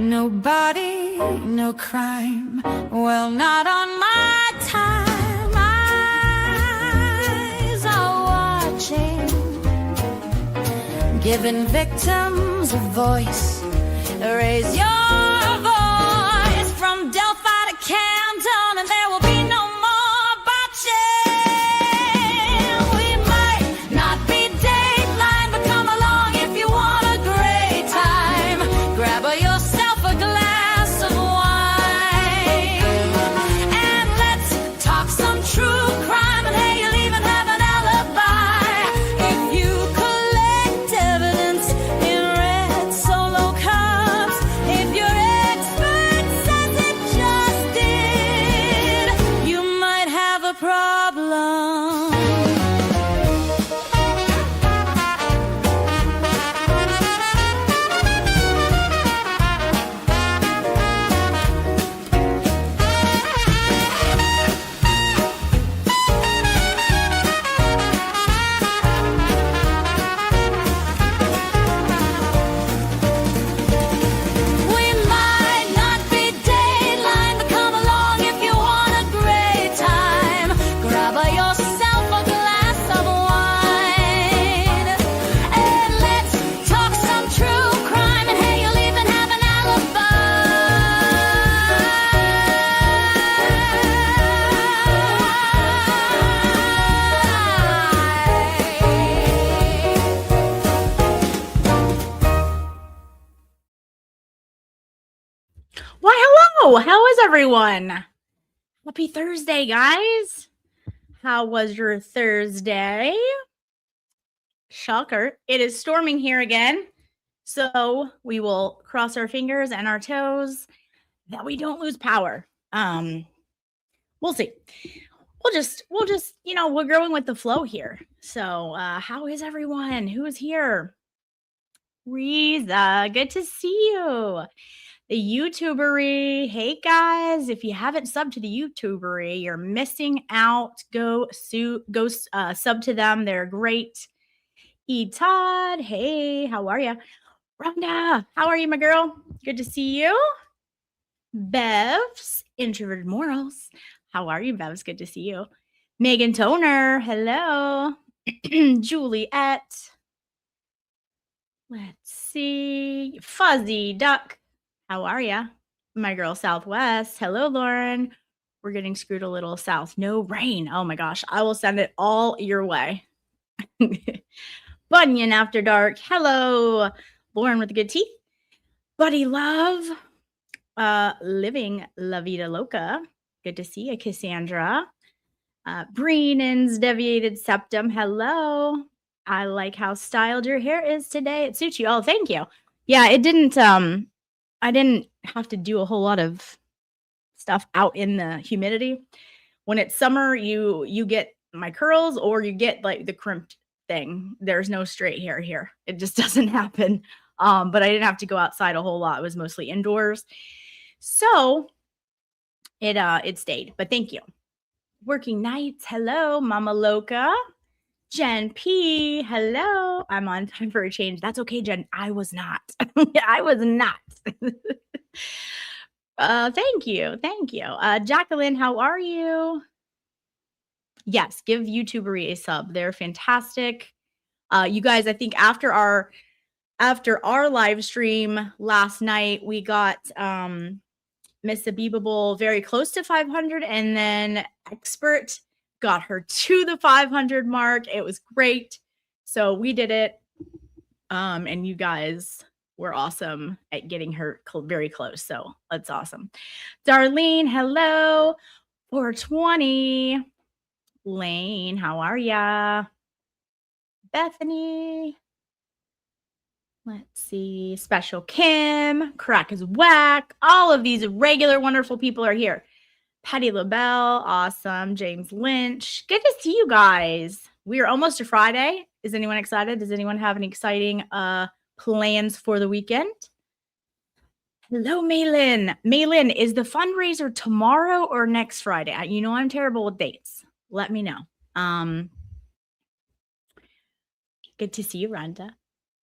Nobody, no crime. Well, not on my time. Eyes are watching, giving victims a voice. Raise your voice from Delphi to Camden, and there will be no more botching. We might not be Dateline, but come along if you want a great time. Grab yourself a glass of wine, and let's talk some true crime. And hey, you'll even have an alibi if you collect evidence in red Solo cups. If your expert says it just did, you might have a problem. We might not be Dateline, but come along if you want a great time. Grab yourself a glass of wine, and let's talk some true crime. And hey, you'll even have an Why, hello. How is everyone? Happy Thursday, guys. How was your Thursday? Shocker. It is storming here again. So we will cross our fingers and our toes that we don't lose power. We'll see. We'll just, we're going with the flow here. So how is everyone? Who is here? Riza, good to see you. The YouTubery. Hey guys, if you haven't subbed to the YouTubery, you're missing out. Go sub to them. They're great. E Todd, hey, how are you? Rhonda, how are you, my girl? Good to see you. Bevs, Introverted Morals. How are you, Bevs? Good to see you. Megan Toner, hello. Juliet. Let's see. Fuzzy Duck. How are ya? My girl Southwest. Hello, Lauren. We're getting screwed a little south. No rain. Oh my gosh. I will send it all your way. Bunyan After Dark. Hello. Lauren with the good teeth. Buddy Love. Living La Vida Loca. Good to see you, Cassandra. Breenan's Deviated Septum. Hello. I like how styled your hair is today. It suits you. Oh, thank you. Yeah, it didn't I didn't have to do a whole lot of stuff out in the humidity. When it's summer, you get my curls or you get like the crimped thing. There's no straight hair here. It just doesn't happen. But I didn't have to go outside a whole lot. It was mostly indoors. So it stayed. But thank you. Working nights. Hello, Mama Loca. Jen P. Hello. I'm on time for a change. That's okay, Jen. I was not. I was not. Thank you. Thank you. Jacqueline, how are you? Yes, give YouTubery a sub. They're fantastic. You guys, I think after our live stream last night, we got Miss Abibable very close to 500, and then Expert got her to the 500 mark. It was great. So we did it. And you guys were awesome at getting her very close. So that's awesome. Darlene, hello. 420. Lane, how are ya? Bethany. Let's see. Special Kim. Crack is whack. All of these regular, wonderful people are here. Patty LaBelle, awesome. James Lynch. Good to see you guys. We are almost to Friday. Is anyone excited? Does anyone have any exciting plans for the weekend? Hello, Maylin. Maylin, is the fundraiser tomorrow or next Friday? You know I'm terrible with dates. Let me know. Good to see you, Rhonda.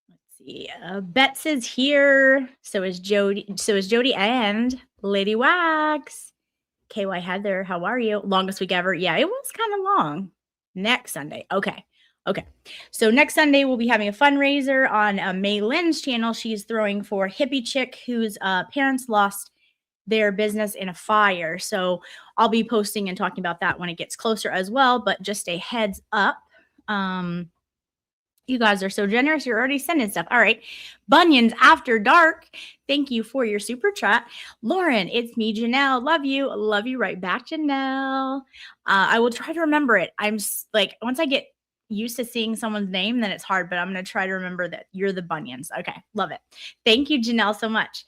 Let's see. Bets is here. So is Jody. So is Jody and Lady Wax. KY Heather, how are you? Longest week ever. Yeah, it was kind of long. Next Sunday. Okay. So next Sunday, we'll be having a fundraiser on May Lynn's channel. She's throwing for Hippie Chick, whose parents lost their business in a fire. So I'll be posting and talking about that when it gets closer as well. But just a heads up. You guys are so generous. You're already sending stuff. All right. Bunions After Dark. Thank you for your super chat. Lauren, it's me, Janelle. Love you. Love you right back, Janelle. I will try to remember it. I'm like, once I get used to seeing someone's name, then it's hard, but I'm going to try to remember that you're the Bunions. Okay. Love it. Thank you, Janelle, so much.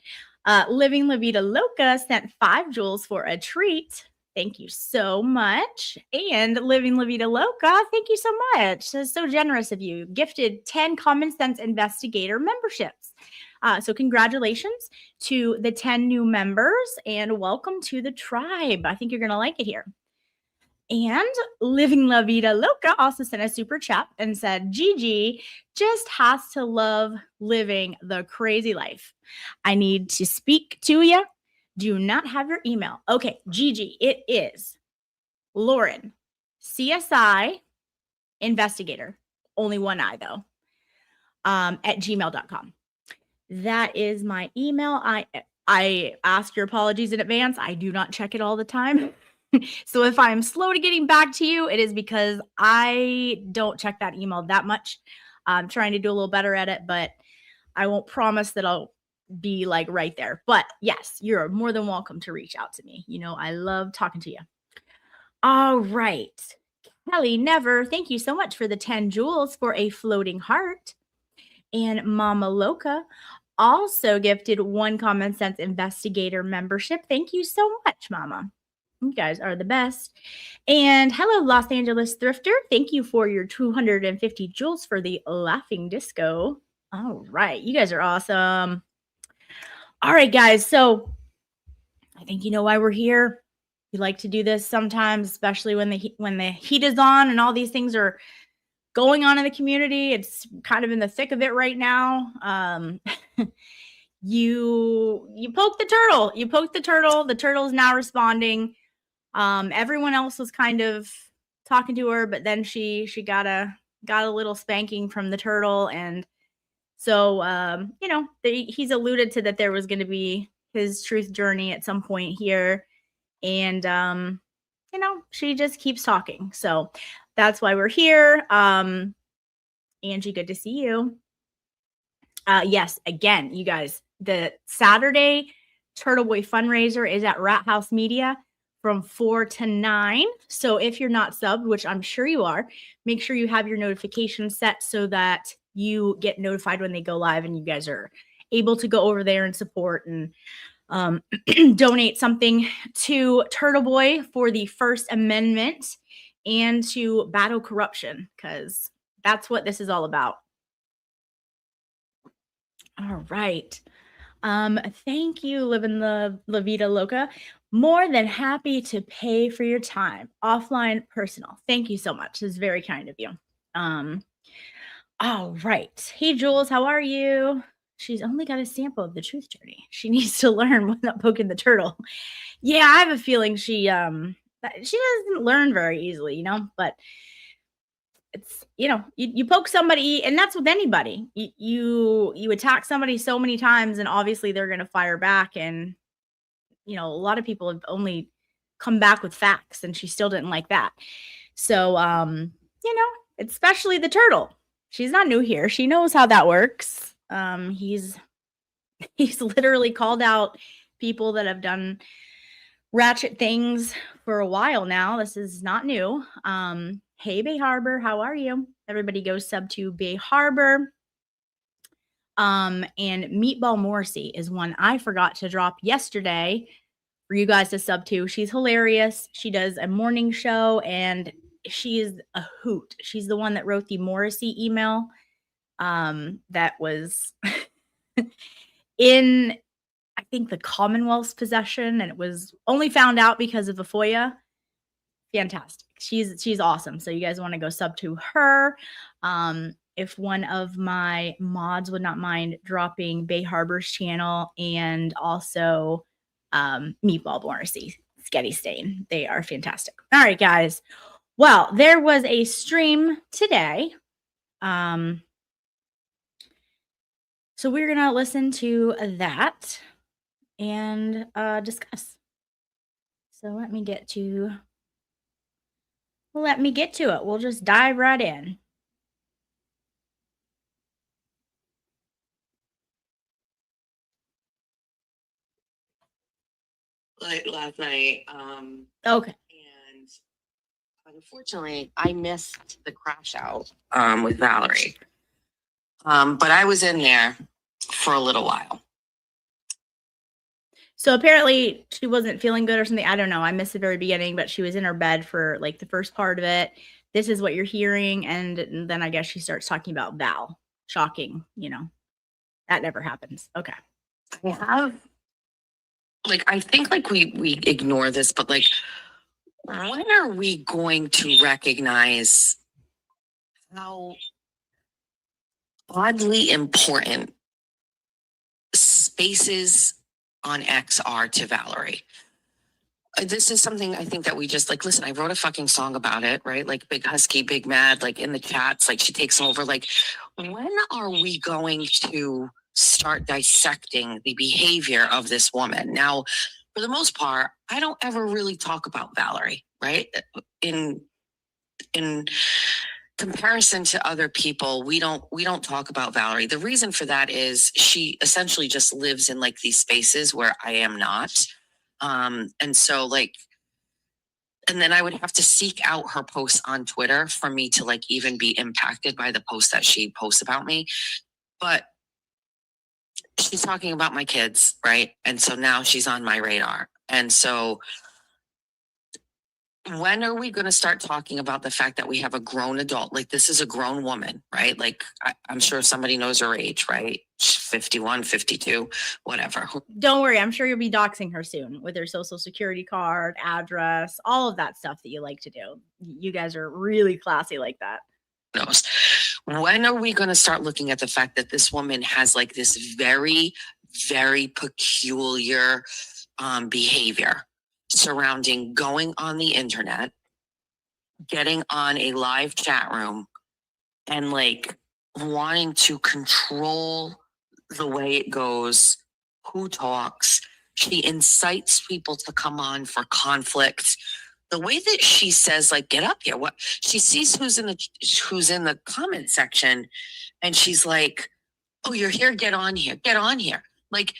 Living La Vida Loca sent 5 jewels for a treat. Thank you so much. And Living La Vida Loca, thank you so much. That's so generous of you. Gifted 10 Common Sense Investigator memberships. So congratulations to the 10 new members and welcome to the tribe. I think you're going to like it here. And Living La Vida Loca also sent a super chat and said, Gigi just has to love living the crazy life. I need to speak to you. Do not have your email. Okay, Gigi, it is Lauren, CSI investigator, only one I though, at gmail.com. That is my email. I ask your apologies in advance. I do not check it all the time. So if I'm slow to getting back to you, it is because I don't check that email that much. I'm trying to do a little better at it, but I won't promise that I'll be like right there. But yes, you're more than welcome to reach out to me. You know, I love talking to you. All right. Kelly Never, thank you so much for the 10 jewels for a floating heart. And Mama Loca also gifted 1 Common Sense Investigator membership. Thank you so much, Mama. You guys are the best. And hello, Los Angeles Thrifter. Thank you for your 250 jewels for the Laughing Disco. All right. You guys are awesome. All right, guys. So I think you know why we're here. We like to do this sometimes, especially when the heat is on and all these things are going on in the community. It's kind of in the thick of it right now. You poke the turtle. You poke the turtle. The turtle is now responding. Everyone else was kind of talking to her, but then she got a little spanking from the turtle, and so you know, he's alluded to that there was going to be his truth journey at some point here, and you know, she just keeps talking. So that's why we're here. Angie, good to see you. Yes, again, you guys, the Saturday Turtle Boy fundraiser is at Rat House Media from 4 to 9. So if you're not subbed, which I'm sure you are, make sure you have your notifications set so that you get notified when they go live and you guys are able to go over there and support and donate something to Turtle Boy for the First Amendment and to battle corruption, because that's what this is all about. All right. Thank you, Living La Vida Loca. More than happy to pay for your time. Offline, personal. Thank you so much. It's very kind of you. All right. Hey, Jules, how are you? She's only got a sample of the truth journey. She needs to learn without poking the turtle. Yeah, I have a feeling she doesn't learn very easily, you know, but it's, you know, you poke somebody, and that's with anybody. You attack somebody so many times, and obviously they're going to fire back. And, you know, a lot of people have only come back with facts, and she still didn't like that. So, you know, especially the turtle. She's not new here. She knows how that works. He's literally called out people that have done ratchet things for a while now. This is not new. Hey, Bay Harbor, how are you? Everybody go sub to Bay Harbor. And Meatball Morrissey is one I forgot to drop yesterday for you guys to sub to. She's hilarious. She does a morning show, and she is a hoot. She's the one that wrote the Morrissey email that was in, I think, the Commonwealth's possession, and it was only found out because of the FOIA. Fantastic. She's awesome. So you guys want to go sub to her. if one of my mods would not mind dropping Bay Harbor's channel and also Meatball Morrissey, Sketty Stain. They are fantastic. All right, guys. Well, there was a stream today. So we're going to listen to that and discuss. So let me get to it. We'll just dive right in. Like last night. Okay. And unfortunately, I missed the crash out with Valerie. But I was in there for a little while. So apparently she wasn't feeling good or something. I don't know. I missed the very beginning, but she was in her bed for like the first part of it. This is what you're hearing. And then I guess she starts talking about Val. Shocking, you know. That never happens. Okay. I have, like, I think like we ignore this, but like, when are we going to recognize how oddly important spaces on X are to Valerie? This is something I think that we just like, listen, I wrote a fucking song about it, right? Like Big Husky, Big Mad, like in the chats, like she takes over. Like, when are we going to start dissecting the behavior of this woman? Now, for the most part, I don't ever really talk about Valerie, right? In comparison to other people, we don't talk about Valerie. The reason for that is she essentially just lives in like these spaces where I am not. And so like, and then I would have to seek out her posts on Twitter for me to like even be impacted by the post that she posts about me. But she's talking about my kids, right? And so now she's on my radar. And so when are we going to start talking about the fact that we have a grown adult? Like, this is a grown woman, right? Like, I'm sure somebody knows her age, right? 51, 52, whatever. Don't worry. I'm sure you'll be doxing her soon with her social security card, address, all of that stuff that you like to do. You guys are really classy like that. Knows. When are we going to start looking at the fact that this woman has like this very, very peculiar behavior surrounding going on the internet, getting on a live chat room, and like wanting to control the way it goes, who talks. She incites people to come on for conflict. The way that she says, like, get up here. What she sees who's in the comment section, and she's like, oh, you're here, get on here, get on here. Like,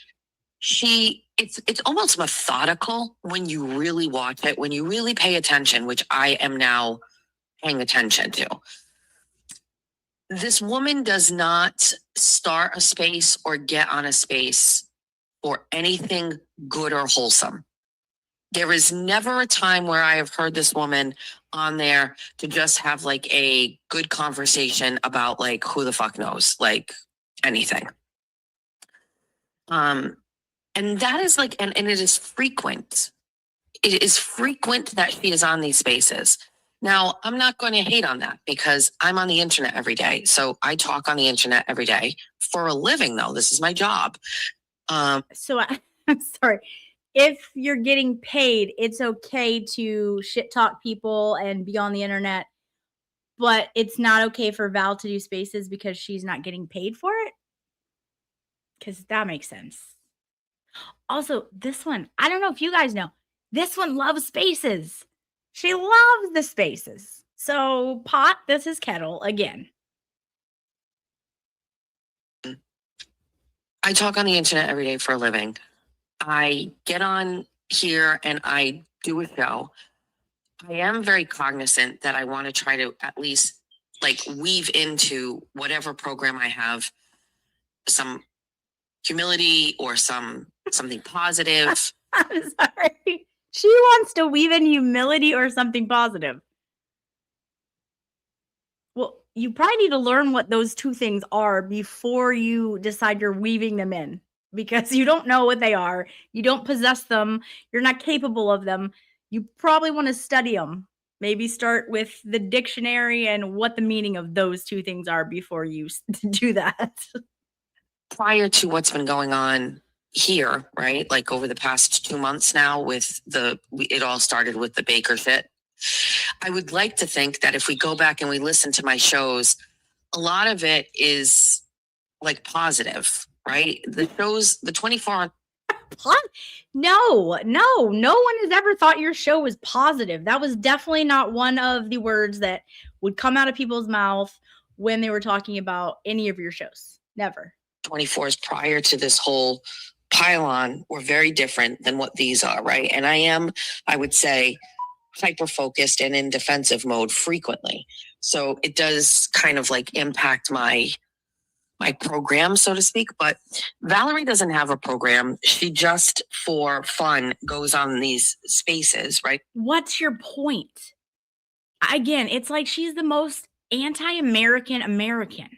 it's almost methodical when you really watch it, when you really pay attention, which I am now paying attention to. This woman does not start a space or get on a space for anything good or wholesome. There is never a time where I have heard this woman on there to just have like a good conversation about like who the fuck knows, like anything. And that is like, and it is frequent. It is frequent that she is on these spaces. Now, I'm not going to hate on that because I'm on the internet every day. So I talk on the internet every day for a living, though. This is my job. I'm sorry. If you're getting paid, it's okay to shit talk people and be on the internet, but it's not okay for Val to do spaces because she's not getting paid for it? Because that makes sense. Also, this one, I don't know if you guys know, this one loves spaces. She loves the spaces. So, Pot, this is Kettle again. I talk on the internet every day for a living. I get on here and I do a show. I am very cognizant that I want to try to at least like weave into whatever program I have some humility or something positive. I'm sorry. She wants to weave in humility or something positive. Well, you probably need to learn what those two things are before you decide you're weaving them in, because you don't know what they are. You don't possess them. You're not capable of them. You probably want to study them Maybe start with the dictionary and what the meaning of those two things are before you do that. Prior to what's been going on here, right? Like over the past 2 months now with it all started with the Baker shit. I would like to think that if we go back and we listen to my shows, a lot of it is like positive, right? The shows, the 24 No one has ever thought your show was positive. That was definitely not one of the words that would come out of people's mouth when they were talking about any of your shows. Never. 24s prior to this whole pylon were very different than what these are, right? And I would say, hyper focused and in defensive mode frequently. So it does kind of like impact my program, so to speak. But Valerie doesn't have a program. She just for fun goes on these spaces, right? What's your point? Again, it's like she's the most anti-American American.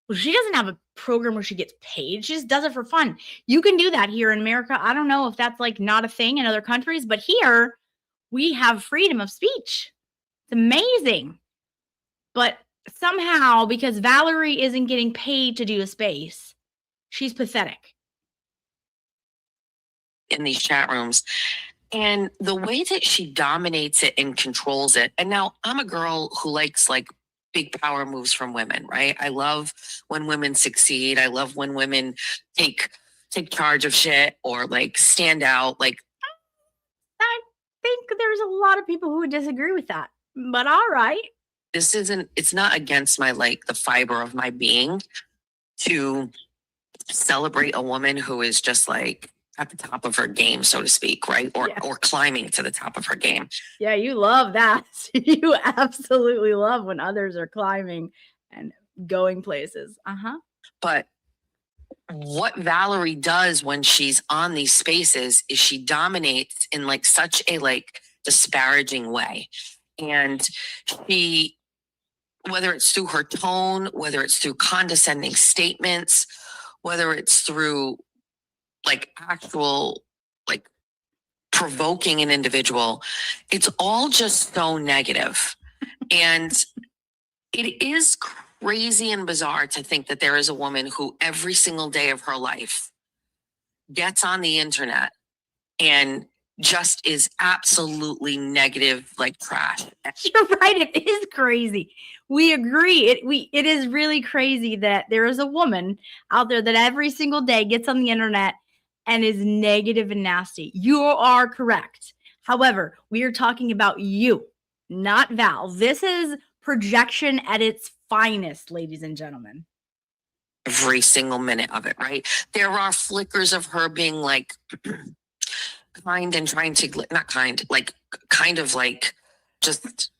Well, she doesn't have a program where she gets paid. She just does it for fun. You can do that here in America. I don't know if that's like not a thing in other countries, but here we have freedom of speech. It's amazing. But somehow, because Valerie isn't getting paid to do a space, she's pathetic. In these chat rooms. And the way that she dominates it and controls it. And now I'm a girl who likes like big power moves from women, right? I love when women succeed. I love when women take charge of shit or like stand out. Like, I think there's a lot of people who would disagree with that, but all right. It's not against my, like the fiber of my being to celebrate a woman who is just like at the top of her game, so to speak, right? Or climbing to the top of her game. Yeah, you love that. You absolutely love when others are climbing and going places. But what Valerie does when she's on these spaces is she dominates in like such a like disparaging way. And she, whether it's through her tone, whether it's through condescending statements, whether it's through like actual like provoking an individual, it's all just so negative. And it is crazy and bizarre to think that there is a woman who every single day of her life gets on the internet and just is absolutely negative like trash. You're right. It is crazy. We agree. It is really crazy that there is a woman out there that every single day gets on the internet and is negative and nasty. You are correct. However, we are talking about you, not Val. This is projection at its finest, ladies and gentlemen. Every single minute of it, right? There are flickers of her being like kind and trying to, not kind, like kind of like just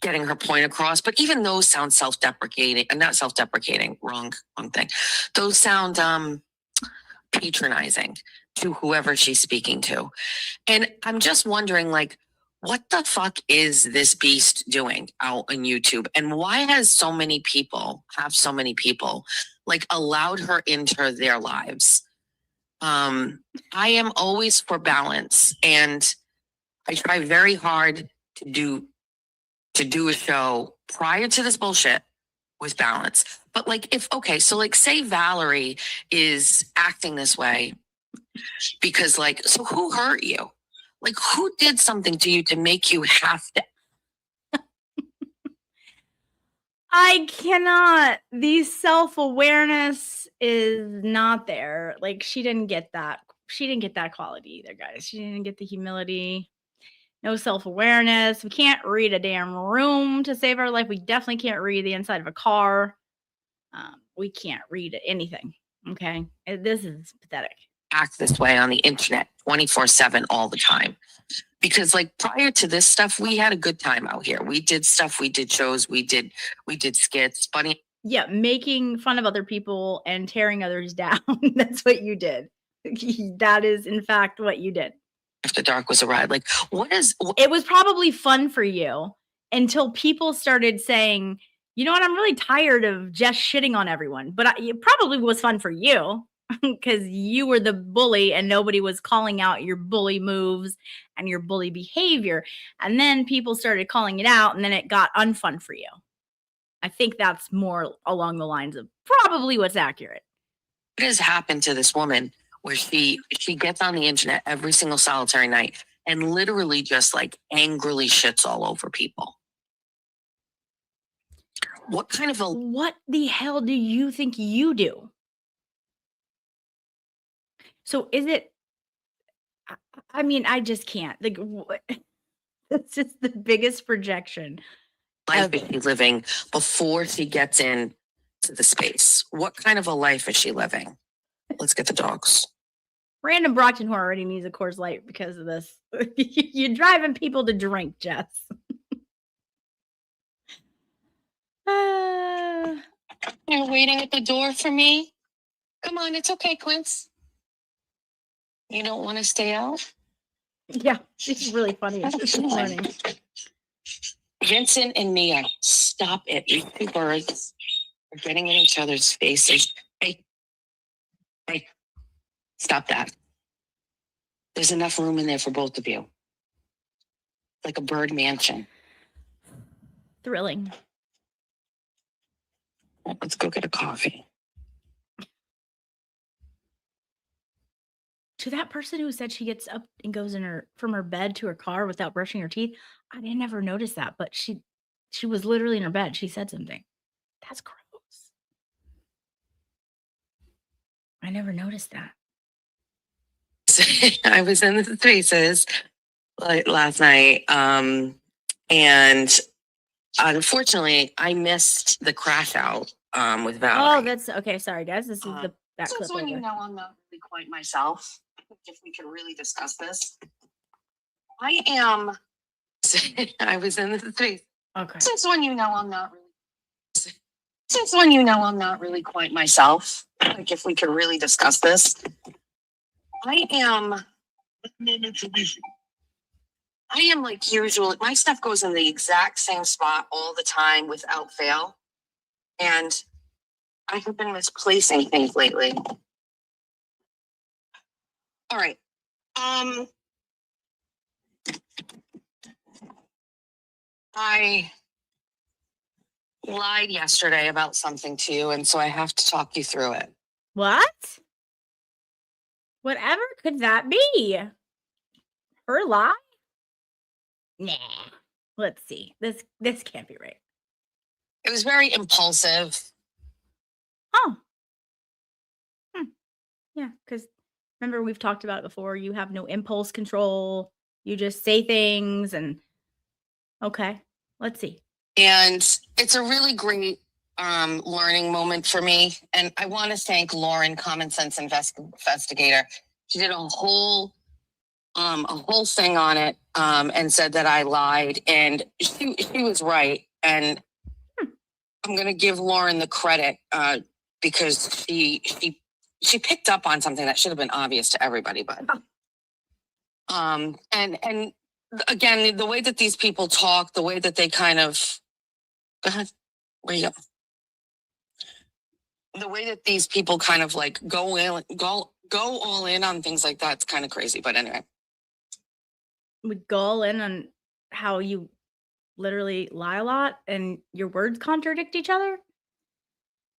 getting her point across. But even those sound self-deprecating, not self-deprecating, wrong thing. Those sound patronizing to whoever she's speaking to. And I'm just wondering, like, what the fuck is this beast doing out on YouTube? And why have so many people like allowed her into their lives? I am always for balance, and I try very hard to do a show prior to this bullshit with balance. But like, so like say Valerie is acting this way because like, so who hurt you? Like, who did something to you to make you have to? I cannot. The self-awareness is not there. Like, she didn't get that. She didn't get that quality either, guys. She didn't get the humility. No self-awareness. We can't read a damn room to save our life. We definitely can't read the inside of a car. We can't read anything. Okay? This is pathetic. Act this way on the internet 24/7 all the time. Because like prior to this stuff, we had a good time out here. We did stuff, we did shows, we did skits, funny. Yeah, making fun of other people and tearing others down. That's what you did. That is, in fact, what you did. After Dark was a ride. Like, it was probably fun for you until people started saying, you know what, I'm really tired of just shitting on everyone. But it probably was fun for you. because you were the bully and nobody was calling out your bully moves and your bully behavior. And then people started calling it out and then it got unfun for you. I think that's more along the lines of probably what's accurate. What has happened to this woman where she gets on the internet every single solitary night and literally just like angrily shits all over people? What kind of a What the hell do you think you do? So is it, I mean, I just can't. Like, it's just the biggest projection. life is she living before she gets in to the space? What kind of a life is she living? Let's get the dogs. Random Brockton who already needs a Coors Light because of this. You're driving people to drink, Jess. You're waiting at the door for me? Come on, it's okay, Quince. You don't want to stay out? Yeah, this is really funny this morning. Vincent and Mia, stop it. You two birds are getting in each other's faces. Hey, stop that. There's enough room in there for both of you. Like a bird mansion. Thrilling. Let's go get a coffee. To that person who said she gets up and goes from her bed to her car without brushing her teeth, I didn't ever notice that, but she was literally in her bed. She said something. That's gross. I never noticed that. I was in the spaces last night, and unfortunately, I missed the crash out with Valerie. Oh, that's okay. Sorry, guys. This is that So clip. it's when you over. know I'm not really quite myself. If we could really discuss this, I am. I was in the space. Okay. Since when you know I'm not really. Since when you know I'm not really quite myself. Like if we could really discuss this, I am. I am like usual. My stuff goes in the exact same spot all the time without fail. And I have been misplacing things lately. All right. I lied yesterday about something to you, and so I have to talk you through it. What? Whatever could that be? Her lie? Nah. Let's see. This can't be right. It was very impulsive. Oh. Yeah, because remember we've talked about it before. You have no impulse control. You just say things and okay. Let's see. And it's a really great learning moment for me. And I want to thank Lauren, Common Sense Investigator. She did a whole thing on it and said that I lied. And she was right. And I'm going to give Lauren the credit because she picked up on something that should have been obvious to everybody. But and again, the way that these people talk, the way that they kind of go ahead, where you go? The way that these people kind of like go all in on things like that, it's kind of crazy. But anyway, We go all in on how you literally lie a lot and your words contradict each other.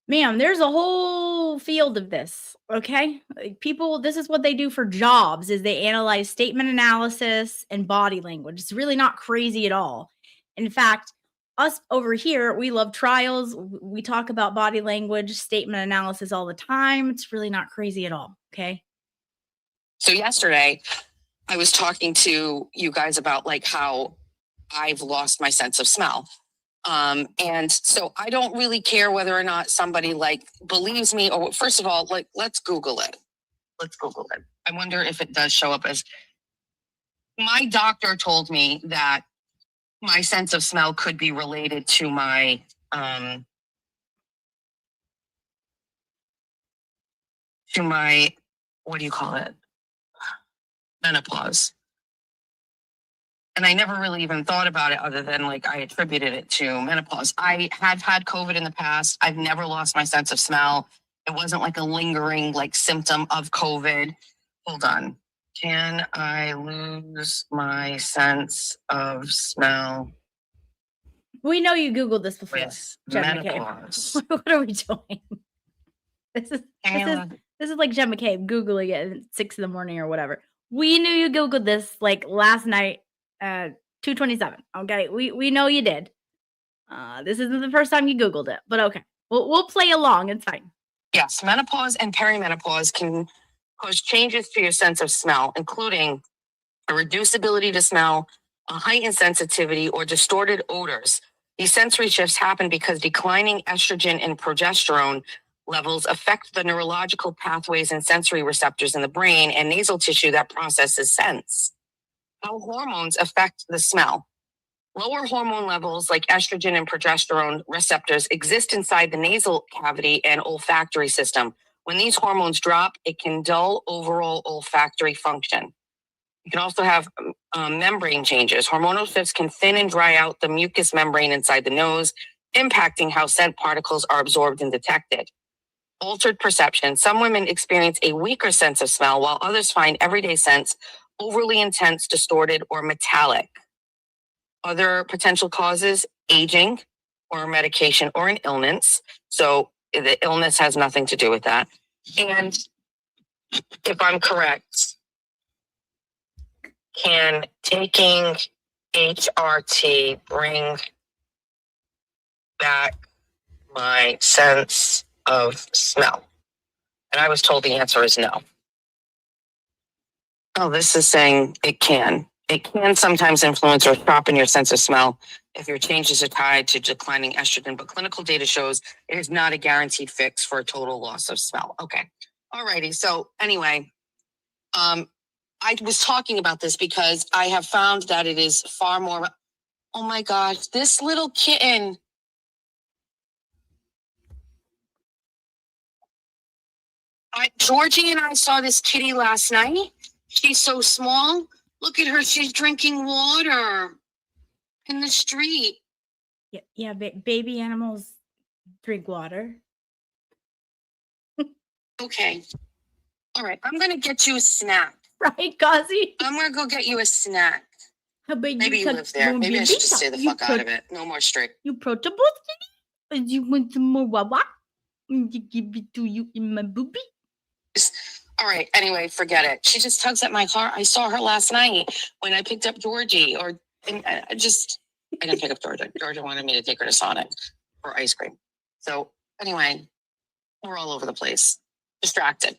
Ma'am, there's a whole field of this, okay? Like, people, this is what they do for jobs, is they analyze statement analysis and body language. It's really not crazy at all. In fact, us over here, we love trials. We talk about body language, statement analysis all the time. It's really not crazy at all, okay? so yesterday I was talking to you guys about like how I've lost my sense of smell. And so I don't really care whether or not somebody like believes me or first of all, like, let's Google it. I wonder if it does show up as my doctor told me that my sense of smell could be related to my, what do you call it? Menopause. And I never really even thought about it other than like I attributed it to menopause. I have had COVID in the past. I've never lost my sense of smell. It wasn't like a lingering like symptom of COVID. Hold on. Can I lose my sense of smell We know you Googled this before. with Jen McCabe. menopause? What are we doing? This is like Jen McCabe Googling it at 6 a.m. or whatever. We knew you Googled this like last night at 2:27. Okay, we know you did. This isn't the first time you Googled it, but okay, we'll play along. It's fine. Yes, menopause and perimenopause can cause changes to your sense of smell, including a reduced ability to smell, a heightened sensitivity, or distorted odors. These sensory shifts happen because declining estrogen and progesterone levels affect the neurological pathways and sensory receptors in the brain and nasal tissue that processes scents. How hormones affect the smell. Lower hormone levels like estrogen and progesterone receptors exist inside the nasal cavity and olfactory system. When these hormones drop, it can dull overall olfactory function. You can also have membrane changes. Hormonal shifts can thin and dry out the mucous membrane inside the nose, impacting how scent particles are absorbed and detected. Altered perception. Some women experience a weaker sense of smell, while others find everyday scents overly intense, distorted, or metallic. Other potential causes, aging or medication or an illness. So the illness has nothing to do with that. And if I'm correct, can taking HRT bring back my sense of smell? And I was told the answer is no. Oh, this is saying it can. It can sometimes influence or sharpen your sense of smell if your changes are tied to declining estrogen, but clinical data shows it is not a guaranteed fix for a total loss of smell. Okay. Alrighty. So anyway, I was talking about this because I have found that it is far more. Oh my gosh, this little kitten. Georgie and I saw this kitty last night. She's so small. Look at her. She's drinking water in the street. Yeah, baby animals drink water. Okay. All right. I'm going to get you a snack. Right, Kazi? I'm going to go get you a snack. How about Maybe you live there. Maybe I should just stay the fuck out of it. No more strict. You protobus? You want some more wawa? To give it to you in my boobie? All right. Anyway, forget it. She just tugs at my car. I saw her last night when I picked up Georgie. I didn't pick up Georgia. Georgia wanted me to take her to Sonic for ice cream. So anyway, we're all over the place, distracted.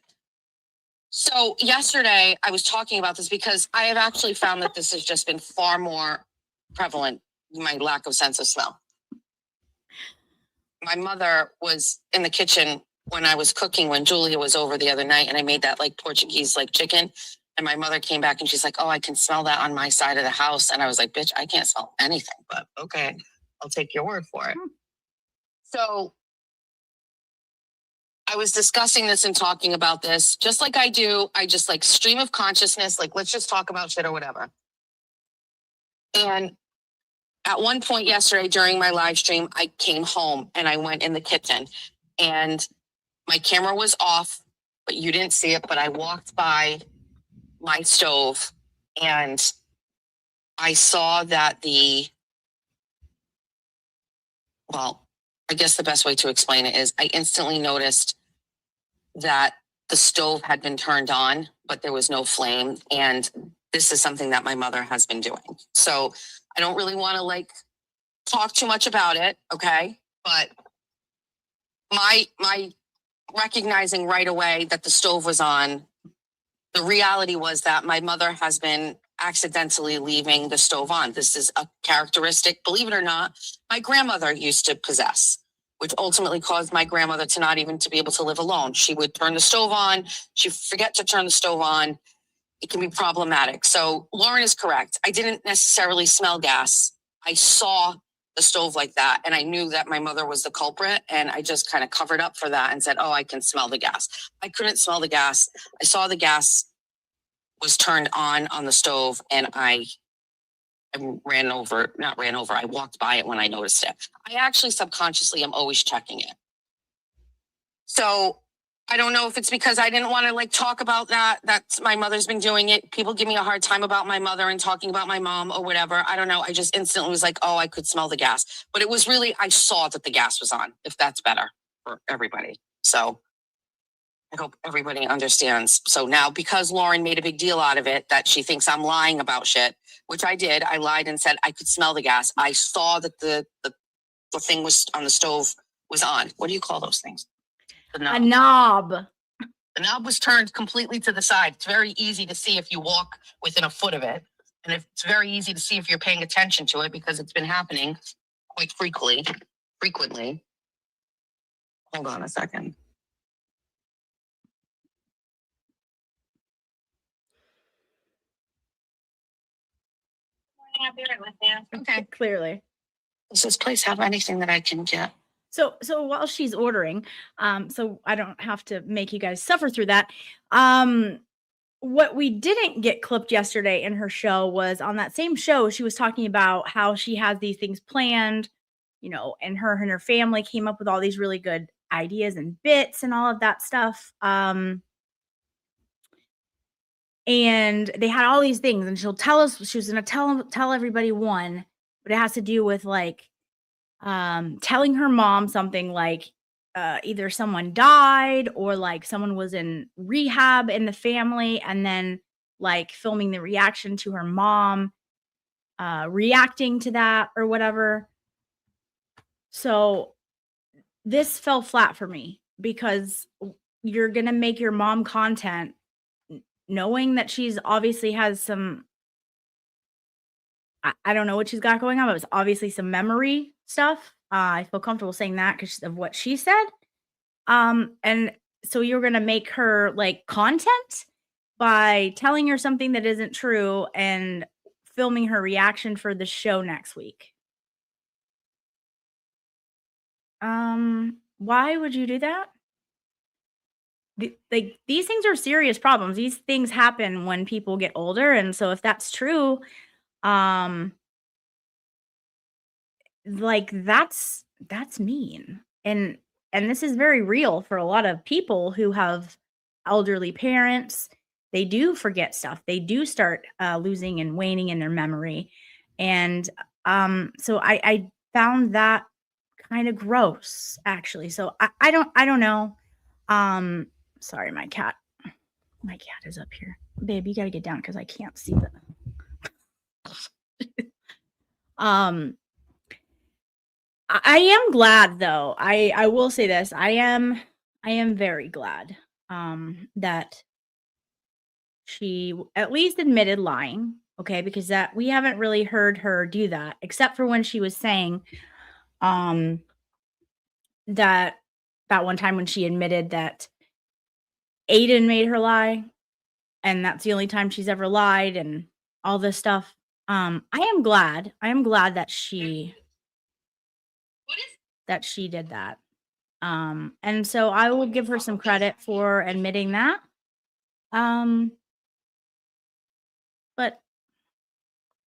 So yesterday I was talking about this because I have actually found that this has just been far more prevalent, my lack of sense of smell. My mother was in the kitchen when I was cooking when Julia was over the other night, and I made that like Portuguese like chicken. And my mother came back and she's like, "Oh, I can smell that on my side of the house." And I was like, "Bitch, I can't smell anything, but okay, I'll take your word for it." So I was discussing this and talking about this, just like I do. I just like stream of consciousness, like let's just talk about shit or whatever. And at one point yesterday during my live stream, I came home and I went in the kitchen and my camera was off, but you didn't see it. But I walked by my stove and I saw that I guess the best way to explain it is I instantly noticed that the stove had been turned on, but there was no flame. And this is something that my mother has been doing. So I don't really want to like talk too much about it. Okay. But my recognizing right away that the stove was on, the reality was that my mother has been accidentally leaving the stove on. This is a characteristic, believe it or not, my grandmother used to possess, which ultimately caused my grandmother to not even to be able to live alone. She would turn the stove on. She'd forget to turn the stove on. It can be problematic. So Lauren is correct. I didn't necessarily smell gas. I saw the stove like that. And I knew that my mother was the culprit. And I just kind of covered up for that and said, "Oh, I can smell the gas." I couldn't smell the gas. I saw the gas was turned on the stove and I I walked by it when I noticed it. I actually subconsciously am always checking it. So I don't know if it's because I didn't want to like talk about that. That's my mother's been doing it. People give me a hard time about my mother and talking about my mom or whatever. I don't know. I just instantly was like, oh, I could smell the gas. But it was really, I saw that the gas was on, if that's better for everybody. So I hope everybody understands. So now, because Lauren made a big deal out of it, that she thinks I'm lying about shit, which I did. I lied and said I could smell the gas. I saw that the thing was on the stove was on. What do you call those things? A knob. The knob was turned completely to the side. It's very easy to see if you walk within a foot of it. And it's very easy to see if you're paying attention to it because it's been happening quite frequently. Hold on a second. Okay. Clearly. Does this place have anything that I can get? So while she's ordering, so I don't have to make you guys suffer through that. What we didn't get clipped yesterday in her show was on that same show, she was talking about how she has these things planned, you know, and her family came up with all these really good ideas and bits and all of that stuff. And they had all these things, and she'll tell us, she was going to tell everybody one, but it has to do with like telling her mom something like either someone died or like someone was in rehab in the family, and then like filming the reaction to her mom reacting to that or whatever. So this fell flat for me because you're gonna make your mom content knowing that she's obviously has some, I don't know what she's got going on, but it's obviously some memory stuff. I feel comfortable saying that because of what she said. And so you're going to make her like content by telling her something that isn't true and filming her reaction for the show next week. Why would you do that? These things are serious problems. These things happen when people get older. And so if that's true, like that's mean. And this is very real for a lot of people who have elderly parents. They do forget stuff. They do start losing and waning in their memory. And so I found that kind of gross, actually. So I don't know. Sorry, my cat is up here. Babe, you got to get down because I can't see the I am glad though. I will say this. I am very glad that she at least admitted lying, okay? Because that we haven't really heard her do that except for when she was saying that one time when she admitted that Aiden made her lie, and that's the only time she's ever lied and all this stuff. I am glad that she did that. And so I will give her some credit for admitting that. But I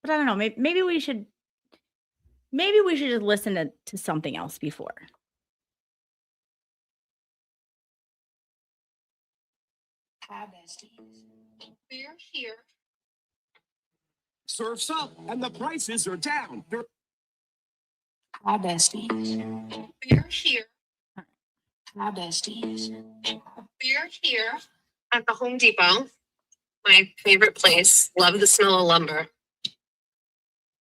don't know, maybe we should just listen to something else before. Hi, besties. We're here. Surf's up and the prices are down. Hi, besties. We're here. Hi, besties. We're here at the Home Depot, my favorite place. Love the smell of lumber.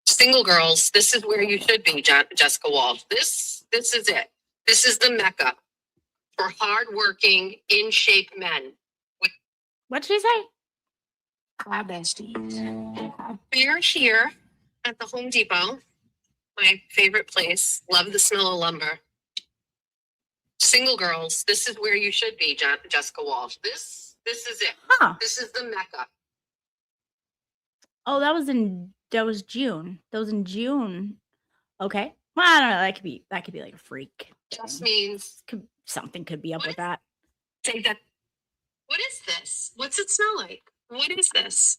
Single girls, this is where you should be, Jessica Walsh. This is it. This is the Mecca for hardworking, in shape men. What'd she say? Hi, besties. We're here at the Home Depot, my favorite place. Love the smell of lumber. Single girls, this is where you should be, Jessica Walsh. This is it. Huh. This is the Mecca. Oh, that was June. That was in June. Okay. Well, I don't know. That could be like a freak. Just means Something could be up with that. say that. What is this? What's it smell like? What is this?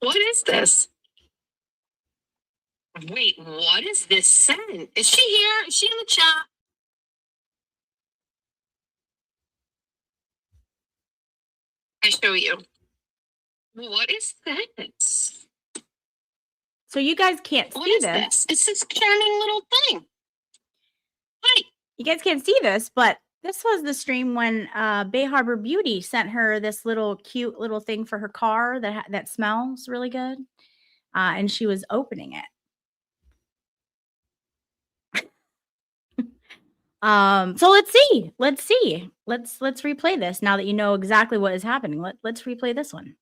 What is this? Wait, what is this scent? Is she here? Is she in the chat? I show you. What is this? So you guys can't What see is this. this? It's this charming little thing. Hi. You guys can't see this, but this was the stream when Bay Harbor Beauty sent her this little cute little thing for her car that smells really good, and she was opening it. So let's see. Let's replay this now that you know exactly what is happening. Let's replay this one.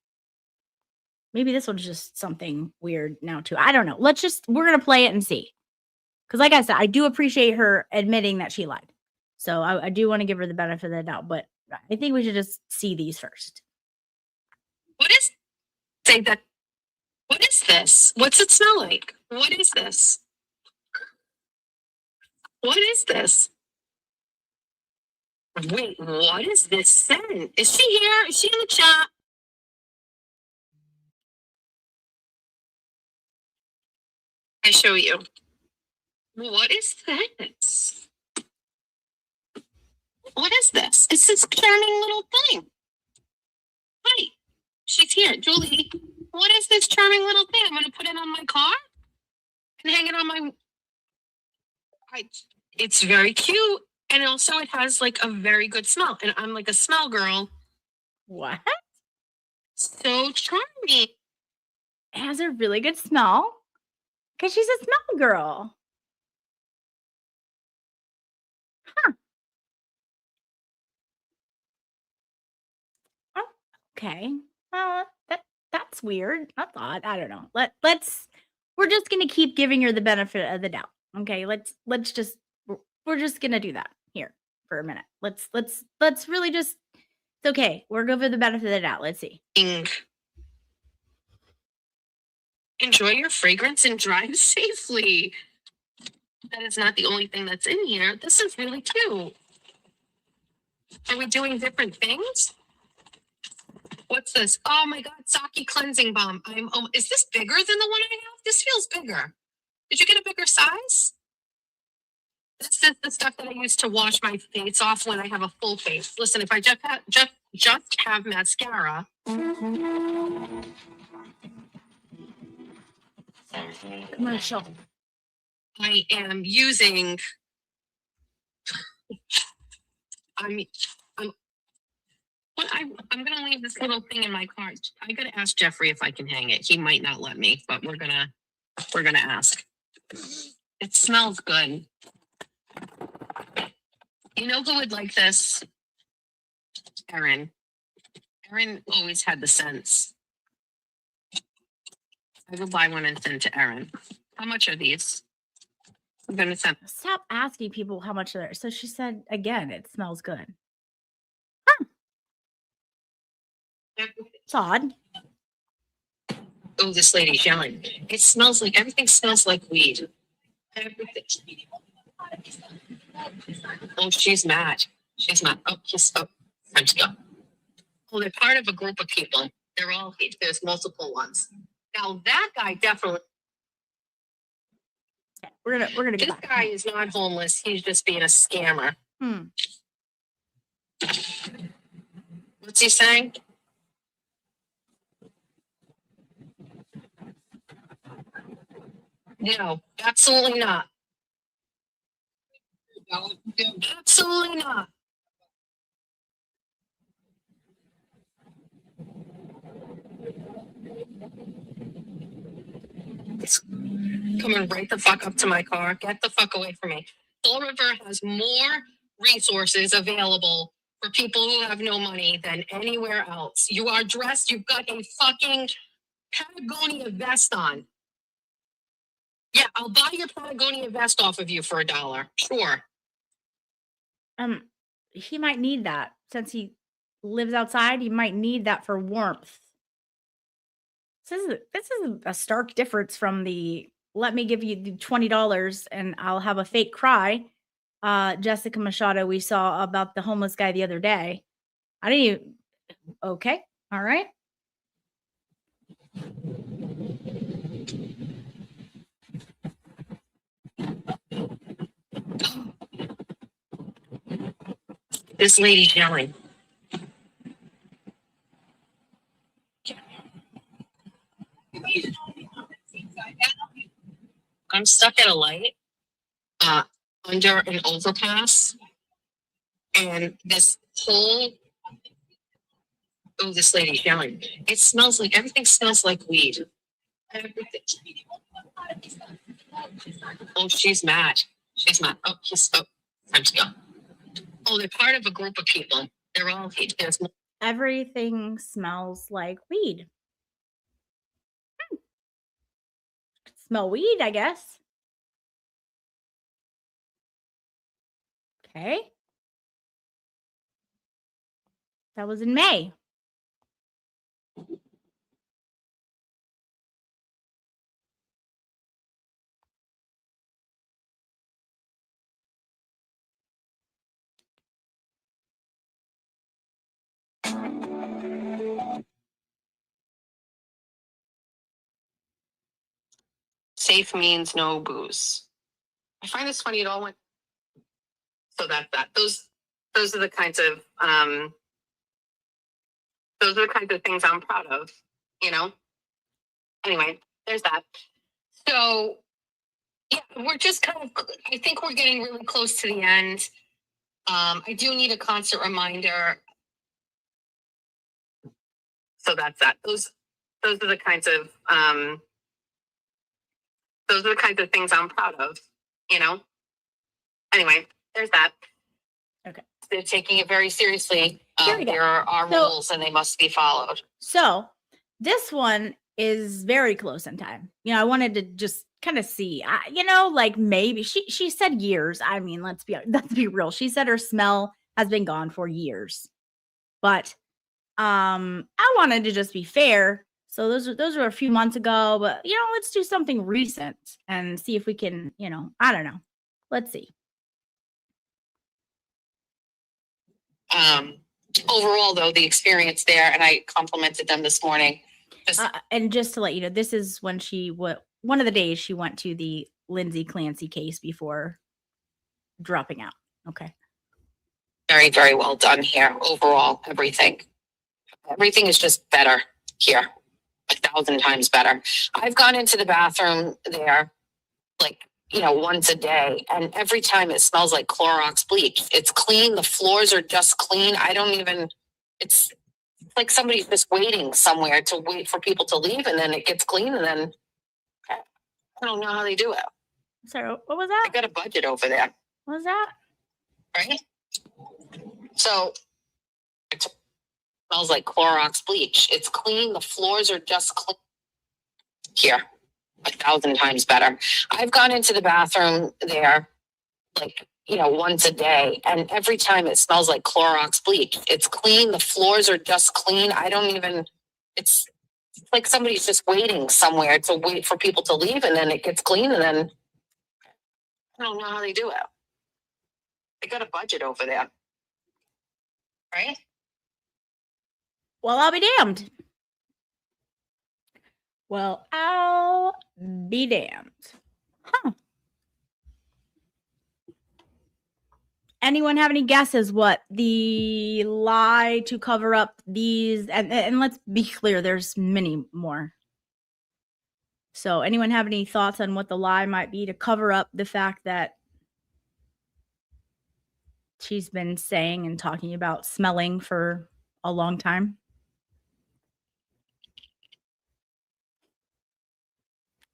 Maybe this one's just something weird now too. I don't know. We're gonna play it and see. Because like I said, I do appreciate her admitting that she lied. So I do want to give her the benefit of the doubt, but I think we should just see these first. What is say that? What is this? What's it smell like? What is this? What is this? Wait, what is this scent? Is she here? Is she in the chat? I show you. What is this? What is this? It's this charming little thing. Hi, she's here. Julie, what is this charming little thing? I'm going to put it on my car and hang it on my... It's very cute. And also it has like a very good smell. And I'm like a smell girl. What? So charming. It has a really good smell because she's a smell girl. Huh. Oh, okay. Well, that's weird. That's odd. I don't know. We're just gonna keep giving her the benefit of the doubt. Okay, we're just gonna do that here for a minute. Let's really just. It's okay. We're going for the benefit of the doubt. Let's see. Enjoy your fragrance and drive safely. That is not the only thing that's in here. This is really cute. Are we doing different things? What's this? Oh my God, Saki cleansing balm. Is this bigger than the one I have? This feels bigger. Did you get a bigger size? This is the stuff that I use to wash my face off when I have a full face. Listen, if I just have mascara. Commercial. I am using. I'm gonna leave this little thing in my car. I gotta ask Jeffrey if I can hang it. He might not let me, but we're gonna ask. It smells good. You know who would like this? Erin. Erin always had the sense. I will buy one and send to Erin. How much are these? I'm gonna send. Stop asking people how much they're. So she said again, it smells good. It's odd. Oh, this lady's yelling. It smells like everything smells like weed. Everything. Oh, she's mad. She's mad. Oh, time to go. Well, they're part of a group of people. They're all there's multiple ones. Now that guy definitely. We're gonna This go back. guy is not homeless. He's just being a scammer. What's he saying? No, absolutely not. Absolutely not. It's coming right the fuck up to my car. Get the fuck away from me. Fall River has more resources available for people who have no money than anywhere else. You are dressed, you've got a fucking Patagonia vest on. Yeah, I'll buy your Patagonia vest off of you for $1. Sure. He might need that since he lives outside. He might need that for warmth. This is a stark difference from the let me give you the $20 and I'll have a fake cry. Jessica Machado we saw about the homeless guy the other day. I didn't even. Okay, all right. This lady's yelling. I'm stuck at a light under an overpass, and this whole this lady's yelling. It smells like everything smells like weed. Everything. Oh, she's mad. She's mad. Oh, time to go. Oh, they're part of a group of people. They're all there's Everything smells like weed. Smell weed, I guess. Okay. That was in May. safe means no booze. I find this funny. It all went. So that those are the kinds of things I'm proud of. You know. Anyway, there's that. So yeah, we're just kind of. I think we're getting really close to the end. I do need a constant reminder. So that's that. Those are the kinds of things I'm proud of, you know. Anyway, there's that. Okay. They're taking it very seriously. Here we go. There are rules and they must be followed. So this one is very close in time. You know, I wanted to just kind of see, like maybe she said years. I mean, let's be real. She said her smell has been gone for years, but I wanted to just be fair. So those were a few months ago, but let's do something recent and see if we can, I don't know. Let's see. Overall, though, the experience there, and I complimented them this morning. And just to let you know, this is when one of the days she went to the Lindsay Clancy case before dropping out. Okay. Very, very well done here. Overall, everything is just better here. 1,000 times better. I've gone into the bathroom there, once a day, and every time it smells like Clorox bleach. It's clean. The floors are just clean. It's like somebody's just waiting somewhere to wait for people to leave, and then it gets clean, and then I don't know how they do it. Sorry, what was that? I got a budget over there. What was that? Right? So it smells like Clorox bleach. It's clean. The floors are just clean. Here, 1,000 times better. I've gone into the bathroom there, once a day, and every time it smells like Clorox bleach. It's clean. The floors are just clean. It's like somebody's just waiting somewhere to wait for people to leave, and then it gets clean, and then I don't know how they do it. They got a budget over there. Right? Well, I'll be damned. Well, I'll be damned. Huh. Anyone have any guesses what the lie to cover up these? And let's be clear, there's many more. So anyone have any thoughts on what the lie might be to cover up the fact that she's been saying and talking about smelling for a long time?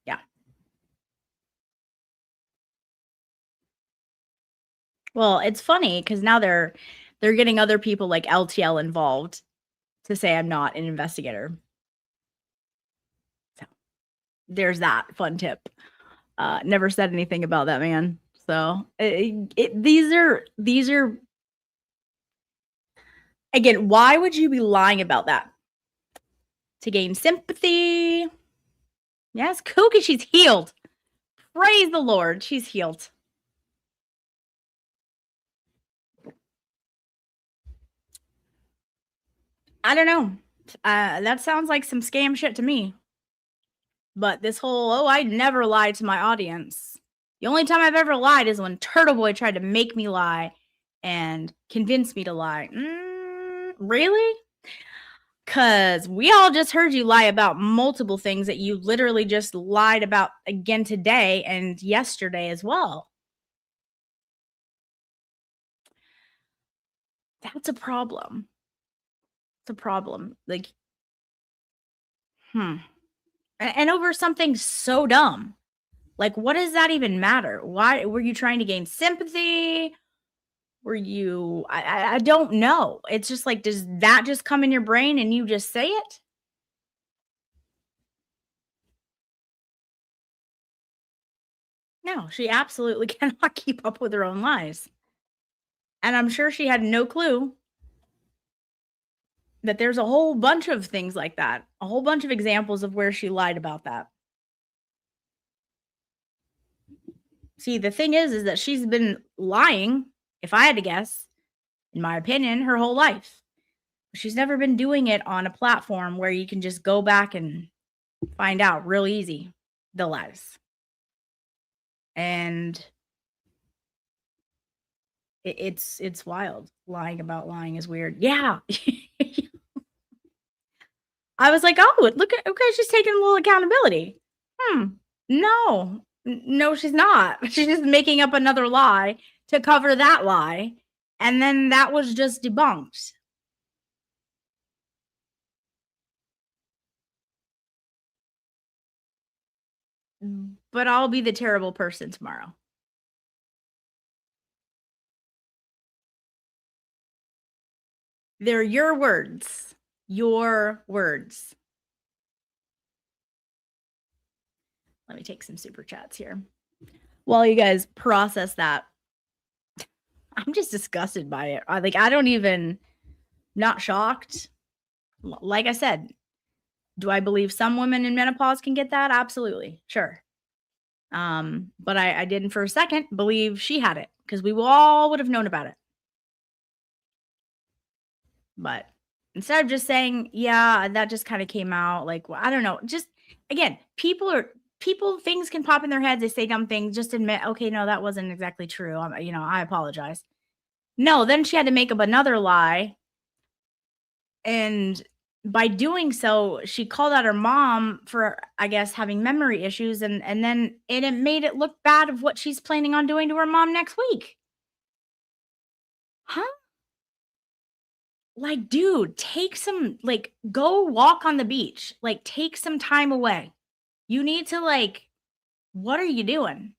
Yeah. Well, it's funny because now they're getting other people like LTL involved to say I'm not an investigator. So there's that fun tip. Never said anything about that man. So these are again, why would you be lying about that? To gain sympathy. Yes, Kooky, she's healed. Praise the Lord, she's healed. I don't know. That sounds like some scam shit to me. But this whole, I never lied to my audience. The only time I've ever lied is when Turtle Boy tried to make me lie and convince me to lie. Really? Because we all just heard you lie about multiple things that you literally just lied about again today and yesterday as well. That's a problem. It's a problem. Like, and over something so dumb. Like, what does that even matter? Why were you trying to gain sympathy? Were you, I don't know. It's just like, does that just come in your brain and you just say it? No, she absolutely cannot keep up with her own lies. And I'm sure she had no clue that there's a whole bunch of things like that, a whole bunch of examples of where she lied about that. See, the thing is that she's been lying, if I had to guess, in my opinion, her whole life. She's never been doing it on a platform where you can just go back and find out real easy the lies. And it's wild. Lying about lying is weird. Yeah. I was like, oh, look at, okay, she's taking a little accountability. No, she's not. She's just making up another lie to cover that lie. And then that was just debunked. But I'll be the terrible person tomorrow. They're your words. Your words. Let me take some super chats here. While you guys process that, I'm just disgusted by it. I don't even, not shocked. Like I said, do I believe some women in menopause can get that? Absolutely. Sure. But I didn't for a second believe she had it because we all would have known about it. But instead of just saying, yeah, that just kind of came out, like, well, I don't know. Just, again, things can pop in their heads. They say dumb things. Just admit, okay, no, that wasn't exactly true. I apologize. No, then she had to make up another lie. And by doing so, she called out her mom for, I guess, having memory issues. And then it made it look bad of what she's planning on doing to her mom next week. Huh? Like, dude, go walk on the beach. Like, take some time away. You need to, what are you doing?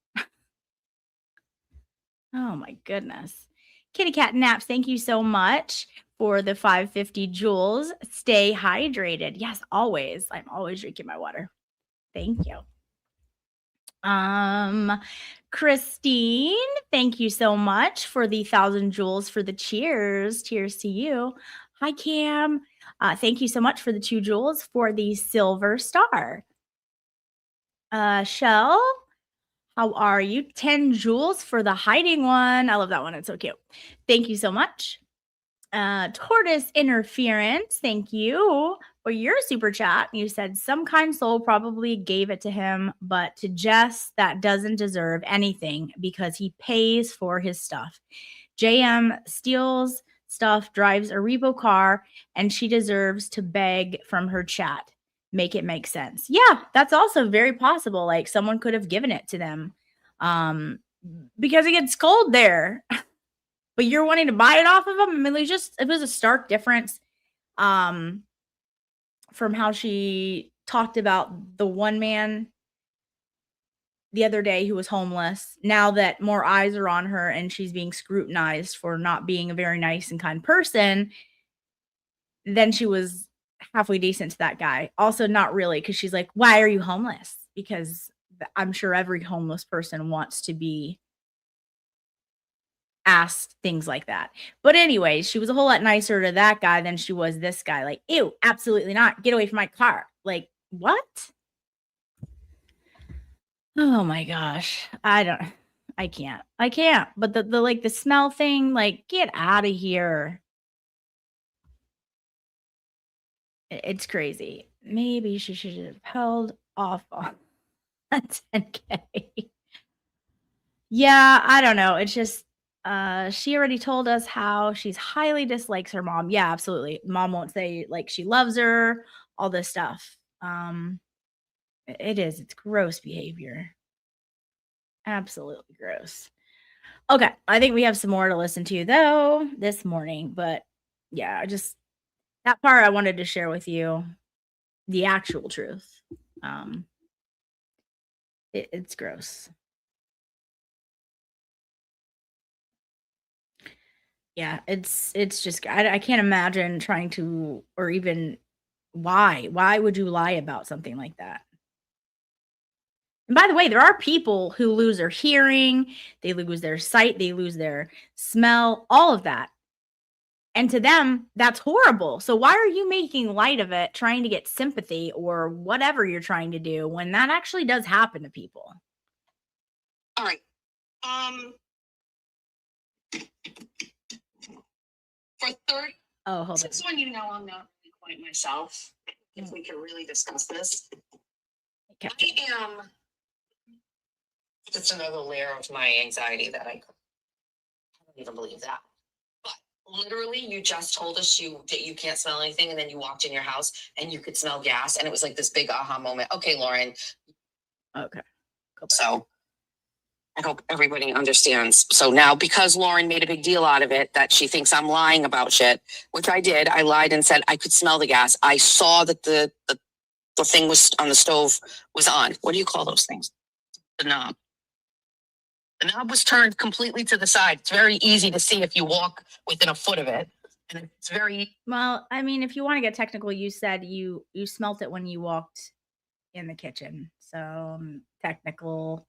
Oh my goodness. Kitty Cat Naps, thank you so much for the 550 joules. Stay hydrated. Yes, always. I'm always drinking my water. Thank you. Christine, thank you so much for the 1,000 joules for the cheers. Cheers to you. Hi, Cam. Thank you so much for the 2 joules for the silver star. Shell, how are you? 10 joules for the hiding one. I love that one. It's so cute. Thank you so much. Tortoise Interference, thank you for your super chat. You said some kind soul probably gave it to him, but to Jess, that doesn't deserve anything because he pays for his stuff. JM steals stuff, drives a repo car, and she deserves to beg from her chat. Make it make sense. Yeah, that's also very possible. Like, someone could have given it to them because it gets cold there. But you're wanting to buy it off of them? I mean, it was a stark difference from how she talked about the one man the other day who was homeless. Now that more eyes are on her and she's being scrutinized for not being a very nice and kind person, then she was halfway decent to that guy. Also, not really, because she's like, why are you homeless? Because I'm sure every homeless person wants to be asked things like that. But anyways, she was a whole lot nicer to that guy than she was this guy. Like, ew, absolutely not. Get away from my car. Like, what? Oh my gosh. I can't. But the smell thing, like, get out of here. It's crazy. Maybe she should have held off on 10K. Yeah, I don't know. It's just, She already told us how she's highly dislikes her mom. Yeah, absolutely. Mom won't say like she loves her, all this stuff. It is. It's gross behavior. Absolutely gross. Okay, I think we have some more to listen to though this morning, but yeah, just that part I wanted to share with you the actual truth. It's gross. Yeah, it's just I can't imagine trying to or even why would you lie about something like that? And by the way, there are people who lose their hearing, they lose their sight, they lose their smell, all of that. And to them, that's horrible. So why are you making light of it, trying to get sympathy or whatever you're trying to do when that actually does happen to people? All right. For 30, Oh, hold on. since when you know I'm not really quite myself, if we could really discuss this. Okay. I am. It's another layer of my anxiety that I don't even believe that. But literally, you just told us that you can't smell anything, and then you walked in your house and you could smell gas, and it was like this big aha moment. Okay, Lauren. Okay. So I hope everybody understands. So now, because Lauren made a big deal out of it, that she thinks I'm lying about shit, which I did. I lied and said I could smell the gas. I saw that the thing was on the stove was on. What do you call those things? The knob. The knob was turned completely to the side. It's very easy to see if you walk within a foot of it. And it's very. Well, I mean, if you want to get technical, you said you smelt it when you walked in the kitchen. So technical,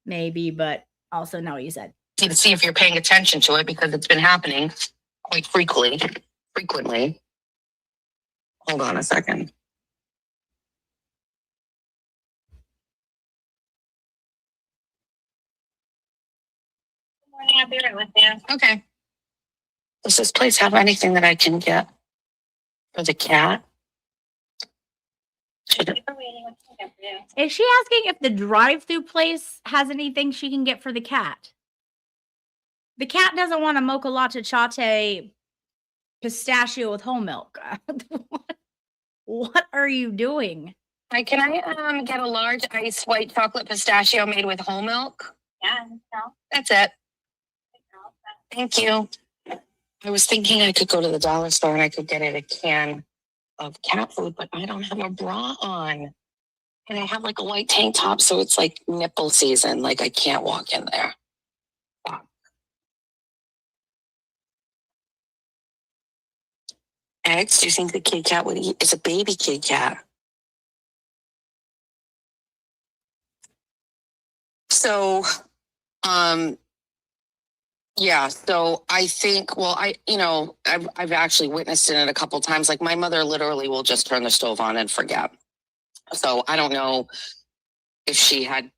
maybe, but also not what you said. Easy to see if you're paying attention to it because it's been happening quite frequently. Hold on a second. Morning, I'll be right with you. Okay. Does this place have anything that I can get for the cat? Should it? Is she asking if the drive-through place has anything she can get for the cat? The cat doesn't want a mocha latte chate pistachio with whole milk. What are you doing? Hi, can I get a large iced white chocolate pistachio made with whole milk? Yeah, no, That's it. no. Thank you. I was thinking I could go to the dollar store and I could get it a can of cat food, but I don't have a bra on. And I have like a white tank top, so it's like nipple season. Like I can't walk in there. Fuck. Eggs? Do you think the Kit Kat would eat? It's a baby Kit Kat. So, yeah, so I think, well, I've actually witnessed it a couple times. Like my mother literally will just turn the stove on and forget. So I don't know if she had.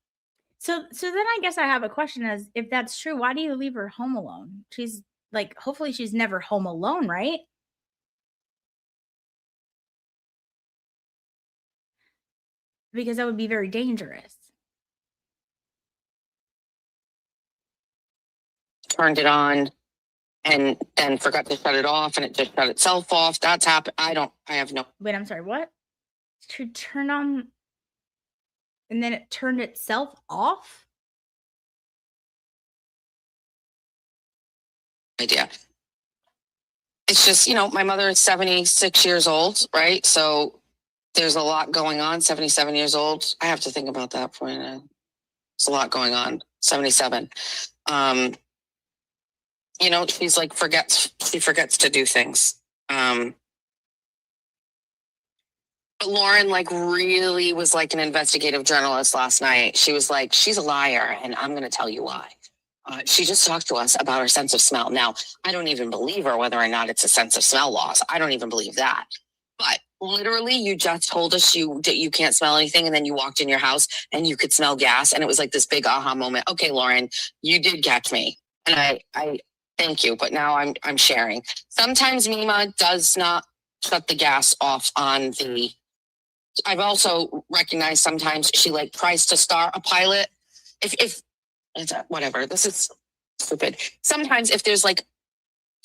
So then I guess I have a question as if that's true, why do you leave her home alone? She's like, hopefully she's never home alone, right? Because that would be very dangerous. Turned it on and then forgot to shut it off and it just shut itself off. That's happened. I have no. Wait, I'm sorry, what? To turn on and then it turned itself off? idea. It's just, my mother is 76 years old, right? So there's a lot going on. 77 years old. I have to think about that for a minute. There's a lot going on. 77. She's like she forgets to do things. But Lauren really was like an investigative journalist last night. She was like, she's a liar and I'm going to tell you why. She just talked to us about her sense of smell. Now, I don't even believe her whether or not it's a sense of smell loss. I don't even believe that. But literally, you just told us that you can't smell anything, and then you walked in your house and you could smell gas, and it was like this big aha moment. Okay, Lauren, you did catch me, and I thank you. But now I'm sharing. Sometimes Mima does not shut the gas off on the. I've also recognized sometimes she tries to start a pilot. If it's whatever. This is stupid. Sometimes if there's like,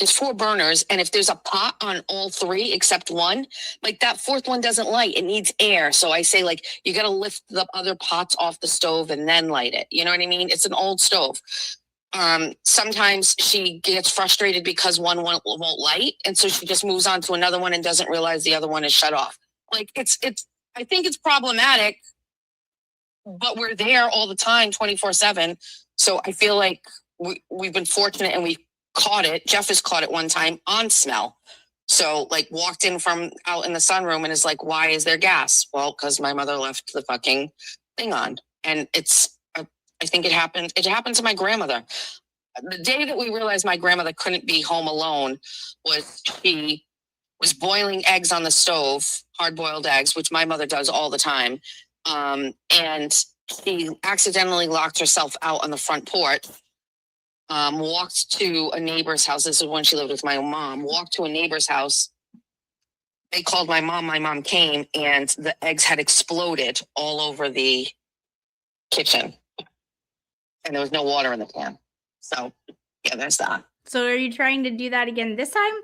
there's 4 burners, and if there's a pot on all 3 except one, like that 4th one doesn't light. It needs air. So I say, like, you got to lift the other pots off the stove and then light it. You know what I mean? It's an old stove. Sometimes she gets frustrated because one won't light, and so she just moves on to another one and doesn't realize the other one is shut off. Like it's. I think it's problematic, but we're there all the time, 24/7. So I feel like we've been fortunate and we caught it. Jeff has caught it one time on smell. So like walked in from out in the sunroom and is like, why is there gas? Well, because my mother left the fucking thing on. And I think it happened to my grandmother. The day that we realized my grandmother couldn't be home alone was she was boiling eggs on the stove, hard-boiled eggs, which my mother does all the time. And she accidentally locked herself out on the front porch. Walked to a neighbor's house. This is when she lived with my mom. Walked to a neighbor's house. They called my mom. My mom came, and the eggs had exploded all over the kitchen. And there was no water in the pan. So, yeah, there's that. So are you trying to do that again this time?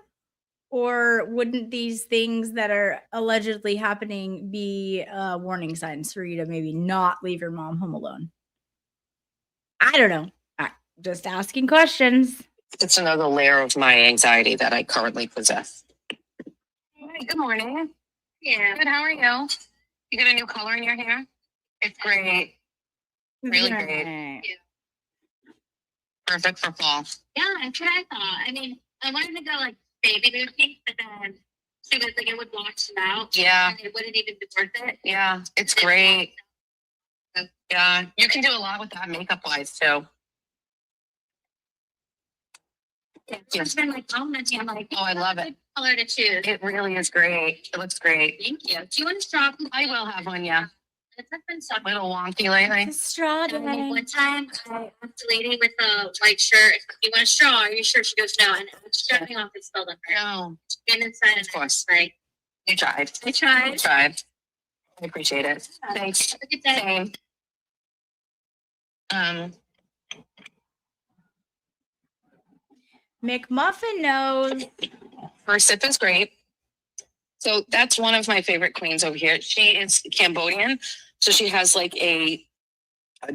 Or wouldn't these things that are allegedly happening be warning signs for you to maybe not leave your mom home alone? I don't know. Just asking questions. It's another layer of my anxiety that I currently possess. Hi, good morning. Yeah. Good, how are you? You got a new color in your hair? It's great. Really great. Perfect for fall. Yeah, that's what I thought. I mean, I wanted to go like baby blue pink, but then she was like, it would wash it out. Yeah. And it wouldn't even be worth it. Yeah, it's great. Yeah, you can do a lot with that makeup wise too. Yeah, she's been like commenting. I'm like, Oh, I love it. good color to choose. It really is great. It looks great. Thank you. Do you want a straw? I will have one, yeah. It's been so A little wonky lately. Straw And then day. one time, I asked a lady with a white shirt, if you want a straw, are you sure? She goes, no. And it's dropping off, it's spelled up. No, Been inside, and Of course. I was like, you tried. I You tried. tried. I appreciate it. Thanks. Have a good day. Same. McMuffin knows. Her sip is great. So that's one of my favorite queens over here. She is Cambodian. So she has like a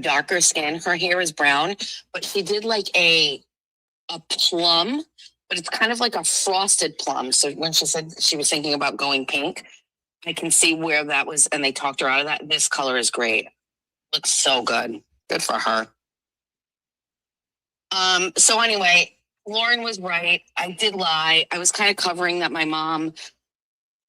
darker skin. Her hair is brown, but she did like a plum, but it's kind of like a frosted plum. So when she said she was thinking about going pink, I can see where that was, and they talked her out of that. This color is great. Looks so good. Good for her. So anyway, Lauren was right. I did lie. I was kind of covering that my mom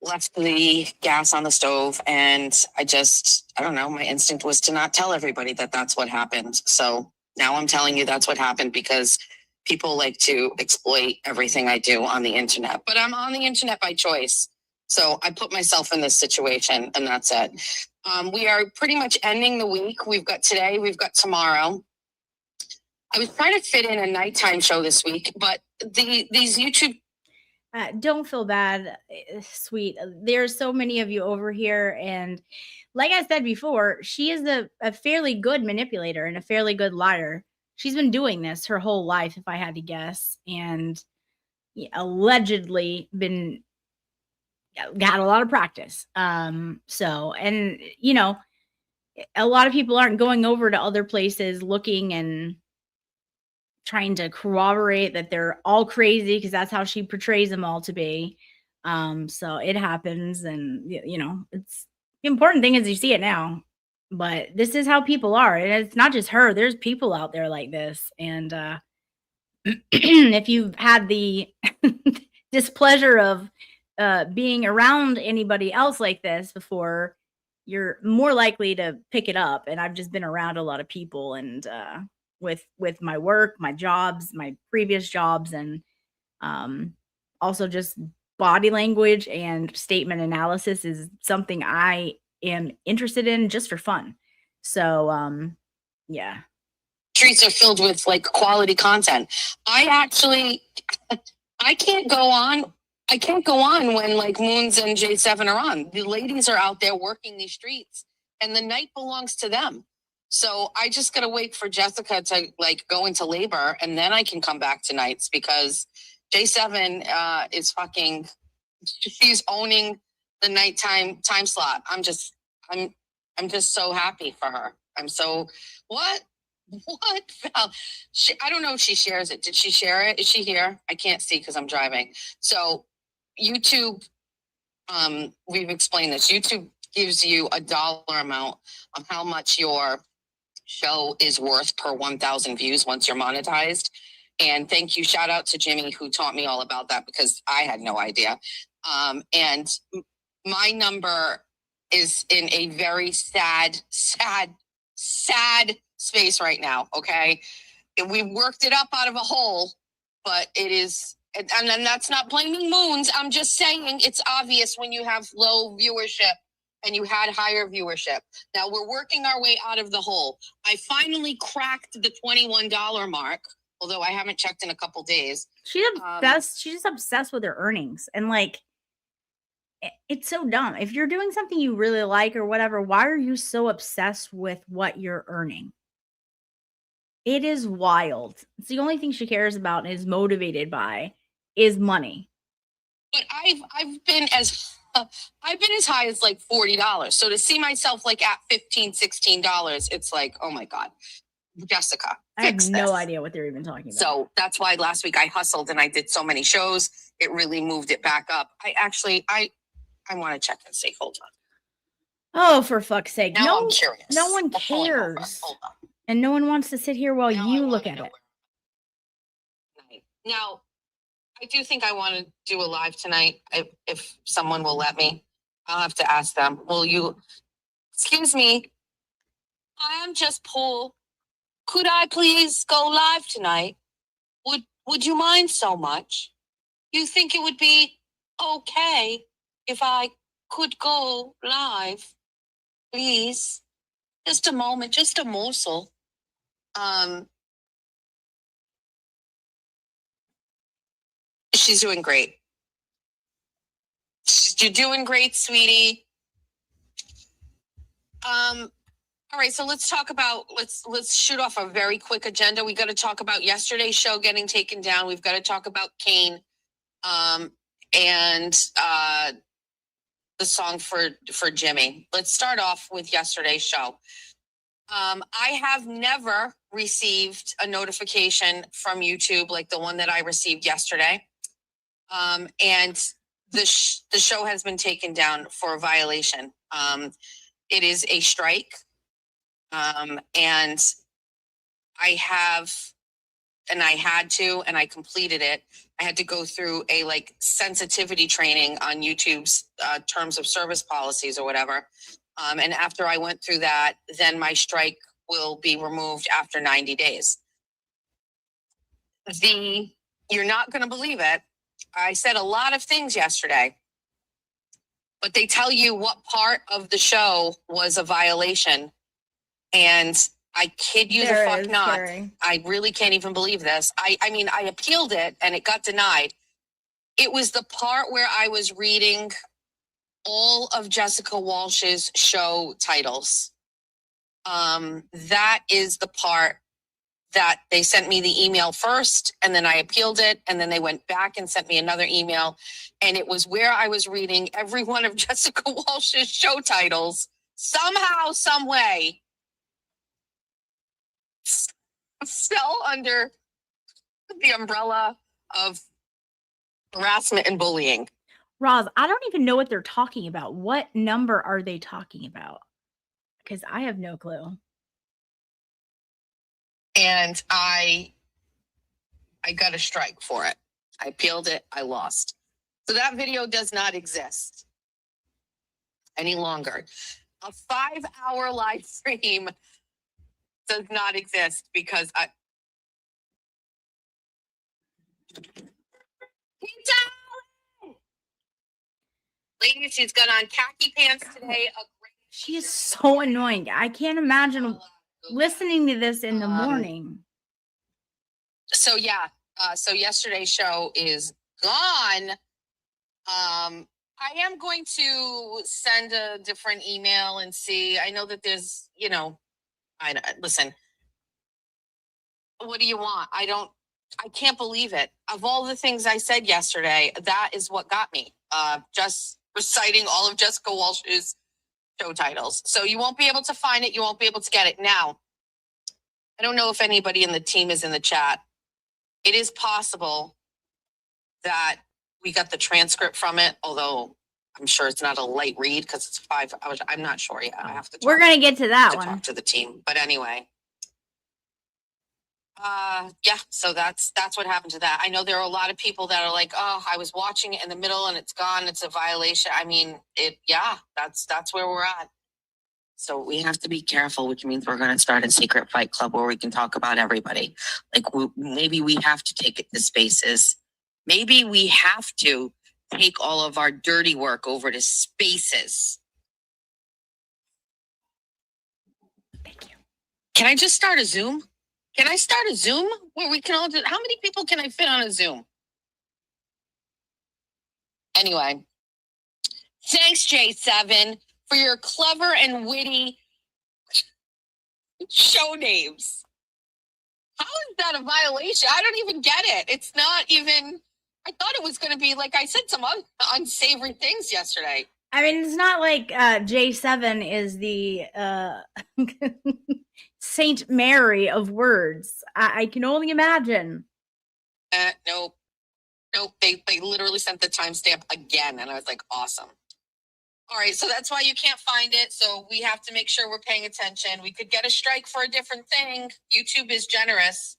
left the gas on the stove, and I don't know, my instinct was to not tell everybody that that's what happened. So now I'm telling you that's what happened because people like to exploit everything I do on the internet, but I'm on the internet by choice. So I put myself in this situation, and that's it. We are pretty much ending the week. We've got today, we've got tomorrow. I was trying to fit in a nighttime show this week, but these YouTube. Don't feel bad, sweet. There's so many of you over here. And like I said before, she is a fairly good manipulator and a fairly good liar. She's been doing this her whole life, if I had to guess. And allegedly got a lot of practice. So, and a lot of people aren't going over to other places looking and trying to corroborate that they're all crazy, because that's how she portrays them all to be. So it happens, and it's the important thing is you see it now. But this is how people are, and it's not just her. There's people out there like this, and if you've had the displeasure of being around anybody else like this before, you're more likely to pick it up. And I've just been around a lot of people, and with my work, my jobs, my previous jobs, and also just body language and statement analysis is something I am interested in just for fun. So yeah. Streets are filled with like quality content. I can't go on when like Moons and J7 are on. The ladies are out there working these streets, and the night belongs to them. So I just gotta wait for Jessica to like go into labor, and then I can come back to nights because J7 is fucking. She's owning the nighttime time slot. I'm just so happy for her. I'm so what. What? Val? I don't know if she shares it. Did she share it? Is she here? I can't see because I'm driving. So YouTube, we've explained this. YouTube gives you a dollar amount of how much your show is worth per 1,000 views once you're monetized. And thank you. Shout out to Jimmy who taught me all about that because I had no idea. And my number is in a very sad space right now. Okay. And we worked it up out of a hole, but it is, and then that's not blaming Moons. I'm just saying it's obvious when you have low viewership and you had higher viewership. Now we're working our way out of the hole. I finally cracked the $21 mark, although I haven't checked in a couple days. She's obsessed. She's just obsessed with her earnings, and like, it's so dumb. If you're doing something you really like or whatever, why are you so obsessed with what you're earning? It is wild. It's the only thing she cares about and is motivated by is money. But I've been as high as like $40. So to see myself like at $15, $16, it's like, oh my God, Jessica. I have no idea what they're even talking about. So that's why last week I hustled and I did so many shows. It really moved it back up. I want to check and see. Hold on. Oh, for fuck's sake. Now I'm curious. No one cares. Hold on. And no one wants to sit here while you look at it. Now, I do think I want to do a live tonight. If someone will let me, I'll have to ask them. Will you? Excuse me. I am just Paul. Could I please go live tonight? Would you mind so much? You think it would be okay if I could go live? Please. Just a moment, just a morsel. She's doing great. You're doing great, sweetie. All right, so let's talk about let's shoot off a very quick agenda. We got to talk about yesterday's show getting taken down. We've got to talk about Kane, and the song for Jimmy. Let's start off with yesterday's show. I have never received a notification from YouTube like the one that I received yesterday. And the show has been taken down for a violation. It is a strike. And I completed it. I had to go through a like sensitivity training on YouTube's terms of service policies or whatever. And after I went through that, then my strike will be removed after 90 days. You're not going to believe it. I said a lot of things yesterday, but they tell you what part of the show was a violation. And I kid you the fuck not. Scary. I really can't even believe this. I mean, I appealed it and it got denied. It was the part where I was reading all of Jessica Walsh's show titles. That is the part that they sent me the email first, and then I appealed it, and then they went back and sent me another email, and it was where I was reading every one of Jessica Walsh's show titles somehow, some way, fell under the umbrella of harassment and bullying. Roz, I don't even know what they're talking about. What number are they talking about? Because I have no clue. And I got a strike for it. I appealed it. I lost. So that video does not exist any longer. A 5-hour live stream does not exist because Ladies, she's got on khaki pants today. She is so annoying. I can't imagine listening to this in the morning. So yeah, so yesterday's show is gone. I am going to send a different email and see. I know that there's, Listen, what do you want? I can't believe it. Of all the things I said yesterday, that is what got me. Just reciting all of Jessica Walsh's show titles. So you won't be able to find it. You won't be able to get it. Now, I don't know if anybody in the team is in the chat. It is possible that we got the transcript from it, although I'm sure it's not a light read because it's 5 hours. I'm not sure yet. I have to We're gonna get to that to one. talk to the team. But anyway. Yeah, so that's what happened to that. I know there are a lot of people that are like, oh, I was watching it in the middle and it's gone. It's a violation. I mean, that's where we're at. So we have to be careful, which means we're going to start a secret fight club where we can talk about everybody. Like maybe we have to take it to Spaces. Maybe we have to take all of our dirty work over to Spaces. Thank you. Can I just start a Zoom? Can I start a Zoom where we can all do? How many people can I fit on a Zoom? Anyway, thanks, J7, for your clever and witty show names. How is that a violation? I don't even get it. It's not even, I thought it was going to be, like I said, some unsavory things yesterday. I mean, it's not like J7 is the Saint Mary of words. I can only imagine. Nope. They literally sent the timestamp again, and I was like, awesome. All right, so that's why you can't find it. So we have to make sure we're paying attention. We could get a strike for a different thing. YouTube is generous.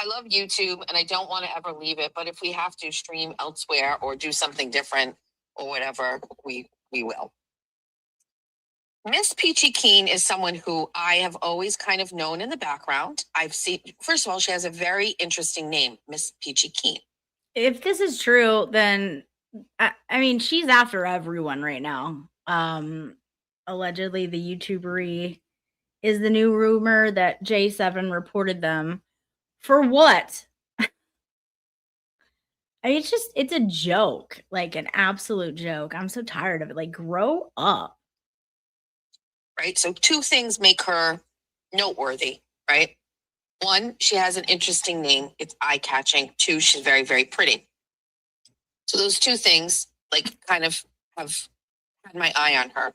I love YouTube and I don't want to ever leave it, but if we have to stream elsewhere or do something different or whatever, we will. Miss Peachy Keen is someone who I have always kind of known in the background. I've seen, first of all, she has a very interesting name, Miss Peachy Keen. If this is true, then I mean, she's after everyone right now. Allegedly, the YouTubery is the new rumor that J7 reported them. For what? I mean, it's a joke, like an absolute joke. I'm so tired of it. Like, grow up. Right? So 2 things make her noteworthy, right? 1, she has an interesting name. It's eye-catching. 2, she's very, very pretty. So those 2 things, like, kind of have had my eye on her.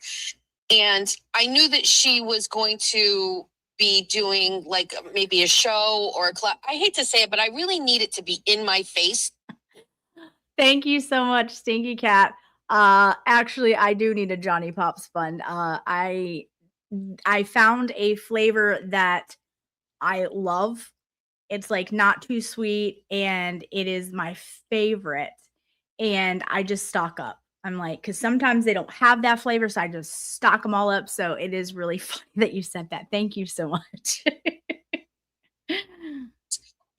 And I knew that she was going to be doing, like, maybe a show or a class. I hate to say it, but I really need it to be in my face. Thank you so much, Stinky Cat. Actually, I do need a Johnny Pops fund. I found a flavor that I love. It's like not too sweet, and it is my favorite. And I just stock up. I'm like, because sometimes they don't have that flavor, so I just stock them all up. So it is really funny that you said that. Thank you so much.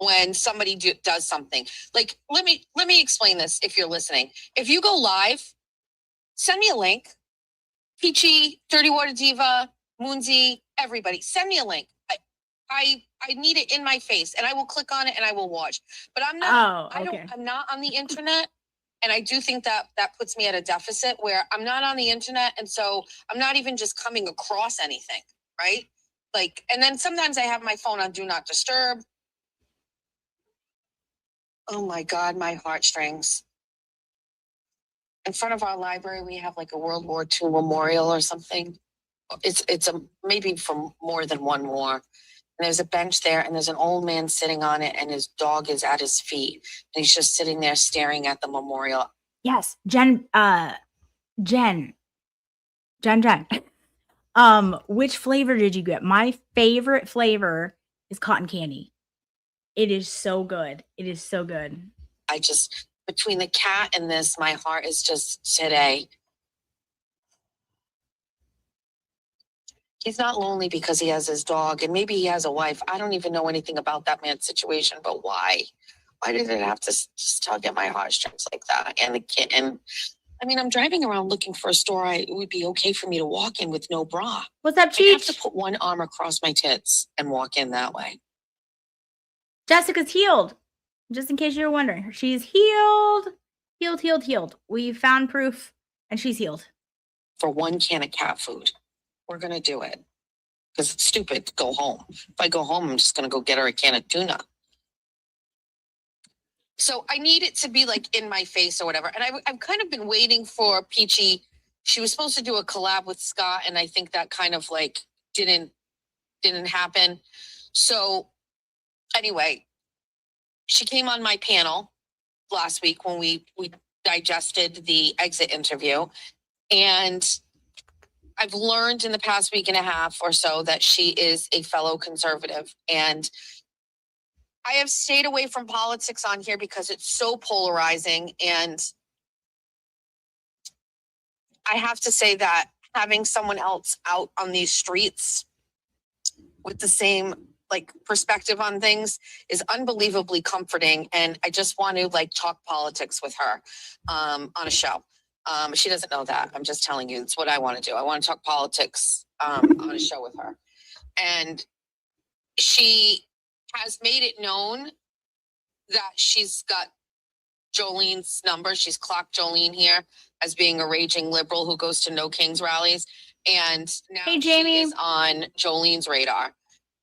When somebody does something, like, let me explain this. If you're listening, if you go live, send me a link. Peachy, Dirty Water Diva, Moonsy, everybody, send me a link. I need it in my face, and I will click on it and I will watch. But I'm not. Oh, okay. I'm not on the internet, and I do think that puts me at a deficit where I'm not on the internet, and so I'm not even just coming across anything, right? Like, and then sometimes I have my phone on Do Not Disturb. Oh my God, my heartstrings. In front of our library, we have like a World War II memorial or something. It's a maybe from more than one war. And there's a bench there, and there's an old man sitting on it, and his dog is at his feet, and he's just sitting there staring at the memorial. Yes, Jen. Which flavor did you get? My favorite flavor is cotton candy. It is so good. It is so good. I just, between the cat and this, my heart is just today. He's not lonely because he has his dog, and maybe he has a wife. I don't even know anything about that man's situation, but why? Why did it have to just tug at my heartstrings like that? And the kid, and I mean, I'm driving around looking for a store it would be okay for me to walk in with no bra. What's up, I have Cheech? to put one arm across my tits and walk in that way. Jessica's healed. Just in case you were wondering, she's healed. Healed, healed, healed. We found proof and she's healed. for one can of cat food. We're gonna do it. Because it's stupid to go home. If I go home, I'm just gonna go get her a can of tuna. So I need it to be like in my face or whatever. And I've kind of been waiting for Peachy. She was supposed to do a collab with Scott, and I think that kind of like didn't happen. So anyway, she came on my panel last week when we digested the exit interview. And I've learned in the past week and a half or so that she is a fellow conservative. And I have stayed away from politics on here because it's so polarizing. And I have to say that having someone else out on these streets with the same like perspective on things is unbelievably comforting. And I just want to like talk politics with her on a show. She doesn't know that. I'm just telling you, it's what I want to do. I want to talk politics on a show with her. And she has made it known that she's got Jolene's number. She's clocked Jolene here as being a raging liberal who goes to No Kings rallies. And now Hey, Jamie. she is on Jolene's radar.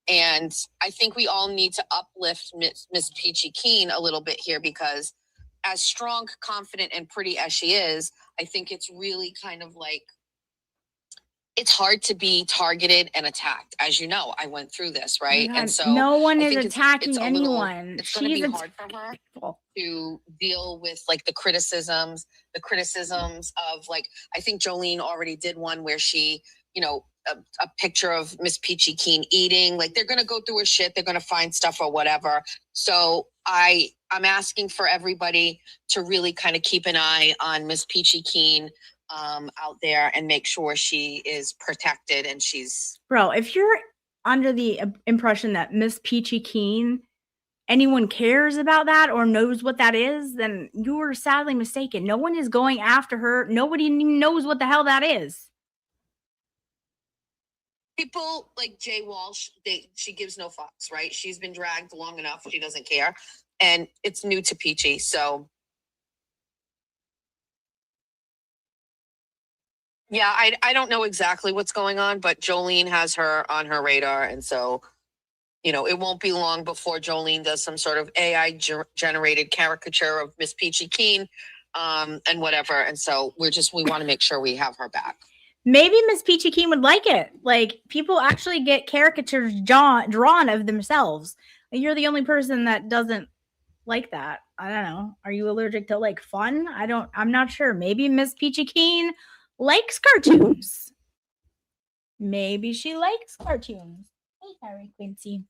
And I think we all need to uplift Miss Peachy Keen a little bit here, because as strong, confident, and pretty as she is, I think it's really kind of like, it's hard to be targeted and attacked. As you know, I went through this, right? God, And so no one I is think attacking it's a little- anyone. it's going to She's be a hard for her people. to deal with like the criticisms of like, I think Jolene already did one where she, you know, a picture of Miss Peachy Keen eating, like they're going to go through her shit. They're going to find stuff or whatever. So I'm asking for everybody to really kind of keep an eye on Miss Peachy Keen out there and make sure she is protected and she's. Bro, if you're under the impression that Miss Peachy Keen, anyone cares about that or knows what that is, then you are sadly mistaken. No one is going after her. Nobody even knows what the hell that is. People like Jay Walsh, she gives no fucks, right? She's been dragged long enough. She doesn't care. And it's new to Peachy. So yeah, I don't know exactly what's going on, but Jolene has her on her radar. And so, you know, it won't be long before Jolene does some sort of AI generated caricature of Miss Peachy Keen and whatever. And so we want to make sure we have her back. Maybe Miss Peachy Keen would like it. Like, people actually get caricatures drawn of themselves. You're the only person that doesn't like that. I don't know. Are you allergic to like fun? I'm not sure. Maybe Miss Peachy Keen likes cartoons. Maybe she likes cartoons. Hey, Harry Quincy.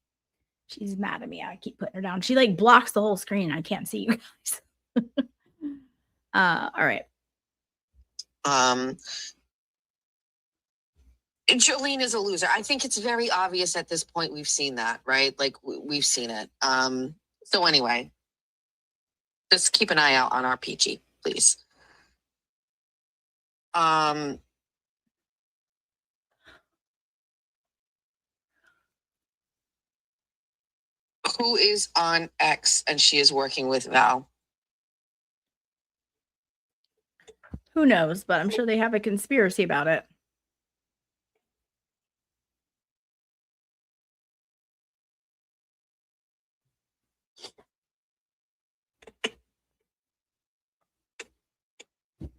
She's mad at me. I keep putting her down. She like blocks the whole screen. I can't see you guys. All right. Jolene is a loser. I think it's very obvious at this point. We've seen that, right? Like we've seen it. So anyway, just keep an eye out on our Peachy, please. Who is on X and she is working with Val? Who knows? But I'm sure they have a conspiracy about it.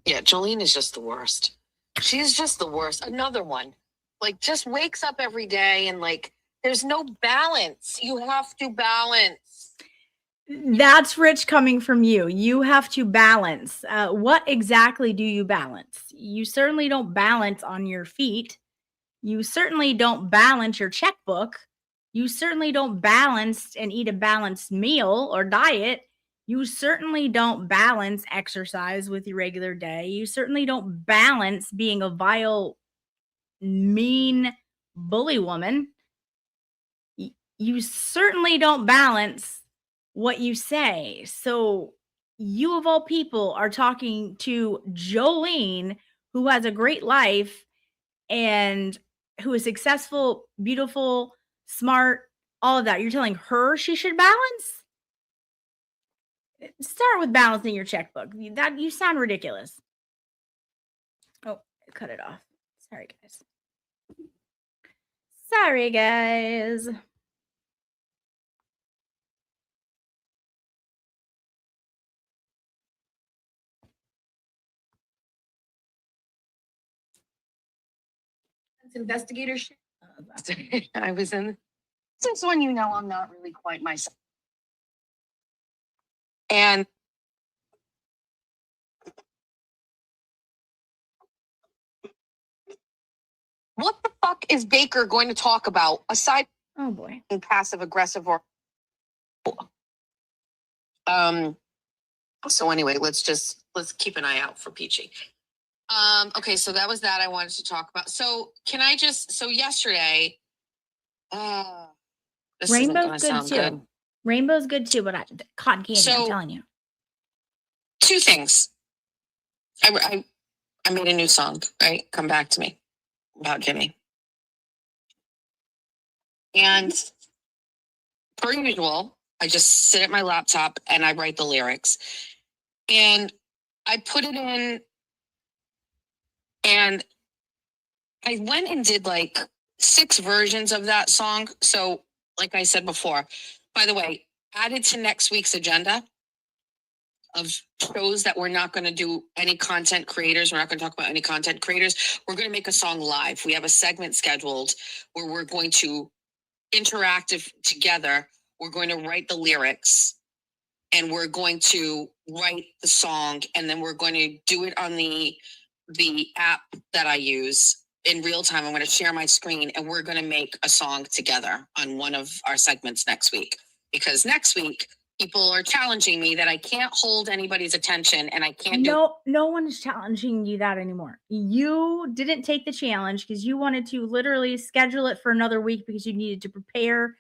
Yeah, Jolene is just the worst. She's just the worst. Another one. Like, just wakes up every day and like, there's no balance. You have to balance. That's rich coming from you. You have to balance. What exactly do you balance? You certainly don't balance on your feet. You certainly don't balance your checkbook. You certainly don't balance and eat a balanced meal or diet. You certainly don't balance exercise with your regular day. You certainly don't balance being a vile, mean bully woman. You certainly don't balance what you say. So you of all people are talking to Jolene, who has a great life and who is successful, beautiful, smart, all of that. You're telling her she should balance? Start with balancing your checkbook. That you sound ridiculous. Oh, cut it off. Sorry, guys. Sorry, guys. Investigator shit. I was in. This one, you know, I'm not really quite myself. And what the fuck is Baker going to talk about aside Oh boy. from passive aggressive or So anyway, let's keep an eye out for Peachy. Okay, so that was that I wanted to talk about. So can I just yesterday, this isn't Rainbow's gonna good sound too. good. Rainbow's good too, but cotton candy, I'm So- telling you. Two things. I made a new song, right? Come Back to Me about Jimmy. And per usual, I just sit at my laptop and I write the lyrics. And I put it in and I went and did like 6 versions of that song. So, like I said before, by the way, added to next week's agenda of shows that we're not going to do any content creators. We're not going to talk about any content creators. We're going to make a song live. We have a segment scheduled where we're going to interactive together. We're going to write the lyrics and we're going to write the song and then we're going to do it on the app that I use in real time. I'm going to share my screen and we're going to make a song together on one of our segments next week, because next week people are challenging me that I can't hold anybody's attention and I can't do. No one is challenging you that anymore. You didn't take the challenge because you wanted to literally schedule it for another week because you needed to prepare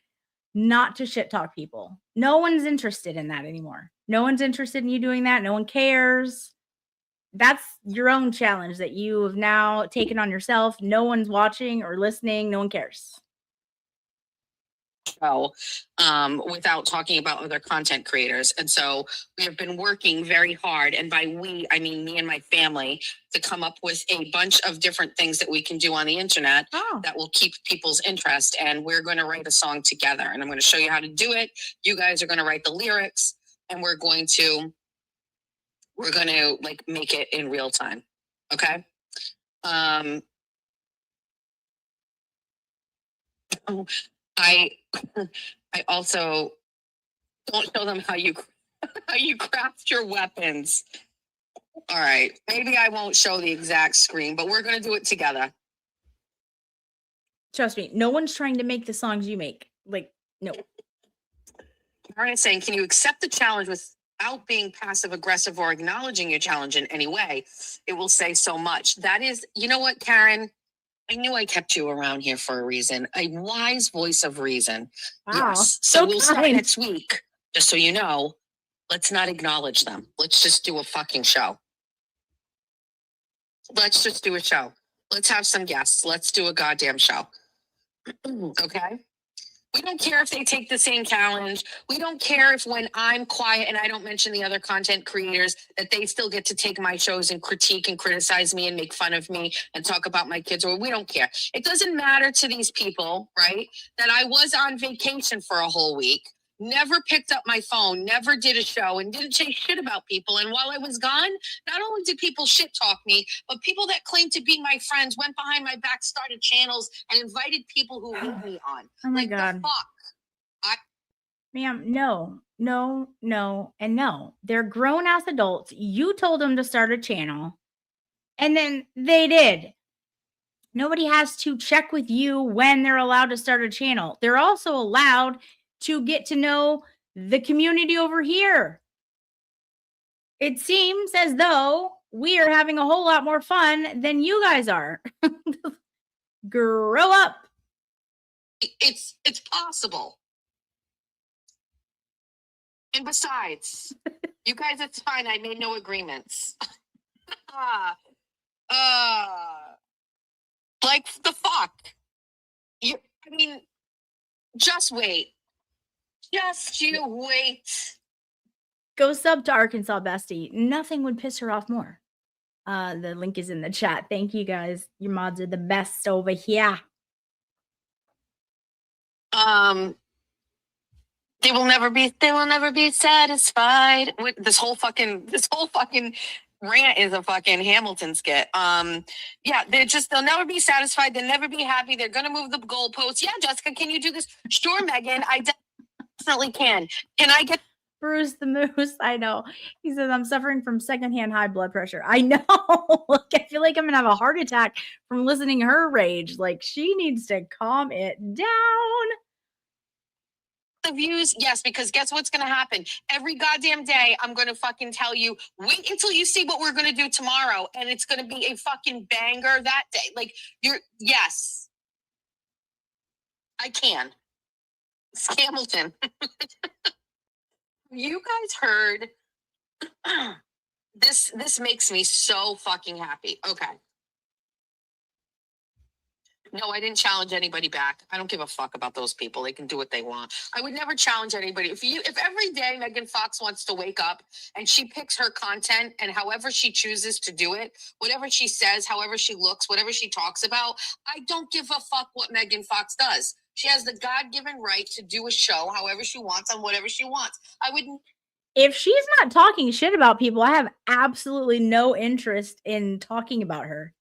not to shit talk people. No one's interested in that anymore. No one's interested in you doing that. No one cares. That's your own challenge that you have now taken on yourself. No one's watching or listening. No one cares. Show without talking about other content creators. And so we have been working very hard, and by we, I mean me and my family, to come up with a bunch of different things that we can do on the internet Oh, that will keep people's interest. And we're going to write a song together, and I'm going to show you how to do it. You guys are going to write the lyrics, and we're going to like make it in real time. Okay. I also don't show them how you craft your weapons. All right, maybe I won't show the exact screen, but we're gonna do it together. trust me. No one's trying to make the songs you make. Like, no. Karen is saying, can you accept the challenge without being passive aggressive or acknowledging your challenge in any way? It will say so much. That is, you know what, Karen? I knew I kept you around here for a reason. A wise voice of reason. Wow. Yes. So we'll start kind. next week. Just so you know, let's not acknowledge them. Let's just do a fucking show. Let's just do a show. Let's have some guests. Let's do a goddamn show. Okay? We don't care if they take the same challenge. We don't care if when I'm quiet and I don't mention the other content creators that they still get to take my shows and critique and criticize me and make fun of me and talk about my kids. Or we don't care. It doesn't matter to these people, right? That I was on vacation for a whole week, never picked up my phone, never did a show, and didn't say shit about people. And while I was gone, not only did people shit talk me, but people that claimed to be my friends went behind my back, started channels, and invited people who hate me on. Oh my Like, God. the fuck? Ma'am, no, and no. They're grown ass adults. You told them to start a channel, and then they did. Nobody has to check with you when they're allowed to start a channel. They're also allowed to get to know the community over here. It seems as though we are having a whole lot more fun than you guys are. Grow up. It's possible. And besides, you guys, it's fine. I made no agreements. Like the fuck. I mean, just wait. Just you wait. Go sub to Arkansas Bestie. Nothing would piss her off more. The link is in the chat. Thank you guys. Your mods are the best over here. They will never be satisfied with this whole fucking rant is a fucking Hamilton skit. Yeah, they'll never be satisfied. They'll never be happy. They're gonna move the goalposts. Yeah, Jessica, can you do this? Sure, Megan, I definitely can. Can I get Bruce the Moose, I know. He says, I'm suffering from secondhand high blood pressure. I know. Look, I feel like I'm going to have a heart attack from listening to her rage. Like, she needs to calm it down. the views? Yes, because guess what's going to happen? Every goddamn day, I'm going to fucking tell you, wait until you see what we're going to do tomorrow. And it's going to be a fucking banger that day. Like, yes. I can. It's Hamilton. You guys heard this makes me so fucking happy. Okay. No, I didn't challenge anybody back. I don't give a fuck about those people. They can do what they want. I would never challenge anybody. If every day Megan Fox wants to wake up and she picks her content and however she chooses to do it, whatever she says, however she looks, whatever she talks about, I don't give a fuck what Megan Fox does. She has the God-given right to do a show however she wants on whatever she wants. I wouldn't. If she's not talking shit about people, I have absolutely no interest in talking about her.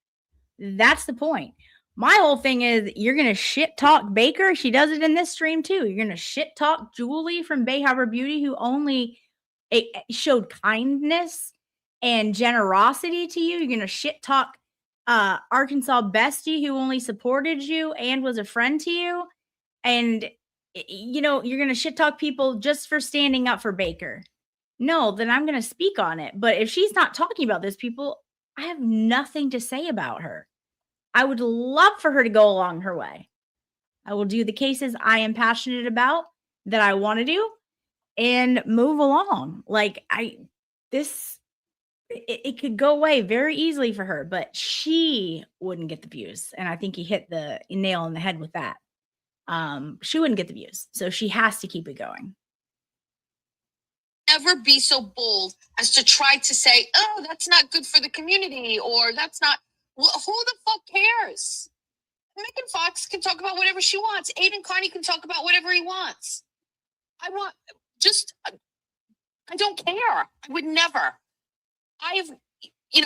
That's the point. My whole thing is you're going to shit talk Baker. She does it in this stream too. You're going to shit talk Julie from Bay Harbor Beauty, who only showed kindness and generosity to you. You're going to shit talk Arkansas Bestie, who only supported you and was a friend to you. And, you know, you're going to shit talk people just for standing up for Baker. No, then I'm going to speak on it. But if she's not talking about this, people, I have nothing to say about her. I would love for her to go along her way. I will do the cases I am passionate about that I want to do and move along. Like it could go away very easily for her, but she wouldn't get the views. And I think he hit the nail on the head with that. She wouldn't get the views. So she has to keep it going. Never be so bold as to try to say, oh, that's not good for the community, or that's not. Well, who the fuck cares? Megan Fox can talk about whatever she wants. Aiden Carney can talk about whatever he wants. I don't care. I would never. A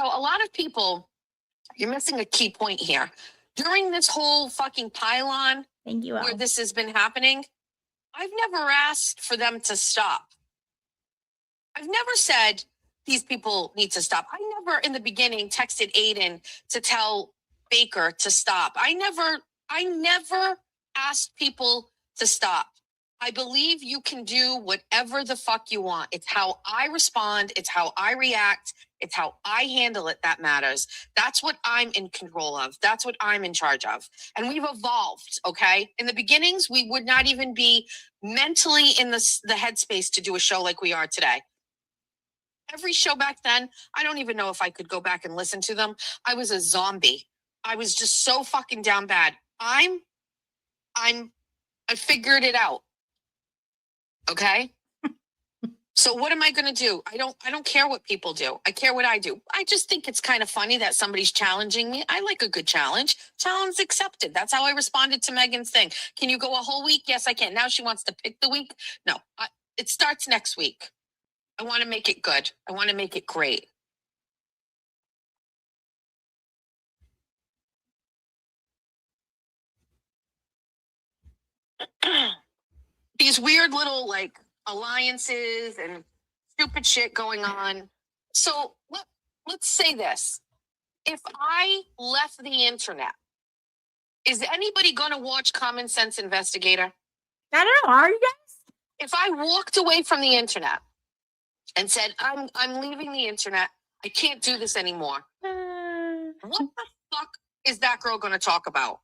lot of people, you're missing a key point here. During this whole fucking pylon, thank you, where this has been happening, I've never asked for them to stop. I've never said these people need to stop. I never in the beginning texted Aiden to tell Baker to stop. I never asked people to stop. I believe you can do whatever the fuck you want. It's how I respond. It's how I react. It's how I handle it that matters. That's what I'm in control of. That's what I'm in charge of. And we've evolved, okay? In the beginnings, we would not even be mentally in the headspace to do a show like we are today. Every show back then, I don't even know if I could go back and listen to them. I was a zombie. I was just so fucking down bad. I figured it out. Okay? So what am I going to do? I don't care what people do. I care what I do. I just think it's kind of funny that somebody's challenging me. I like a good challenge. Challenge accepted. That's how I responded to Megan's thing. Can you go a whole week? Yes, I can. Now she wants to pick the week. No, it starts next week. I want to make it good. I want to make it great. These weird little like alliances and stupid shit going on. So let's say this. If I left the internet, is anybody going to watch Common Sense Investigator? I don't know. Are you guys? If I walked away from the internet and said, I'm leaving the internet, I can't do this anymore, what the fuck is that girl going to talk about?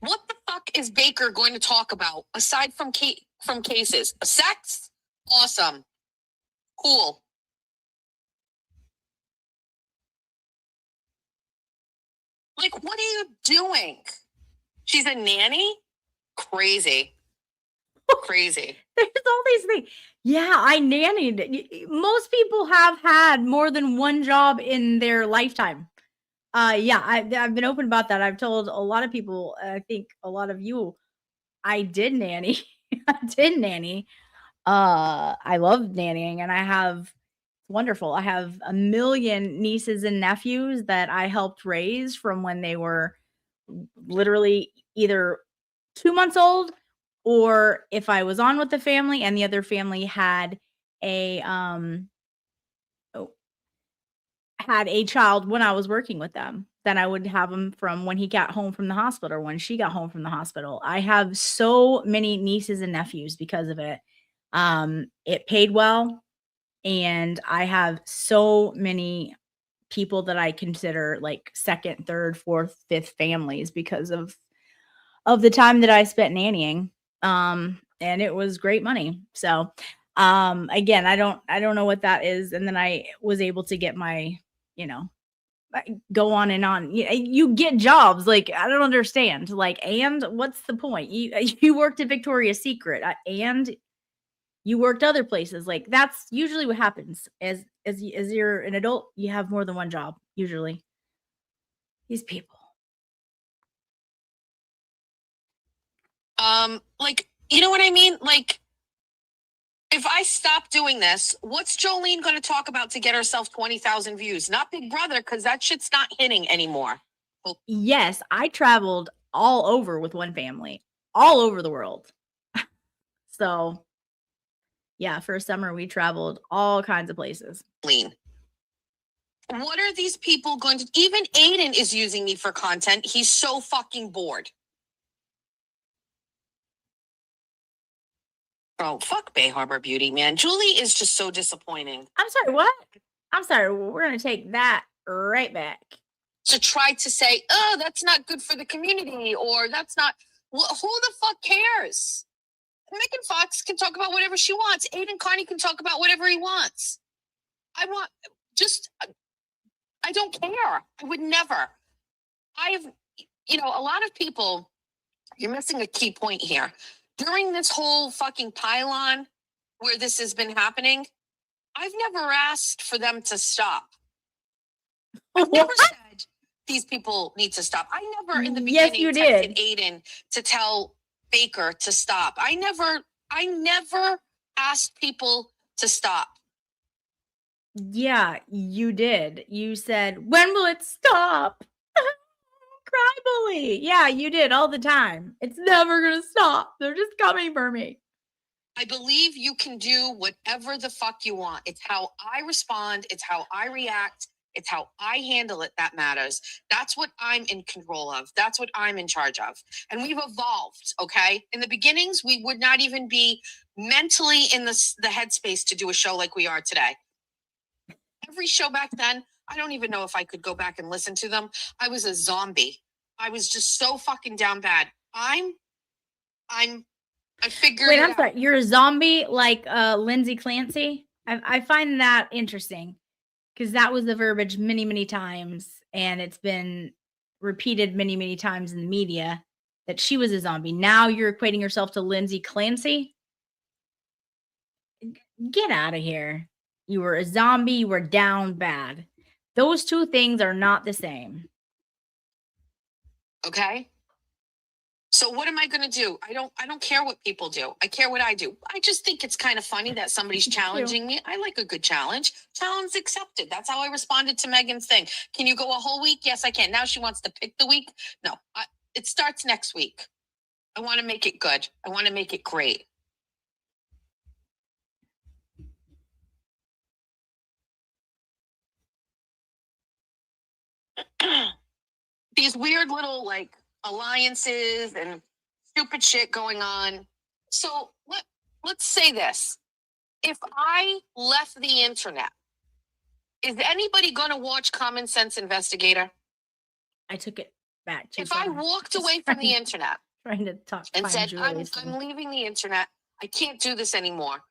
What the fuck is Baker going to talk about aside from cases? Sex? Awesome. Cool. Like, what are you doing? She's a nanny? Crazy. Crazy. There's all these things. Yeah, I nannied. Most people have had more than one job in their lifetime. Yeah, I've been open about that. I've told a lot of people, I think a lot of you, I did nanny. I did nanny. I love nannying, and I have wonderful. I have a million nieces and nephews that I helped raise from when they were literally either 2 months old, or if I was on with the family and the other family had a oh, had a child when I was working with them, then I would have him from when he got home from the hospital or when she got home from the hospital. I have so many nieces and nephews because of it. It paid well, and I have so many people that I consider like second, third, fourth, fifth families because of the time that I spent nannying. And it was great money. So, again, I don't know what that is. And then I was able to get my, you know, go on and on. You get jobs. Like, I don't understand. Like, and what's the point? You worked at Victoria's Secret, and you worked other places. Like, that's usually what happens. As you're an adult, you have more than one job. Usually, these people. Like, you know what I mean? Like, if I stop doing this, what's Jolene going to talk about to get herself 20,000 views? Not Big Brother, because that shit's not hitting anymore. Yes, I traveled all over with one family, all over the world. So, yeah, for a summer we traveled all kinds of places. Lean. What are these people going to? Even Aiden is using me for content. He's so fucking bored. Oh, fuck Bay Harbor Beauty, man. Julie is just so disappointing. I'm sorry, what? I'm sorry. We're going to take that right back. To try to say, oh, that's not good for the community, or that's not. Well, who the fuck cares? Megan Fox can talk about whatever she wants. Aiden Carney can talk about whatever he wants. I don't care. I would never. A lot of people, you're missing a key point here. During this whole fucking pylon where this has been happening, I've never asked for them to stop. I've never said these people need to stop. I never in the Yes, beginning you texted did. Aiden to tell Baker to stop. I never asked people to stop. Yeah, you did. You said, when will it stop? Cry bully. Yeah, you did all the time. It's never going to stop. They're just coming for me. I believe you can do whatever the fuck you want. It's how I respond. It's how I react. It's how I handle it that matters. That's what I'm in control of. That's what I'm in charge of. And we've evolved, okay? In the beginnings, we would not even be mentally in the headspace to do a show like we are today. Every show back then, I don't even know if I could go back and listen to them. I was a zombie. I was just so fucking down bad. I figured Wait, it I'm out. sorry. You're a zombie like Lindsay Clancy? I find that interesting because that was the verbiage many, many times. And it's been repeated many, many times in the media that she was a zombie. Now you're equating yourself to Lindsay Clancy? Get out of here. You were a zombie. You were down bad. Those two things are not the same. Okay. So what am I going to do? I don't care what people do. I care what I do. I just think it's kind of funny that somebody's challenging me. I like a good challenge. Challenge accepted. That's how I responded to Megan's thing. Can you go a whole week? Yes, I can. Now she wants to pick the week. No, it starts next week. I want to make it good. I want to make it great. These weird little like alliances and stupid shit going on. So let's say this. If I left the internet, is anybody going to watch Common Sense Investigator? I took it back. If I walked away from the internet Trying to talk and fine said, I'm Julius and- leaving the internet, I can't do this anymore.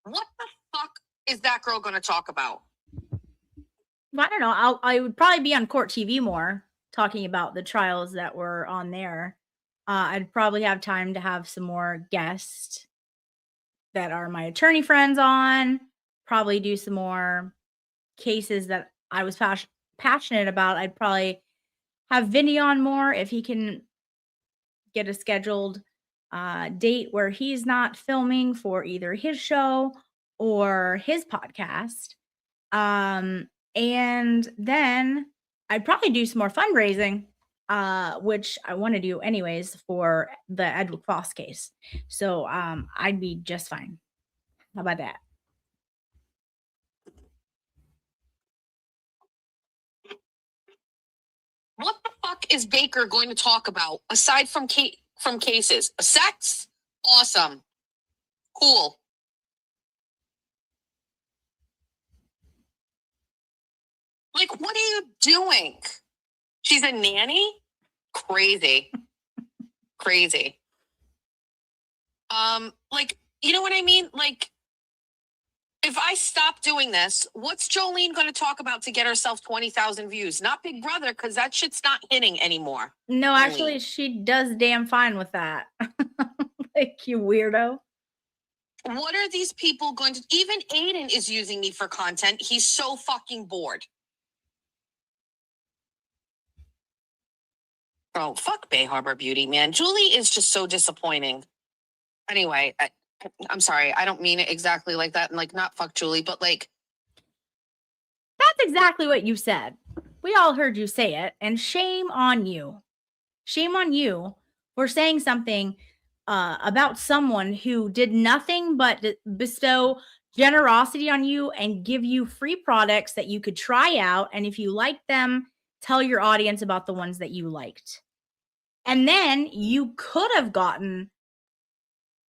What the fuck is that girl going to talk about? I don't know. I would probably be on Court TV more. talking about the trials that were on there. I'd probably have time to have some more guests that are my attorney friends on, probably do some more cases that I was passionate about. I'd probably have Vinny on more if he can get a scheduled date where he's not filming for either his show or his podcast. And then I'd probably do some more fundraising, which I want to do anyways for the Edward Foss case. So I'd be just fine. How about that? What the fuck is Baker going to talk about aside from cases? Sex? Awesome. Cool. Like, what are you doing? She's a nanny? Crazy. Crazy. Like, you know what I mean? Like, if I stop doing this, what's Jolene going to talk about to get herself 20,000 views? Not Big Brother, because that shit's not hitting anymore. No, Jolene. actually, she does damn fine with that. Like, you weirdo. What are these people going to... Even Aiden is using me for content. He's so fucking bored. Oh, fuck Bay Harbor Beauty, man. Julie is just so disappointing. Anyway, I'm sorry. I don't mean it exactly like that. And like, not fuck Julie, but like... That's exactly what you said. We all heard you say it. And shame on you. Shame on you for saying something about someone who did nothing but bestow generosity on you and give you free products that you could try out. And if you liked them, tell your audience about the ones that you liked. And then you could have gotten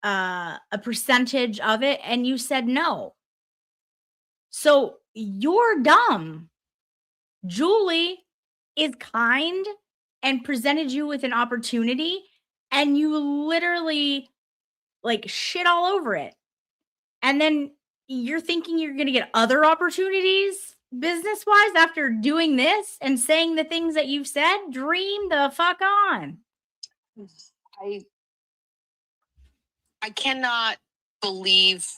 a percentage of it and you said no. So you're dumb. Julie is kind and presented you with an opportunity and you literally like shit all over it. And then you're thinking you're going to get other opportunities business-wise after doing this and saying the things that you've said? Dream the fuck on. I cannot believe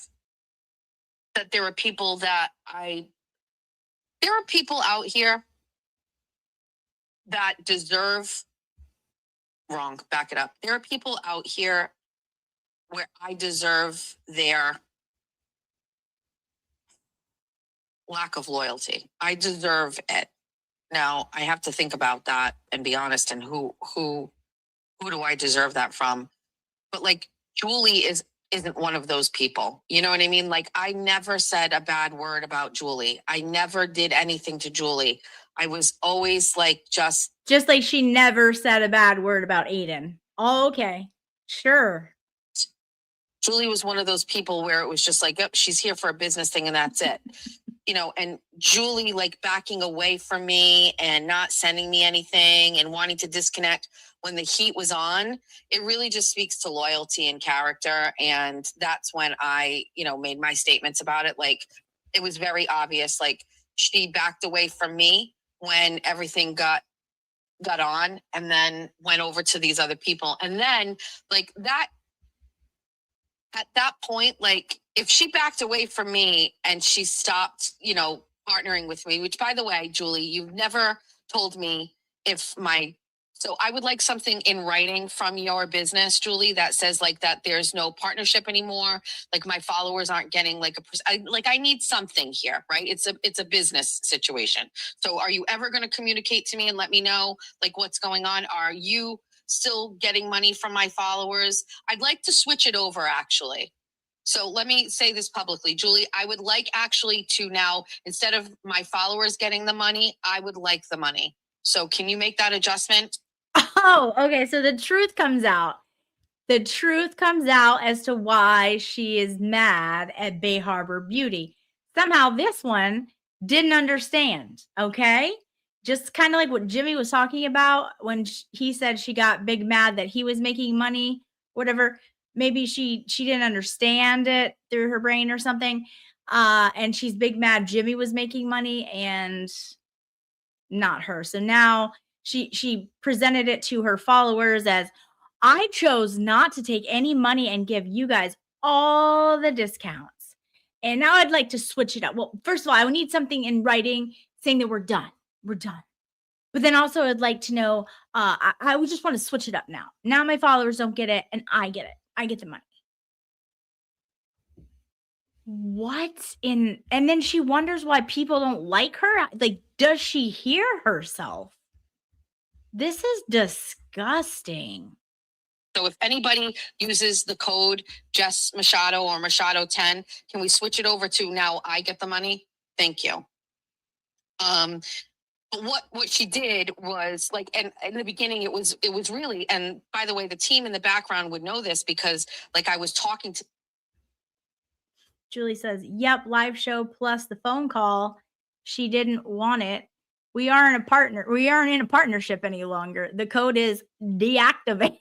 that there are people there are people out here that deserve... Wrong, back it up. There are people out here where I deserve their lack of loyalty. I deserve it. Now, I have to think about that and be honest, and who do I deserve that from? But like, Julie isn't one of those people. You know what I mean? Like, I never said a bad word about Julie. I never did anything to Julie. I was always like, just like she never said a bad word about Aiden. Oh, okay. Sure. Julie was one of those people where it was just like, oh, she's here for a business thing and that's it. You know, and Julie like backing away from me and not sending me anything and wanting to disconnect when the heat was on, it really just speaks to loyalty and character. And that's when I, made my statements about it. Like, it was very obvious, like she backed away from me when everything got on and then went over to these other people. And then like that, at that point, like if she backed away from me and she stopped, partnering with me, which by the way, Julie, you've never told me so I would like something in writing from your business, Julie, that says like that there's no partnership anymore. Like my followers aren't getting like I need something here, right? It's a business situation. So are you ever going to communicate to me and let me know like what's going on? Are you still getting money from my followers? I'd like to switch it over actually. So let me say this publicly, Julie, I would like actually to now, instead of my followers getting the money, I would like the money. So can you make that adjustment? Oh, okay. So the truth comes out. The truth comes out as to why she is mad at Bay Harbor Beauty. Somehow this one didn't understand. Okay. Just kind of like what Jimmy was talking about when he said she got big mad that he was making money, whatever. Maybe she didn't understand it through her brain or something. And she's big mad Jimmy was making money and not her. So now She presented it to her followers as, I chose not to take any money and give you guys all the discounts. And now I'd like to switch it up. Well, first of all, I would need something in writing saying that we're done. We're done. But then also I'd like to know, I would just want to switch it up now. Now my followers don't get it and I get it. I get the money. What in, and then she wonders why people don't like her. Like, does she hear herself? This is disgusting. So if anybody uses the code Jess Machado or Machado 10, can we switch it over to now I get the money? Thank you. But what she did was like, and in the beginning it was really, and by the way, the team in the background would know this because like I was talking to. Julie says, yep, live show plus the phone call. She didn't want it. We aren't in a partnership any longer. The code is deactivated.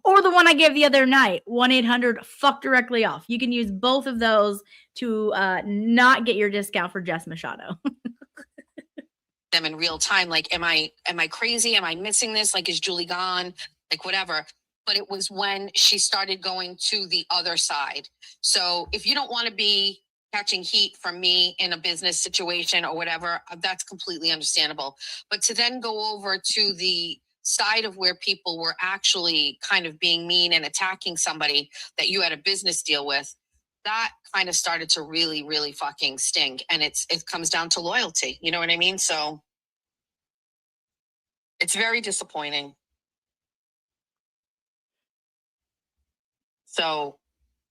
Or the one I gave the other night, 1-800 fuck directly off. You can use both of those to not get your discount for Jess Machado. Them in real time. Like, am I crazy? Am I missing this? Like, is Julie gone? Like, whatever. But it was when she started going to the other side. So if you don't want to be catching heat from me in a business situation or whatever, that's completely understandable. But to then go over to the side of where people were actually kind of being mean and attacking somebody that you had a business deal with, that kind of started to really, really fucking sting. And it comes down to loyalty. You know what I mean? So it's very disappointing. So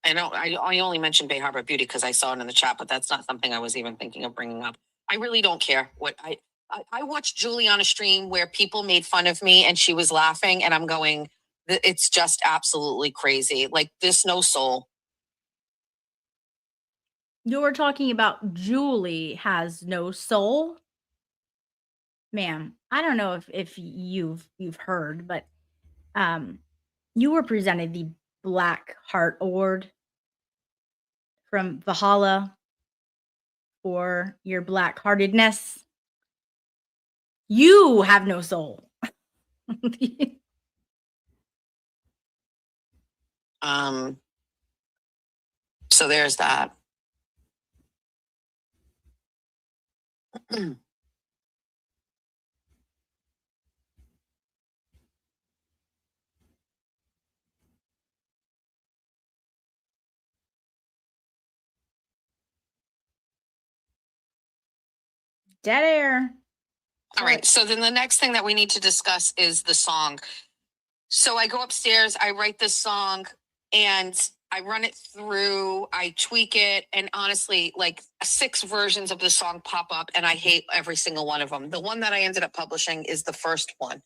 I know I only mentioned Bay Harbor Beauty because I saw it in the chat, but that's not something I was even thinking of bringing up. I really don't care what I watched Julie on a stream where people made fun of me and she was laughing and I'm going, it's just absolutely crazy. Like, there's no soul. You're talking about Julie has no soul? Ma'am, I don't know if you've heard, but you were presented the Black Heart Award from Valhalla for your black-heartedness. You have no soul. So there's that. Dead air. All right. So then the next thing that we need to discuss is the song. So I go upstairs, I write this song, and I run it through, I tweak it, and honestly, like 6 versions of the song pop up, and I hate every single one of them. The one that I ended up publishing is the first one.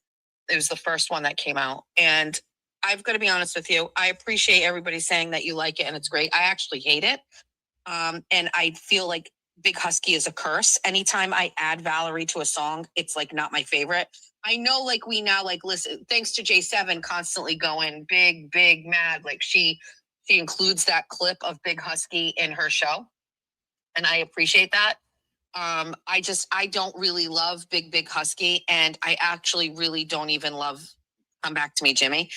It was the first one that came out. And I've got to be honest with you, I appreciate everybody saying that you like it and it's great. I actually hate it. And I feel like Big Husky is a curse. Anytime I add Valerie to a song, it's like not my favorite. I know, like, we now like listen, thanks to J7 constantly going big, mad. Like she includes that clip of Big Husky in her show. And I appreciate that. I don't really love Big Husky. And I actually really don't even love Come Back to Me, Jimmy.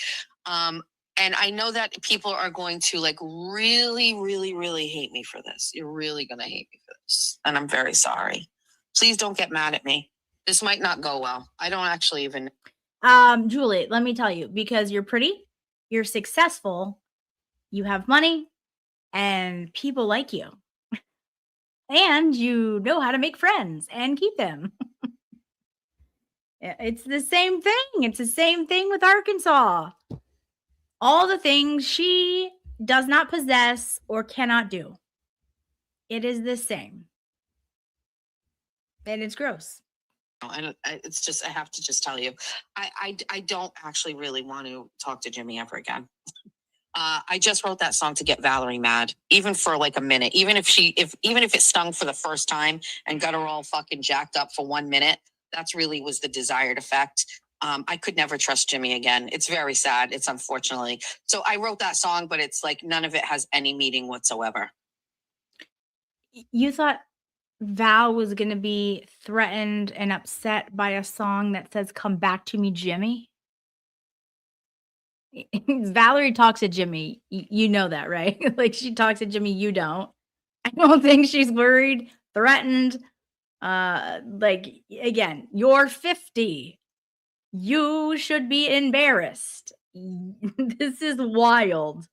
And I know that people are going to like really, really, really hate me for this. You're really going to hate me for this. And I'm very sorry. Please don't get mad at me. This might not go well. I don't actually even. Julie, let me tell you, because you're pretty, you're successful, you have money, and people like you. And you know how to make friends and keep them. It's the same thing. It's the same thing with Arkansas. All the things she does not possess or cannot do. It is the same. And it's gross. And it's just, I have to just tell you, I don't actually really want to talk to Jimmy ever again. I just wrote that song to get Valerie mad, even for like a minute, even if it stung for the first time and got her all fucking jacked up for 1 minute, that's really was the desired effect. I could never trust Jimmy again. It's very sad. It's unfortunately. So I wrote that song, but it's like none of it has any meaning whatsoever. You thought Val was going to be threatened and upset by a song that says "Come Back to Me, Jimmy"? Valerie talks to Jimmy. You know that, right? Like she talks to Jimmy, you don't. I don't think she's worried, threatened. Like again, you're 50. You should be embarrassed. This is wild.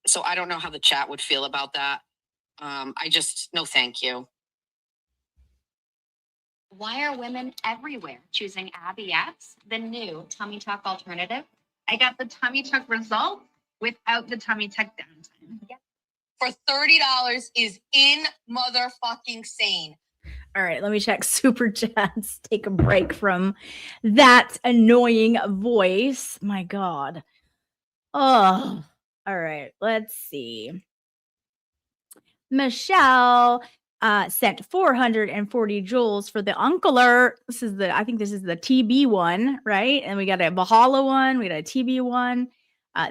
So I don't know how the chat would feel about that. I just no thank you. Why are women everywhere choosing Abby X, the new tummy tuck alternative? I got the tummy tuck result without the tummy tuck downtime. For $30 is in motherfucking sane. All right, let me check super chats. Take a break from that annoying voice. My God. Oh, all right. Let's see. Michelle sent 440 joules for the Uncler. I think this is the TB one, right? And we got a Valhalla one. We got a TB one.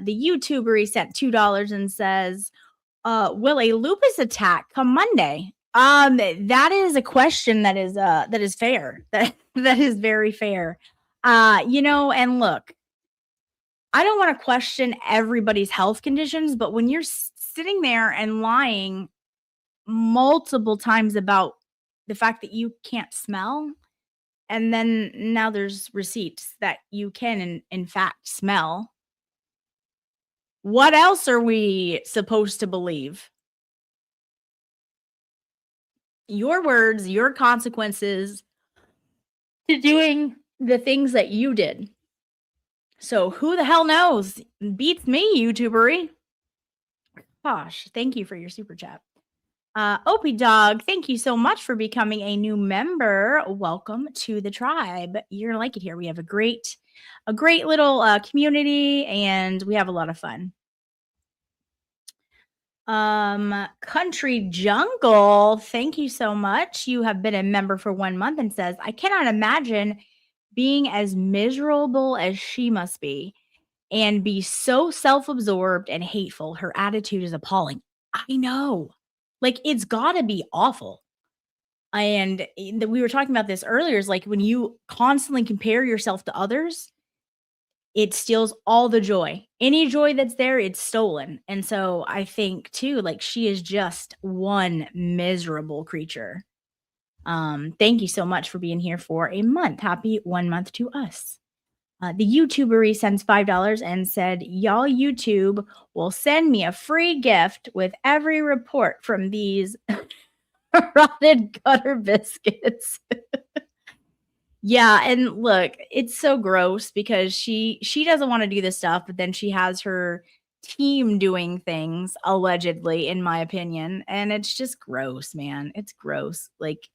The YouTuber, he sent $2 and says, will a lupus attack come Monday? That is a question that is fair. That is very fair. And look, I don't want to question everybody's health conditions, but when you're sitting there and lying multiple times about the fact that you can't smell, and then now there's receipts that you can in fact smell, what else are we supposed to believe? Your words, your consequences to doing the things that you did. So who the hell knows? Beats me, YouTubery. Gosh, thank you for your super chat. Opie Dog, thank you so much for becoming a new member. Welcome to the tribe. You're gonna like it here. We have a great little community, and we have a lot of fun. Country Jungle, thank you so much. You have been a member for 1 month and says, I cannot imagine being as miserable as she must be and be so self-absorbed and hateful. Her attitude is appalling. I know. Like, it's gotta be awful. And we were talking about this earlier, is like when you constantly compare yourself to others, it steals all the joy. Any joy that's there, it's stolen. And so I think too, like she is just one miserable creature. Thank you so much for being here for a month. Happy 1 month to us. The YouTuber sends $5 and said, y'all YouTube will send me a free gift with every report from these rotted gutter biscuits. Yeah, and look, it's so gross because she doesn't want to do this stuff, but then she has her team doing things, allegedly, in my opinion, and it's just gross, man. It's gross. Like,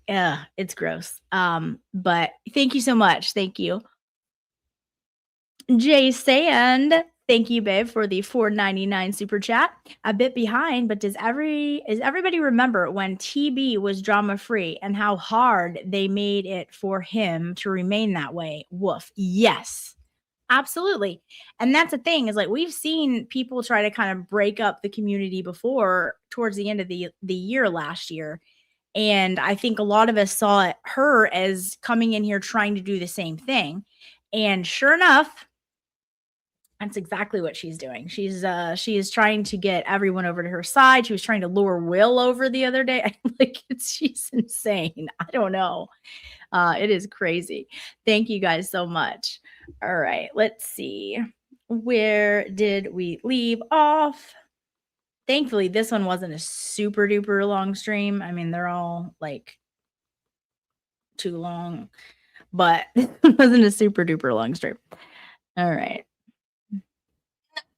yeah, it's gross. But thank you so much. Thank you. Jay Sand, thank you, babe, for the $4.99 super chat. A bit behind, but is everybody remember when TB was drama free and how hard they made it for him to remain that way? Woof. Yes, absolutely. And that's the thing, is like we've seen people try to kind of break up the community before towards the end of the year last year. And I think a lot of us saw her as coming in here trying to do the same thing. And sure enough, that's exactly what she's doing. She is trying to get everyone over to her side. She was trying to lure Will over the other day. She's insane. I don't know. It is crazy. Thank you guys so much. All right, let's see. Where did we leave off? Thankfully, this one wasn't a super duper long stream. I mean, they're all like too long, but it wasn't a super duper long stream. All right.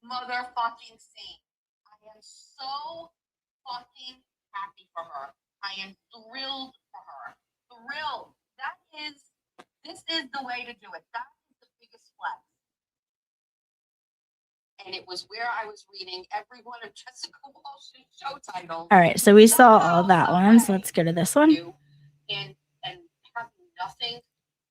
Motherfucking sane. I am so fucking happy for her. I am thrilled for her. Thrilled. This is the way to do it. That is the biggest flex. And it was where I was reading every one of Jessica Walsh's show titles. All right, so we saw all that one. So let's go to this one. And having nothing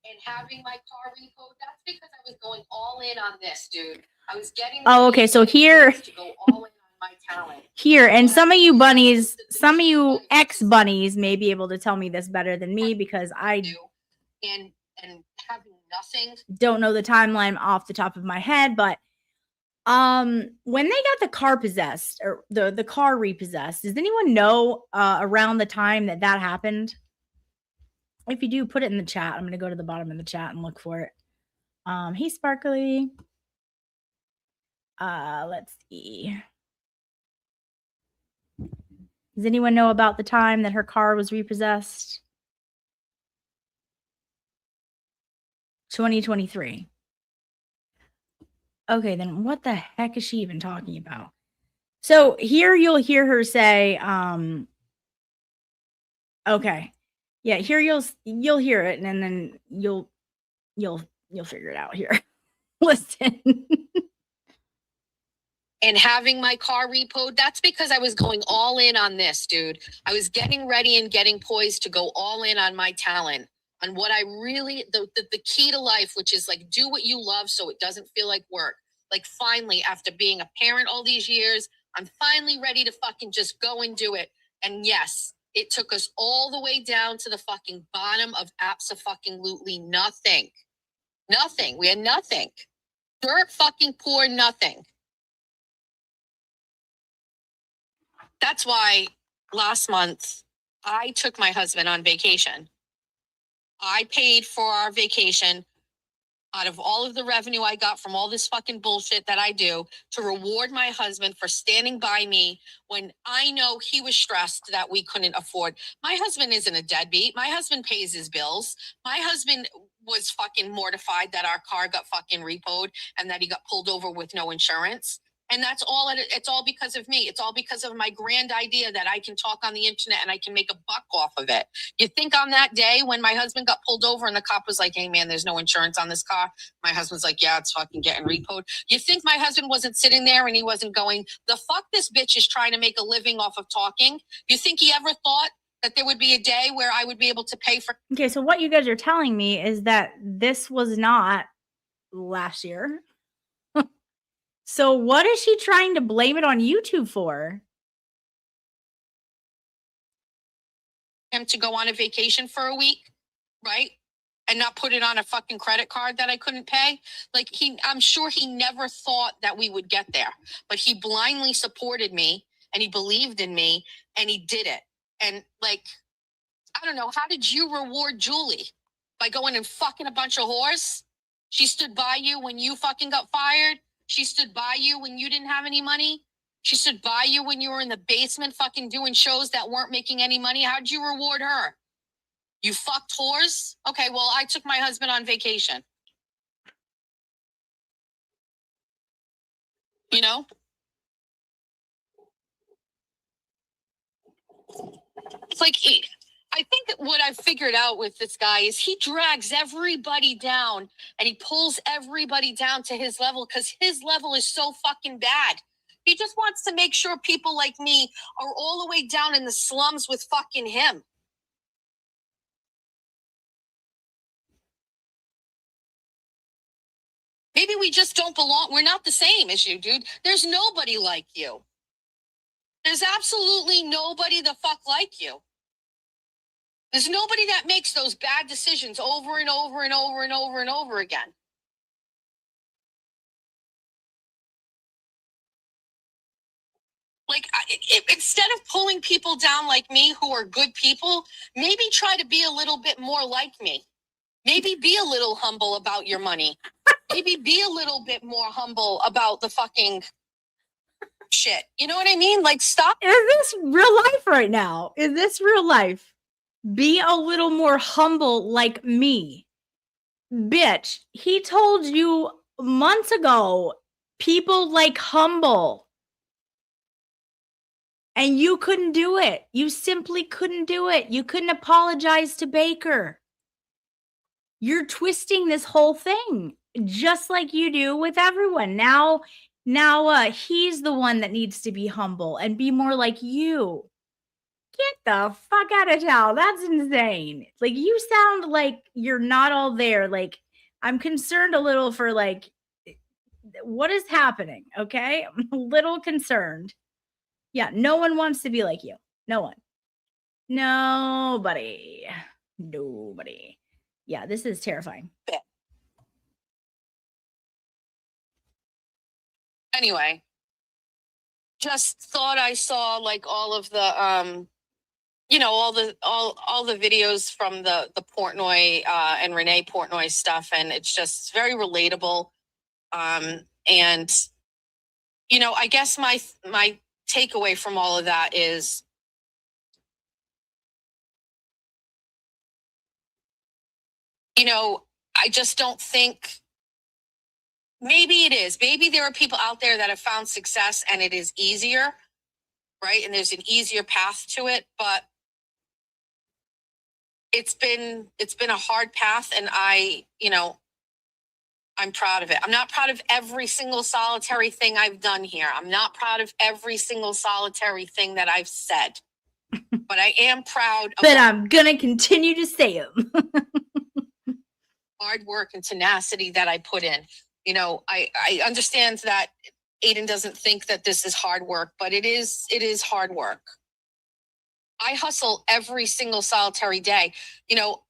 and having my car repo, that's because I was going all in on this, dude. I was getting. Oh, okay. So here, to go all in on my talent. here. And some of you bunnies, some of you ex bunnies may be able to tell me this better than me because I Do and having nothing. don't know the timeline off the top of my head, but when they got the car possessed or the car repossessed, does anyone know around the time that happened? If you do, put it in the chat. I'm going to go to the bottom of the chat and look for it. Hey Sparkly. Let's see. Does anyone know about the time that her car was repossessed? 2023. Okay, then what the heck is she even talking about? So here you'll hear her say, okay. Yeah, here you'll hear it and then you'll figure it out here. Listen. And having my car repoed, that's because I was going all in on this, dude. I was getting ready and getting poised to go all in on my talent, on what I really, the key to life, which is like, do what you love so it doesn't feel like work. Like finally, after being a parent all these years, I'm finally ready to fucking just go and do it. And yes, it took us all the way down to the fucking bottom of abso-fucking-lutely nothing. Nothing. We had nothing. Dirt fucking poor nothing. That's why last month I took my husband on vacation. I paid for our vacation out of all of the revenue I got from all this fucking bullshit that I do to reward my husband for standing by me when I know he was stressed that we couldn't afford. My husband isn't a deadbeat. My husband pays his bills. My husband was fucking mortified that our car got fucking repoed and that he got pulled over with no insurance. And that's all, it's all because of me. It's all because of my grand idea that I can talk on the internet and I can make a buck off of it. You think on that day when my husband got pulled over and the cop was like, hey man, there's no insurance on this car. My husband's like, yeah, it's fucking getting repoed. You think my husband wasn't sitting there and he wasn't going, the fuck this bitch is trying to make a living off of talking? You think he ever thought that there would be a day where I would be able to pay for? Okay, so what you guys are telling me is that this was not last year. So what is she trying to blame it on YouTube for? Him to go on a vacation for a week, right? And not put it on a fucking credit card that I couldn't pay. Like I'm sure he never thought that we would get there, but he blindly supported me and he believed in me and he did it. And like, I don't know, how did you reward Julie? By going and fucking a bunch of whores? She stood by you when you fucking got fired. She stood by you when you didn't have any money. She stood by you when you were in the basement fucking doing shows that weren't making any money. How'd you reward her? You fucked whores? Okay, well, I took my husband on vacation. You know? It's like, I think that what I've figured out with this guy is he drags everybody down and he pulls everybody down to his level because his level is so fucking bad. He just wants to make sure people like me are all the way down in the slums with fucking him. Maybe we just don't belong. We're not the same as you, dude. There's nobody like you. There's absolutely nobody the fuck like you. There's nobody that makes those bad decisions over and over and over and over and over again. Like, instead of pulling people down like me who are good people, maybe try to be a little bit more like me. Maybe be a little humble about your money. Maybe be a little bit more humble about the fucking shit. You know what I mean? Like, stop. Is this real life right now? Is this real life? Be a little more humble like me. Bitch, he told you months ago, people like humble. And you couldn't do it. You simply couldn't do it. You couldn't apologize to Baker. You're twisting this whole thing just like you do with everyone. Now he's the one that needs to be humble and be more like you. Get the fuck out of town. That's insane. Like, you sound like you're not all there. Like, I'm concerned a little for like, what is happening? Okay. I'm a little concerned. Yeah, no one wants to be like you. No one. Nobody. Nobody. Yeah, this is terrifying. Anyway, just thought I saw like all of the you know, all the videos from the Portnoy and Renee Portnoy stuff, and it's just very relatable. And you know, I guess my takeaway from all of that is, you know, I just don't think, maybe it is. Maybe there are people out there that have found success and it is easier, right? And there's an easier path to it, but it's been a hard path, and I'm proud of it. I'm not proud of every single solitary thing I've done here. I'm not proud of every single solitary thing that I've said, but I am proud of But I'm gonna continue to say them. hard work and tenacity that I put in. You know, I understand that Aiden doesn't think that this is hard work, but it is hard work. I hustle every single solitary day. You know,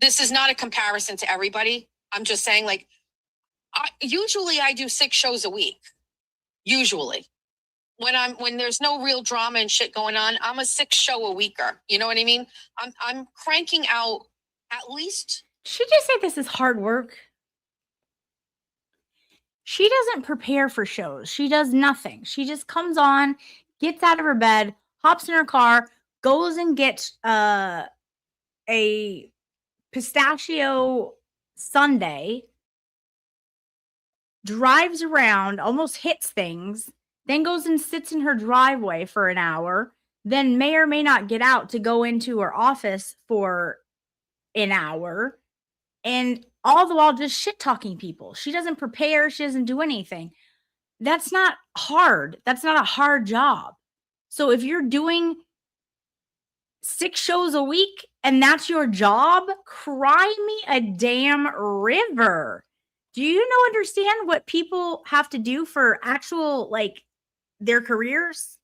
this is not a comparison to everybody. I'm just saying, like, usually I do 6 shows a week. Usually, when there's no real drama and shit going on, I'm a 6 show a weeker. You know what I mean? I'm cranking out at least. She just said this is hard work. She doesn't prepare for shows. She does nothing. She just comes on, gets out of her bed, hops in her car, goes and gets a pistachio sundae, drives around, almost hits things, then goes and sits in her driveway for an hour, then may or may not get out to go into her office for an hour, and all the while just shit talking people. She doesn't prepare. She doesn't do anything. That's not hard. That's not a hard job. So if you're doing 6 shows a week and that's your job, cry me a damn river. Do you understand what people have to do for actual, like, their careers?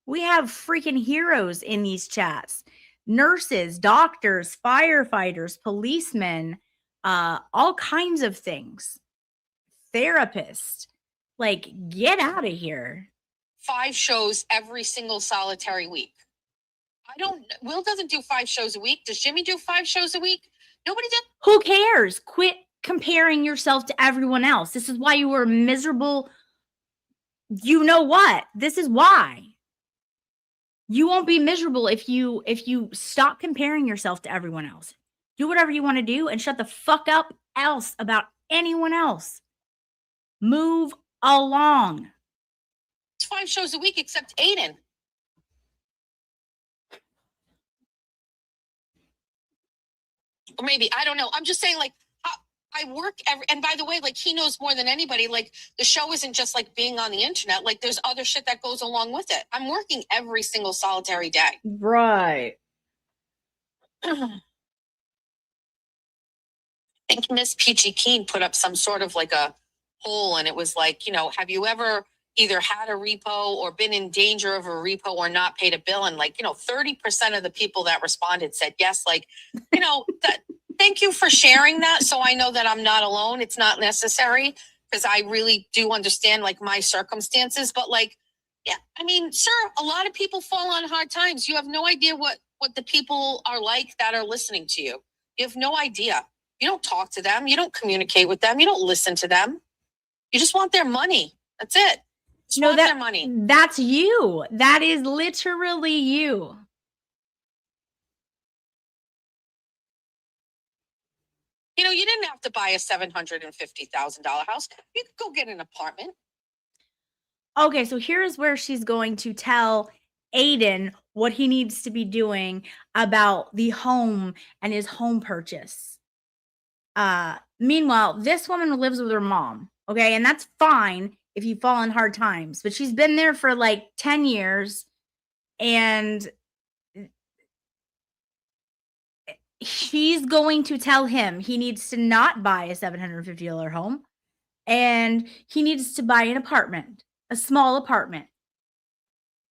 We have freaking heroes in these chats. Nurses, doctors, firefighters, policemen, all kinds of things. Therapists. Like, get out of here. 5 shows every single solitary week. Will doesn't do 5 shows a week. Does Jimmy do 5 shows a week? Nobody does. Who cares? Quit comparing yourself to everyone else. This is why you were miserable. You know what? This is why. You won't be miserable if you stop comparing yourself to everyone else. Do whatever you want to do and shut the fuck up else about anyone else. Move along. It's 5 shows a week except Aiden. Or maybe, I don't know. I'm just saying, like, I work and by the way, like, he knows more than anybody. Like, the show isn't just like being on the internet. Like, there's other shit that goes along with it. I'm working every single solitary day. Right. I think Miss Peachy Keen put up some sort of like a poll, and it was like, you know, have you ever either had a repo or been in danger of a repo or not paid a bill? And, like, you know, 30% of the people that responded said yes. Like, you know, thank you for sharing that. So I know that I'm not alone. It's not necessary, because I really do understand, like, my circumstances. But, like, yeah, I mean, sir, a lot of people fall on hard times. You have no idea what the people are like that are listening to you. You have no idea. You don't talk to them. You don't communicate with them. You don't listen to them. You just want their money. That's it. Just want their money. That's you. That is literally you. You know, you didn't have to buy a $750,000 house. You could go get an apartment. Okay, so here's where she's going to tell Aiden what he needs to be doing about the home and his home purchase. Meanwhile, this woman lives with her mom, okay? And that's fine if you fall in hard times, but she's been there for like 10 years, and she's going to tell him he needs to not buy a $750 home, and he needs to buy an apartment, a small apartment.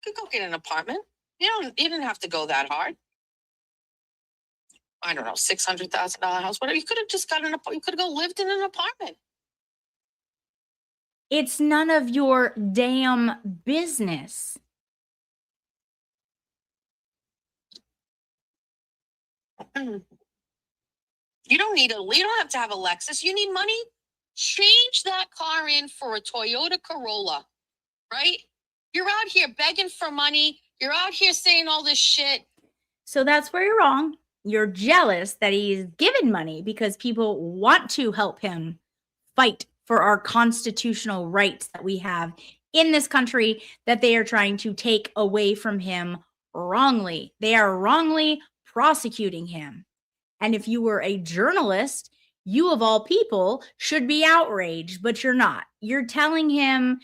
You could go get an apartment. You didn't have to go that hard. I don't know, $600,000 house, whatever. You could have just got you could have lived in an apartment. It's none of your damn business. You don't have to have a Lexus. You need money. Change that car in for a Toyota Corolla, right? You're out here begging for money. You're out here saying all this shit. So that's where you're wrong. You're jealous that he's given money because people want to help him fight for our constitutional rights that we have in this country that they are trying to take away from him wrongly. They are wrongly prosecuting him. And if you were a journalist, you of all people should be outraged, but you're not. You're telling him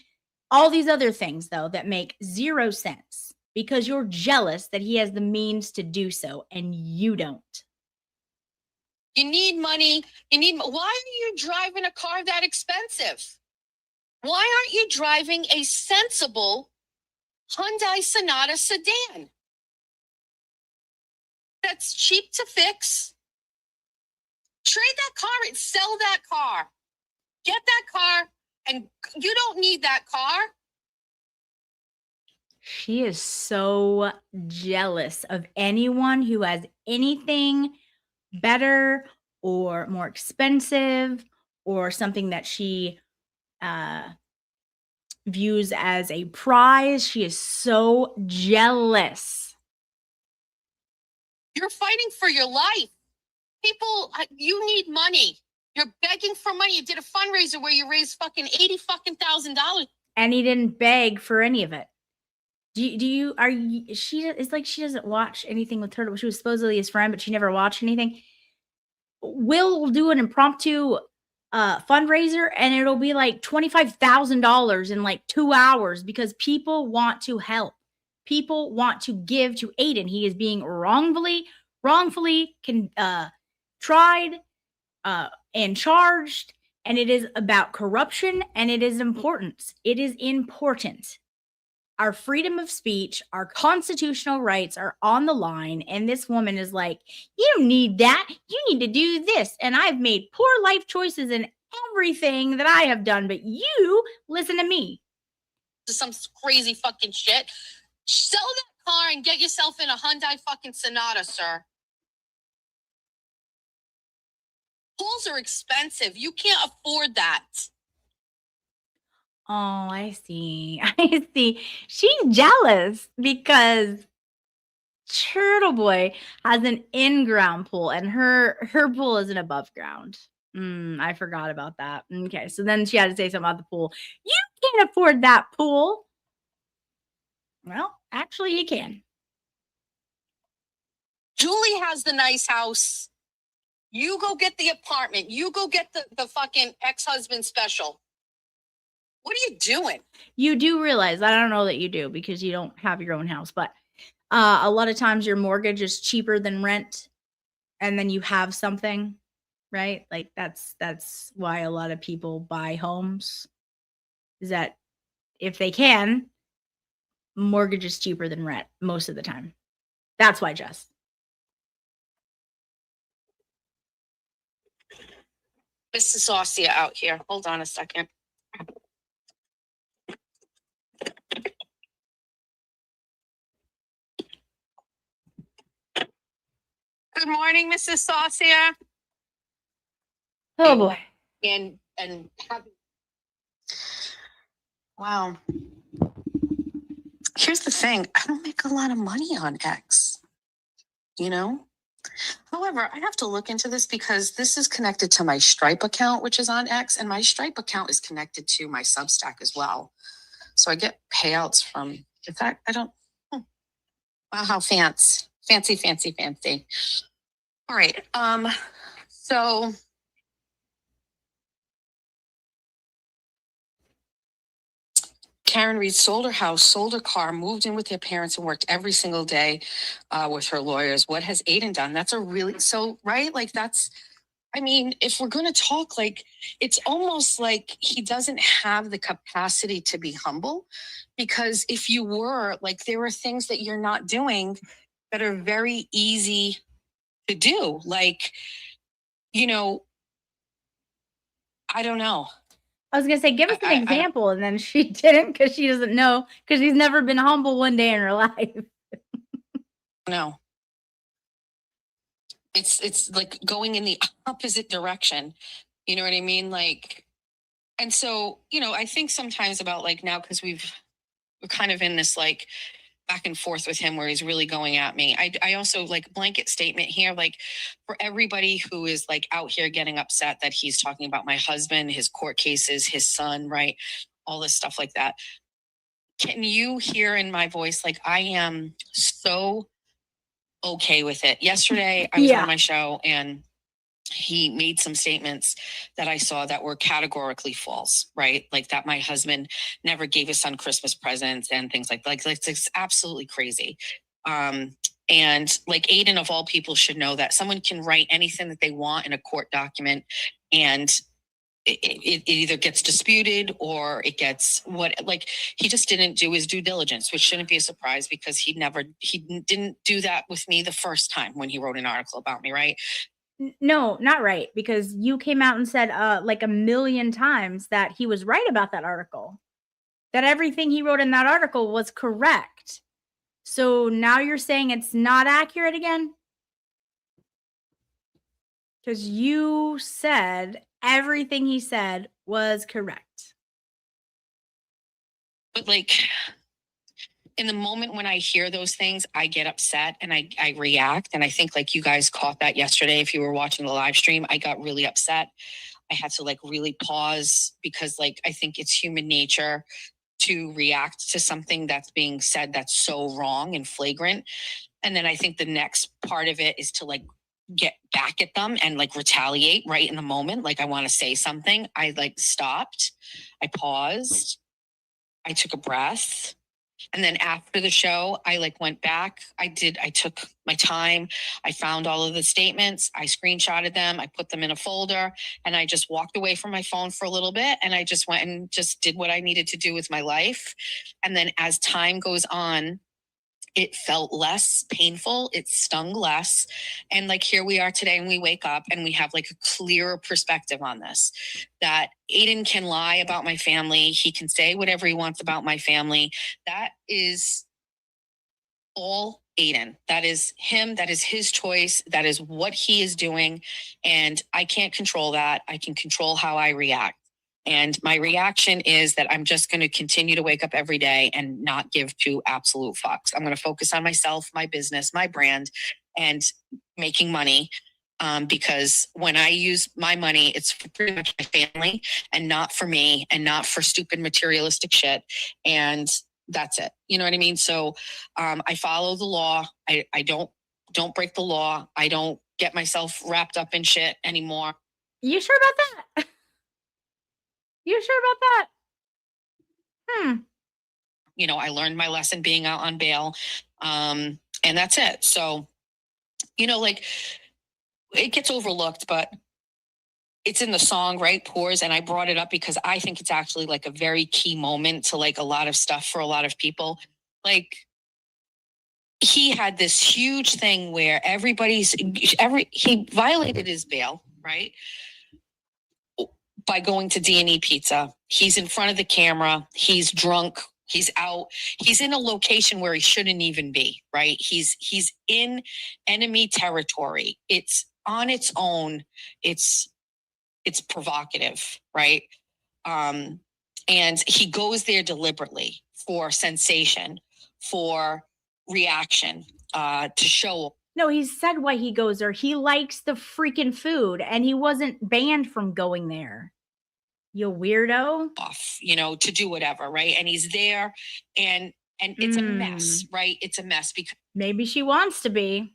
all these other things, though, that make zero sense because you're jealous that he has the means to do so and you don't. You need money. Why are you driving a car that expensive? Why aren't you driving a sensible Hyundai Sonata sedan? That's cheap to fix. Trade that car and sell that car. Get that car, and you don't need that car. She is so jealous of anyone who has anything better or more expensive or something that she views as a prize. She is so jealous. You're fighting for your life. People, you need money. You're begging for money. You did a fundraiser where you raised fucking $80,000. And he didn't beg for any of it. It's like she doesn't watch anything with her. She was supposedly his friend, but she never watched anything. Will do an impromptu fundraiser and it'll be like $25,000 in like 2 hours because people want to help. People want to give to Aiden. He is being wrongfully tried and charged, and it is about corruption, and it is important. It is important. Our freedom of speech, our constitutional rights are on the line, and this woman is like, you don't need that. You need to do this, and I've made poor life choices in everything that I have done, but you listen to me. Some crazy fucking shit. Sell that car and get yourself in a Hyundai fucking Sonata, sir. Pools are expensive. You can't afford that. Oh, I see. I see. She's jealous because Turtle Boy has an in-ground pool and her pool is an above ground. I forgot about that. Okay, so then she had to say something about the pool. You can't afford that pool. Well, actually, you can. Julie has the nice house. You go get the apartment. You go get the fucking ex-husband special. What are you doing? You do realize, I don't know that you do because you don't have your own house, but a lot of times your mortgage is cheaper than rent and then you have something, right? Like that's why a lot of people buy homes is that if they can, mortgage is cheaper than rent most of the time. That's why, Jess. Mrs. Saucia out here. Hold on a second. Good morning, Mrs. Saucia. Oh boy. And wow. Here's the thing. I don't make a lot of money on X. You know? However, I have to look into this because this is connected to my Stripe account, which is on X, and my Stripe account is connected to my Substack as well. So I get payouts from, in fact, I don't, wow, how fancy. All right. So Karen Reed sold her house, sold her car, moved in with her parents and worked every single day with her lawyers. What has Aiden done? That's a really, so, right? Like I mean, if we're going to talk, like, it's almost like he doesn't have the capacity to be humble, because if you were, like, there are things that you're not doing that are very easy to do. Like, you know, I don't know. I was gonna say, give us an I- example, and then she didn't because she doesn't know because she's never been humble one day in her life. No. It's like going in the opposite direction. You know what I mean? Like, and so, you know, I think sometimes about like now, because we're kind of in this like back and forth with him where he's really going at me. I also like blanket statement here, like for everybody who is like out here getting upset that he's talking about my husband, his court cases, his son, right? All this stuff like that. Can you hear in my voice, like I am so okay with it. Yesterday I was Yeah. on my show and he made some statements that I saw that were categorically false, right? Like that my husband never gave his son Christmas presents and things like it's absolutely crazy. And like Aiden of all people should know that someone can write anything that they want in a court document, and it either gets disputed or it gets what, like he just didn't do his due diligence, which shouldn't be a surprise because he didn't do that with me the first time when he wrote an article about me, right? No, not right, because you came out and said like a million times that he was right about that article, that everything he wrote in that article was correct. So now you're saying it's not accurate again? Because you said everything he said was correct. But like in the moment when I hear those things, I get upset and I react. And I think like you guys caught that yesterday. If you were watching the live stream, I got really upset. I had to like really pause because like I think it's human nature to react to something that's being said that's so wrong and flagrant. And then I think the next part of it is to like get back at them and like retaliate right in the moment. Like I want to say something. I like stopped. I paused. I took a breath. And then after the show, I like went back. I took my time. I found all of the statements. I screenshotted them. I put them in a folder and I just walked away from my phone for a little bit. And I just went and just did what I needed to do with my life. And then as time goes on, it felt less painful. It stung less. And like here we are today and we wake up and we have like a clearer perspective on this, that Aiden can lie about my family. He can say whatever he wants about my family. That is all Aiden. That is him. That is his choice. That is what he is doing. And I can't control that. I can control how I react. And my reaction is that I'm just going to continue to wake up every day and not give two absolute fucks. I'm going to focus on myself, my business, my brand, and making money. Because when I use my money, it's for pretty much my family and not for me and not for stupid materialistic shit. And that's it. You know what I mean? So I follow the law. I don't break the law. I don't get myself wrapped up in shit anymore. You sure about that? You sure about that? You know, I learned my lesson being out on bail. And that's it. So, you know, like it gets overlooked, but it's in the song, right? Pores. And I brought it up because I think it's actually like a very key moment to like a lot of stuff for a lot of people. Like he had this huge thing where he violated his bail, right? By going to D&E Pizza. He's in front of the camera. He's drunk. He's out. He's in a location where he shouldn't even be, right? He's in enemy territory. It's on its own. It's provocative, right? And he goes there deliberately for sensation, for reaction, to show. No, he said why he goes there. He likes the freaking food and he wasn't banned from going there. You weirdo. Off, you know, to do whatever, right? And he's there and it's a mess, right? It's a mess because maybe she wants to be.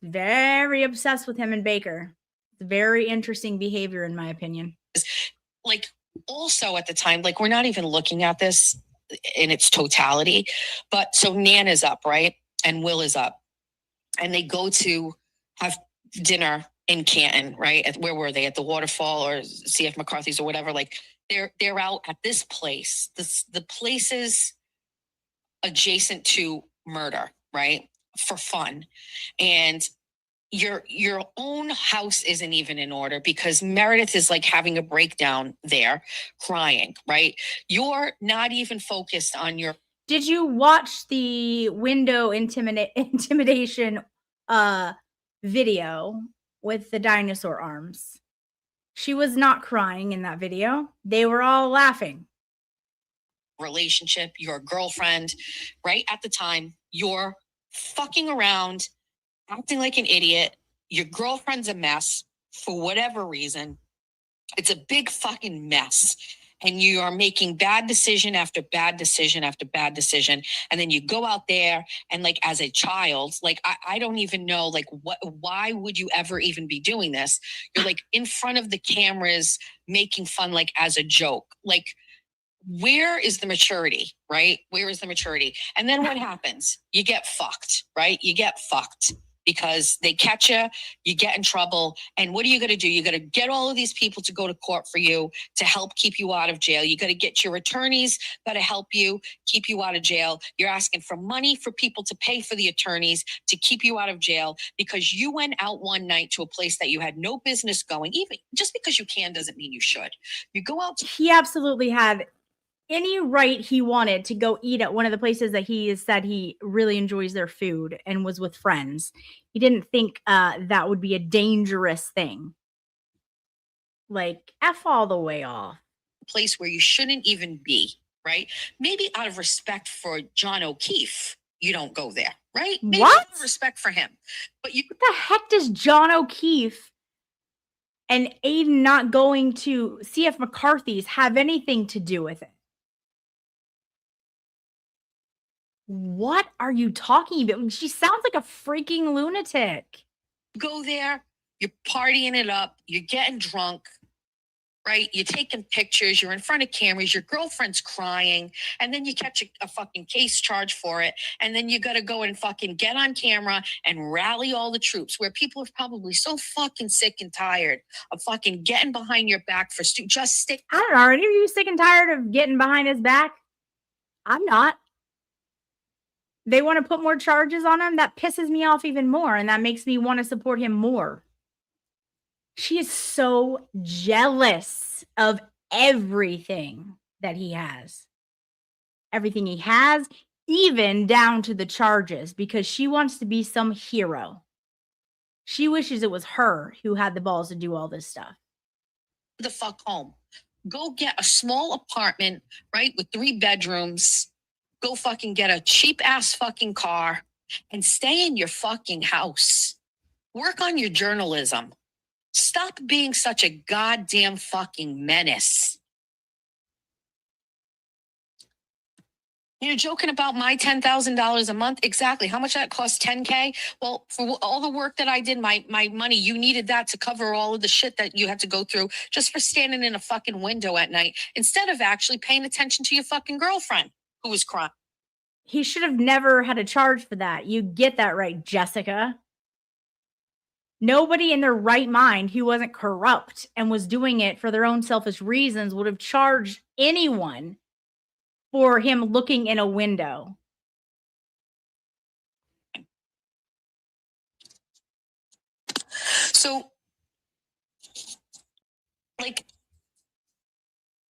Very obsessed with him and Baker. Very interesting behavior, in my opinion. like also at the time, like we're not even looking at this in its totality, but so Nan is up, right? And Will is up and they go to have dinner in Canton, right? Where were they? At the Waterfall or CF McCarthy's or whatever. Like they're out at this place. The places adjacent to murder, right? For fun. And your own house isn't even in order because Meredith is like having a breakdown there, crying, right? You're not even focused on your. Did you watch the window intimidation video with the dinosaur arms? She was not crying in that video. They were all laughing. Relationship, your girlfriend, right at the time, you're fucking around, acting like an idiot. Your girlfriend's a mess for whatever reason. It's a big fucking mess. And you are making bad decision after bad decision after bad decision. And then you go out there and like as a child, like I don't even know like why would you ever even be doing this? You're like in front of the cameras making fun like as a joke. Like where is the maturity, right? Where is the maturity? And then what happens? You get fucked, right? You get fucked because they catch you, you get in trouble. And what are you going to do? You got to get all of these people to go to court for you to help keep you out of jail. You got to get your attorneys got to help you keep you out of jail. You're asking for money for people to pay for the attorneys to keep you out of jail because you went out one night to a place that you had no business going. Even just because you can doesn't mean you should. You go out. He absolutely had any right he wanted to go eat at one of the places that he has said he really enjoys their food and was with friends. He didn't think that would be a dangerous thing. Like, F all the way off. Place where you shouldn't even be, right? Maybe out of respect for John O'Keefe, you don't go there, right? Maybe What? out of respect for him. But you What the heck does John O'Keefe and Aiden not going to CF McCarthy's have anything to do with it? What are you talking about? She sounds like a freaking lunatic. go there, you're partying it up, you're getting drunk, right? You're taking pictures, you're in front of cameras, your girlfriend's crying, and then you catch a fucking case charge for it. And then you got to go and fucking get on camera and rally all the troops where people are probably so fucking sick and tired of fucking getting behind your back for just stick. I don't know. Are any of you sick and tired of getting behind his back? I'm not. They want to put more charges on him. That pisses me off even more. And that makes me want to support him more. She is so jealous of everything that he has. Everything he has, even down to the charges, because she wants to be some hero. She wishes it was her who had the balls to do all this stuff. The fuck home. Go get a small apartment, right, with 3 bedrooms. Go fucking get a cheap ass fucking car and stay in your fucking house. Work on your journalism. Stop being such a goddamn fucking menace. You're joking about my $10,000 a month? Exactly. How much that cost? $10K? Well, for all the work that I did, my money, you needed that to cover all of the shit that you had to go through just for standing in a fucking window at night instead of actually paying attention to your fucking girlfriend who was crying. He should have never had a charge for that. You get that right, Jessica. Nobody in their right mind who wasn't corrupt and was doing it for their own selfish reasons would have charged anyone for him looking in a window. So, like,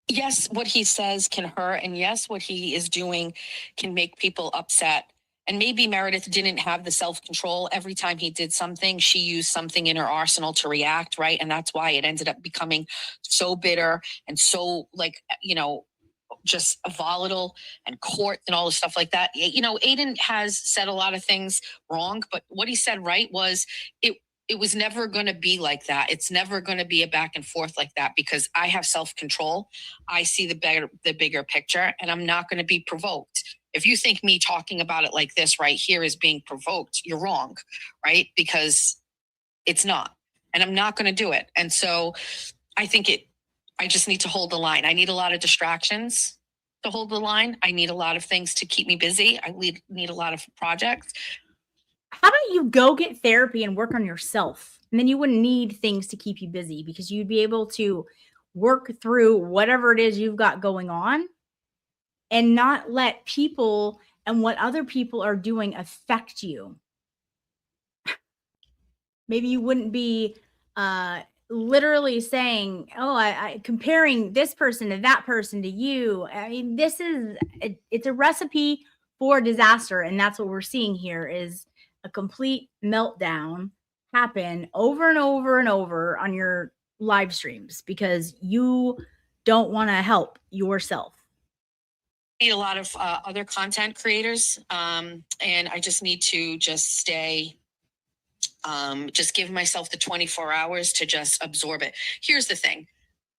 yes, what he says can hurt, and yes, what he is doing can make people upset. And maybe Meredith didn't have the self-control. Every time he did something, she used something in her arsenal to react, right? And that's why it ended up becoming so bitter and so, like, you know, just volatile and court and all the stuff like that. You know, Aiden has said a lot of things wrong, but what he said right was it was never going to be like that. It's never going to be a back and forth like that because I have self-control. I see the bigger picture, and I'm not going to be provoked. If you think me talking about it like this right here is being provoked, you're wrong, right? Because it's not, and I'm not going to do it. And so I think I just need to hold the line. I need a lot of distractions to hold the line. I need a lot of things to keep me busy. I need a lot of projects. how about you go get therapy and work on yourself? And then you wouldn't need things to keep you busy because you'd be able to work through whatever it is you've got going on and not let people and what other people are doing affect you. Maybe you wouldn't be literally saying, oh, I comparing this person to that person to you. I mean, it's a recipe for disaster. And that's what we're seeing here is a complete meltdown happen over and over and over on your live streams because you don't want to help yourself. Need a lot of other content creators, and I just need to just stay. Just give myself the 24 hours to just absorb it. Here's the thing.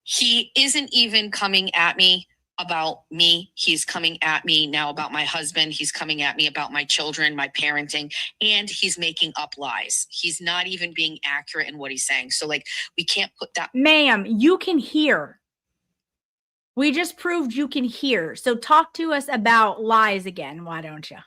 He isn't even coming at me about me. He's coming at me now about my husband. He's coming at me about my children, my parenting, and he's making up lies. He's not even being accurate in what he's saying. So like, we can't put that. Ma'am, you can hear. We just proved you can hear. So talk to us about lies again. Why don't you?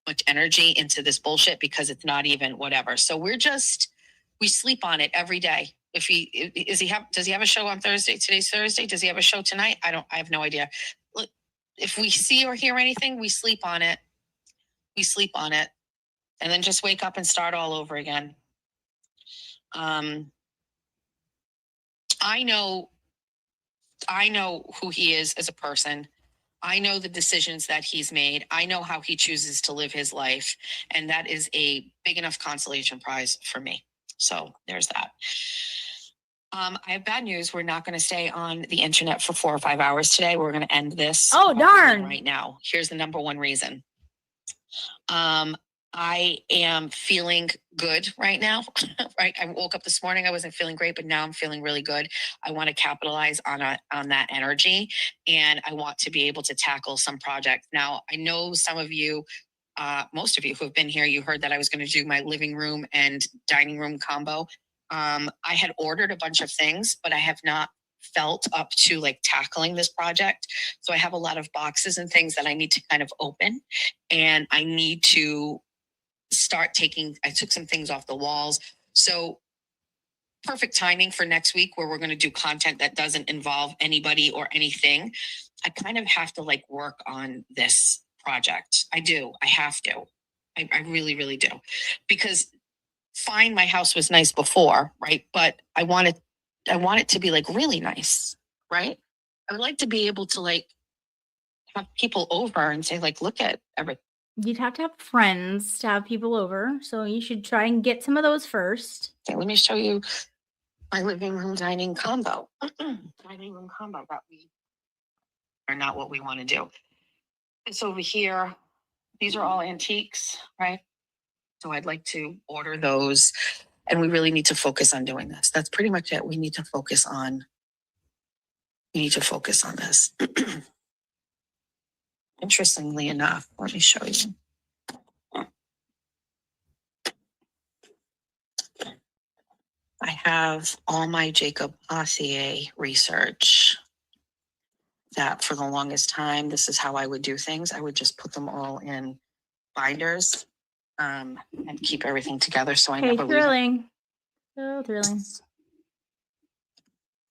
Much energy into this bullshit because it's not even whatever. So we sleep on it every day. Does he have a show on Thursday? Today's Thursday. Does he have a show tonight? I have no idea. Look, if we see or hear anything, we sleep on it. We sleep on it and then just wake up and start all over again. I know who he is as a person. I know the decisions that he's made. I know how he chooses to live his life. And that is a big enough consolation prize for me. So there's that. I have bad news. We're not going to stay on the internet for 4 or 5 hours today. We're going to end this. Oh, darn. Right now. Here's the number one reason. I am feeling good right now, right? I woke up this morning. I wasn't feeling great, but now I'm feeling really good. I want to capitalize on that energy, and I want to be able to tackle some projects. Now, I know some of you, most of you who have been here, you heard that I was going to do my living room and dining room combo. I had ordered a bunch of things, but I have not felt up to like tackling this project. So I have a lot of boxes and things that I need to kind of open, and I need to I took some things off the walls. So perfect timing for next week where we're going to do content that doesn't involve anybody or anything. I kind of have to like work on this project. I do. I have to. I really, really do. Because fine, my house was nice before, right? But I want it to be like really nice, right? I would like to be able to like have people over and say like, look at everything. You'd have to have friends to have people over. So you should try and get some of those first. Okay, let me show you my living room dining combo. Dining room combo that we are not what we want to do. It's over here. These are all antiques, right? So I'd like to order those. And we really need to focus on doing this. That's pretty much it. We need to focus on this. Interestingly enough, let me show you. I have all my Jacob Ossier research that for the longest time, this is how I would do things. I would just put them all in binders and keep everything together. So I never lose thrilling. So thrilling.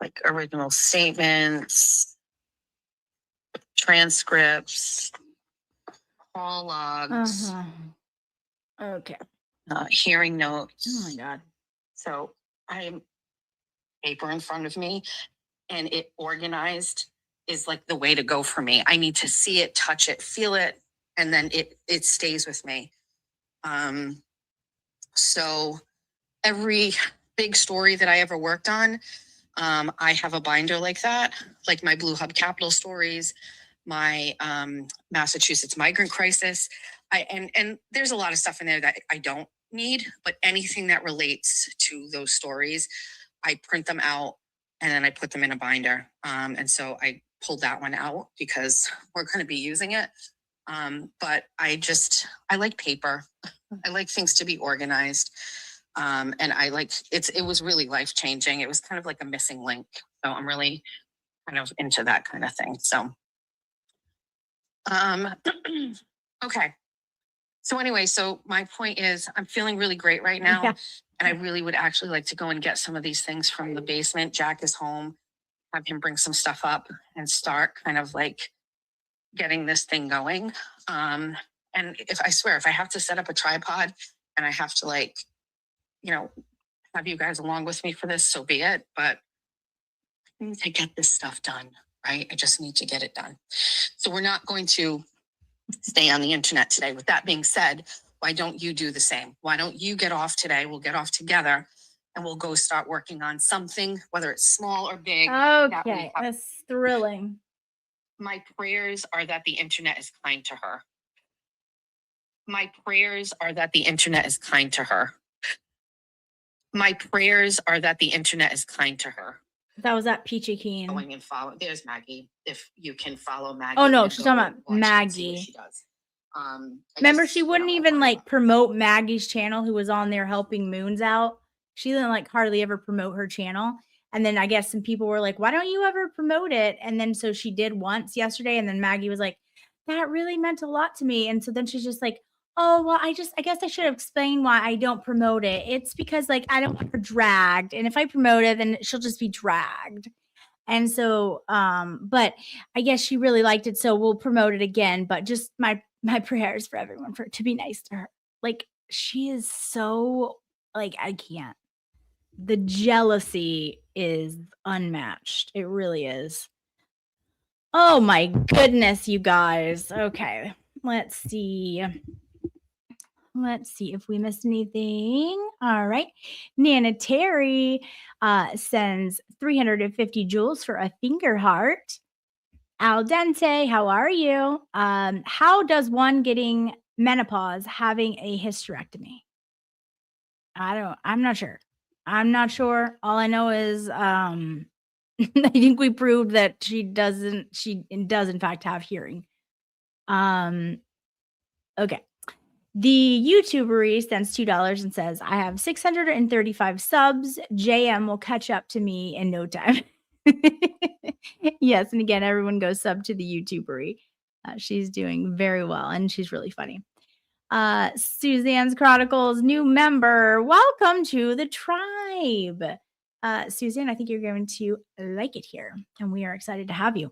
like original statements, transcripts, call logs, Okay. hearing notes. Oh my God. So I am paper in front of me and it organized is like the way to go for me. I need to see it, touch it, feel it, and then it stays with me. So every big story that I ever worked on, I have a binder like that, like my Blue Hub Capital stories, my Massachusetts migrant crisis. And there's a lot of stuff in there that I don't need, but anything that relates to those stories, I print them out and then I put them in a binder. And so I pulled that one out because we're going to be using it. But I like paper. I like things to be organized. And it was really life-changing. It was kind of like a missing link. So I'm really kind of into that kind of thing. So, okay. So anyway, so my point is I'm feeling really great right now. Yeah. And I really would actually like to go and get some of these things from the basement. Jack is home. Have him bring some stuff up and start kind of like getting this thing going. And if I swear, if I have to set up a tripod and I have to like, you know, have you guys along with me for this, so be it. But I need to get this stuff done, right? I just need to get it done. So we're not going to stay on the internet today. With that being said, why don't you do the same? Why don't you get off today? We'll get off together and we'll go start working on something, whether it's small or big. that we Okay, have. that's thrilling. My prayers are that the internet is kind to her. My prayers are that the internet is kind to her. My prayers are that the internet is kind to her. That was at Peachy Keen. Going and follow. There's Maggie. If you can follow Maggie. Oh no, and she's go talking about watch and see what Maggie. she does. Remember, she wouldn't even like promote Maggie's channel, who was on there helping Moons out. She didn't like hardly ever promote her channel. And then I guess some people were like, why don't you ever promote it? And then so she did once yesterday. And then Maggie was like, that really meant a lot to me. And so then she's just like, oh, well, I guess I should have explained why I don't promote it. It's because like I don't want her dragged. And if I promote it, then she'll just be dragged. And so, but I guess she really liked it. So we'll promote it again. But just my prayers for everyone for to be nice to her. Like she is so like, I can't. The jealousy is unmatched. It really is. Oh my goodness, you guys. Okay. Let's see. Let's see if we missed anything. All right. Nana Terry sends 350 jewels for a finger heart. Al dente, how are you? How does one getting menopause having a hysterectomy? I'm not sure. I'm not sure. All I know is I think we proved that she does in fact have hearing. Okay. The YouTuber sends $2 and says, I have 635 subs. JM will catch up to me in no time. Yes. And again, everyone goes sub to the YouTuber. She's doing very well and she's really funny. Suzanne's Chronicles, new member. Welcome to the tribe. Suzanne, I think you're going to like it here. And we are excited to have you.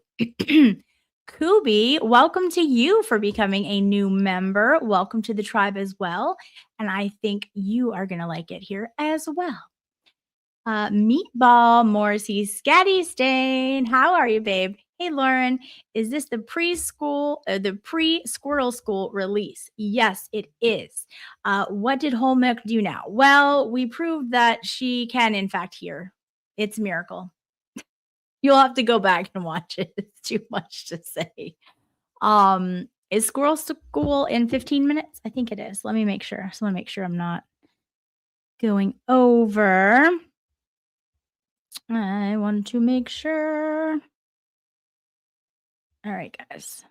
Kubi, welcome to you for becoming a new member. Welcome to the tribe as well. And I think you are going to like it here as well. Meatball Morrissey Scatty Stain. How are you, babe? Hey, Lauren, is this the pre-Squirrel School release? Yes, it is. What did Whole Milk do now? Well, we proved that she can, in fact, hear. It's a miracle. You'll have to go back and watch it. It's too much to say. Is Squirrel School in 15 minutes? I think it is. Let me make sure. So let me make sure I'm not going over. I want to make sure. All right, guys.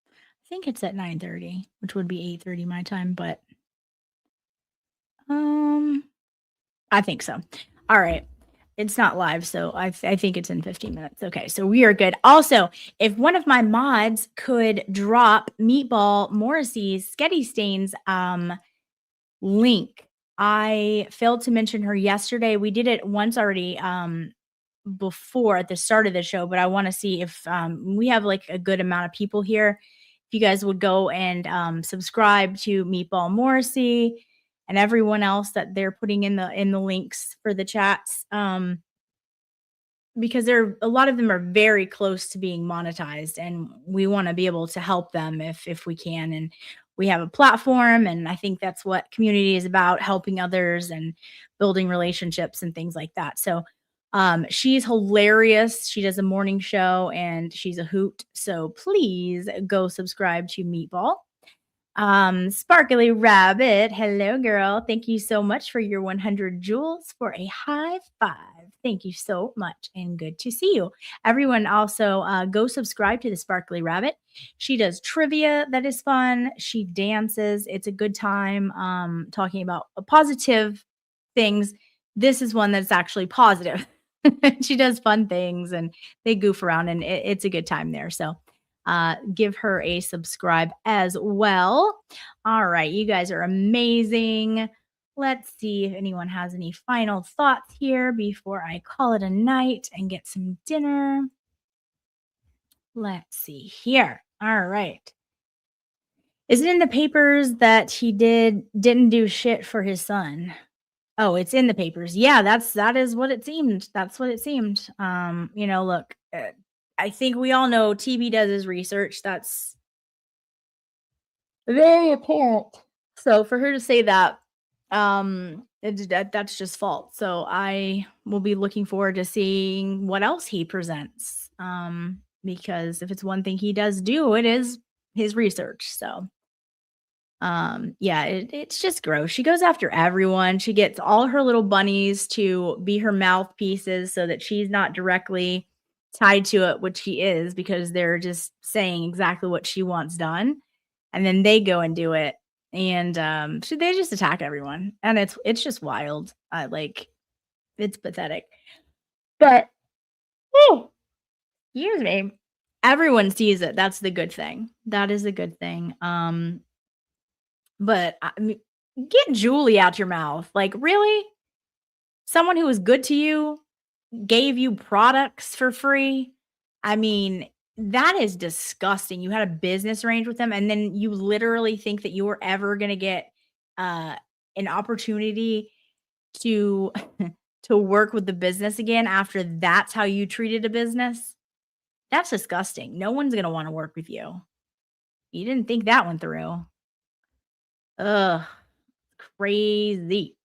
I think it's at 9:30, which would be 8:30 my time, but I think so. All right. It's not live, so I think it's in 15 minutes. Okay, so we are good. Also, if one of my mods could drop Meatball Morrissey's Sketty Stains link. I failed to mention her yesterday. We did it once already before at the start of the show, but I want to see if we have like a good amount of people here. If you guys would go and subscribe to Meatball Morrissey and everyone else that they're putting in the links for the chats, because a lot of them are very close to being monetized, and we want to be able to help them if we can. And we have a platform, and I think that's what community is about, helping others and building relationships and things like that. So she's hilarious. She does a morning show and she's a hoot. So please go subscribe to Meatball. Sparkly Rabbit, hello girl. Thank you so much for your 100 jewels for a high five. Thank you so much and good to see you. Everyone also go subscribe to the Sparkly Rabbit. She does trivia that is fun. She dances. It's a good time talking about positive things. This is one that's actually positive. She does fun things and they goof around and it's a good time there. So give her a subscribe as well. All right, you guys are amazing. Let's see if anyone has any final thoughts here before I call it a night and get some dinner. Let's see here. All right. Is it in the papers that he didn't do shit for his son? Oh, it's in the papers. Yeah, that is what it seemed. That's what it seemed. Look, I think we all know TB does his research. That's very apparent. So for her to say that, that's just false. So I will be looking forward to seeing what else he presents. Because if it's one thing he does do, it is his research. So yeah, it's just gross. She goes after everyone. She gets all her little bunnies to be her mouthpieces so that she's not directly tied to it, which she is, because they're just saying exactly what she wants done. And then they go and do it. And they just attack everyone. And it's just wild. It's pathetic. But excuse me. Everyone sees it. That's the good thing. That is a good thing. But I mean, get Julie out your mouth. Like, really? Someone who was good to you gave you products for free? I mean, that is disgusting. You had a business arranged with them, and then you literally think that you were ever going to get an opportunity to to work with the business again after that's how you treated a business? That's disgusting. No one's going to want to work with you. You didn't think that one through. Ugh, crazy.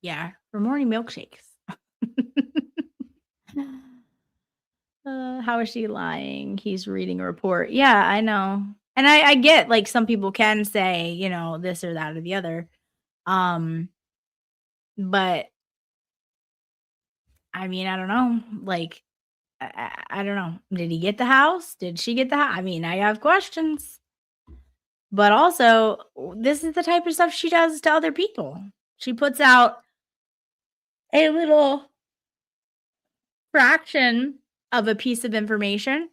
Yeah, for morning milkshakes. How is she lying? He's reading a report. Yeah, I know. And I get like some people can say, this or that or the other. But I mean, I don't know. Like, I don't know. Did he get the house? Did she get the house? I mean, I have questions. But also, this is the type of stuff she does to other people. She puts out a little fraction of a piece of information,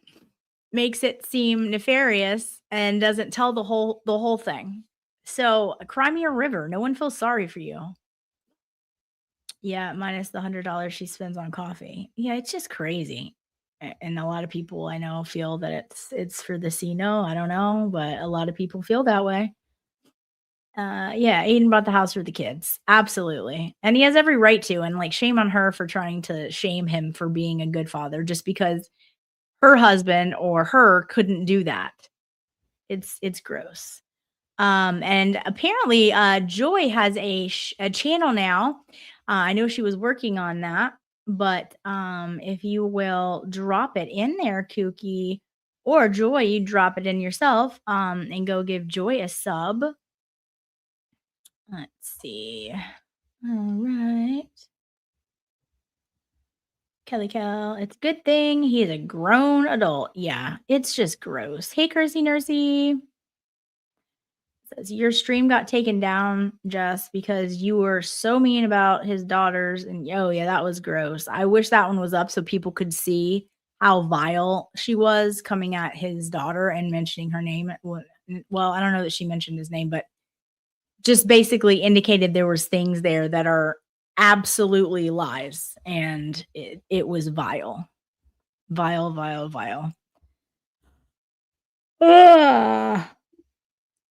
makes it seem nefarious, and doesn't tell the whole thing. So, cry me a river. No one feels sorry for you. Yeah, minus the $100 she spends on coffee. Yeah, it's just crazy. And a lot of people I know feel that it's for the C-No. I don't know, but a lot of people feel that way. Yeah, Aiden bought the house for the kids. Absolutely. And he has every right to. And like, shame on her for trying to shame him for being a good father just because her husband or her couldn't do that. It's gross. And apparently, Joy has a channel now. I know she was working on that, but if you will drop it in there, Kookie, or Joy, you drop it in yourself, and go give Joy a sub. Let's see. All right. Kelly Cal, it's a good thing he's a grown adult. Yeah, it's just gross. Hey, Kersey Nursey. Says your stream got taken down just because you were so mean about his daughters. And oh, yeah, that was gross. I wish that one was up so people could see how vile she was coming at his daughter and mentioning her name. Well, I don't know that she mentioned his name, but just basically indicated there was things there that are absolutely lies, and it was vile. Vile.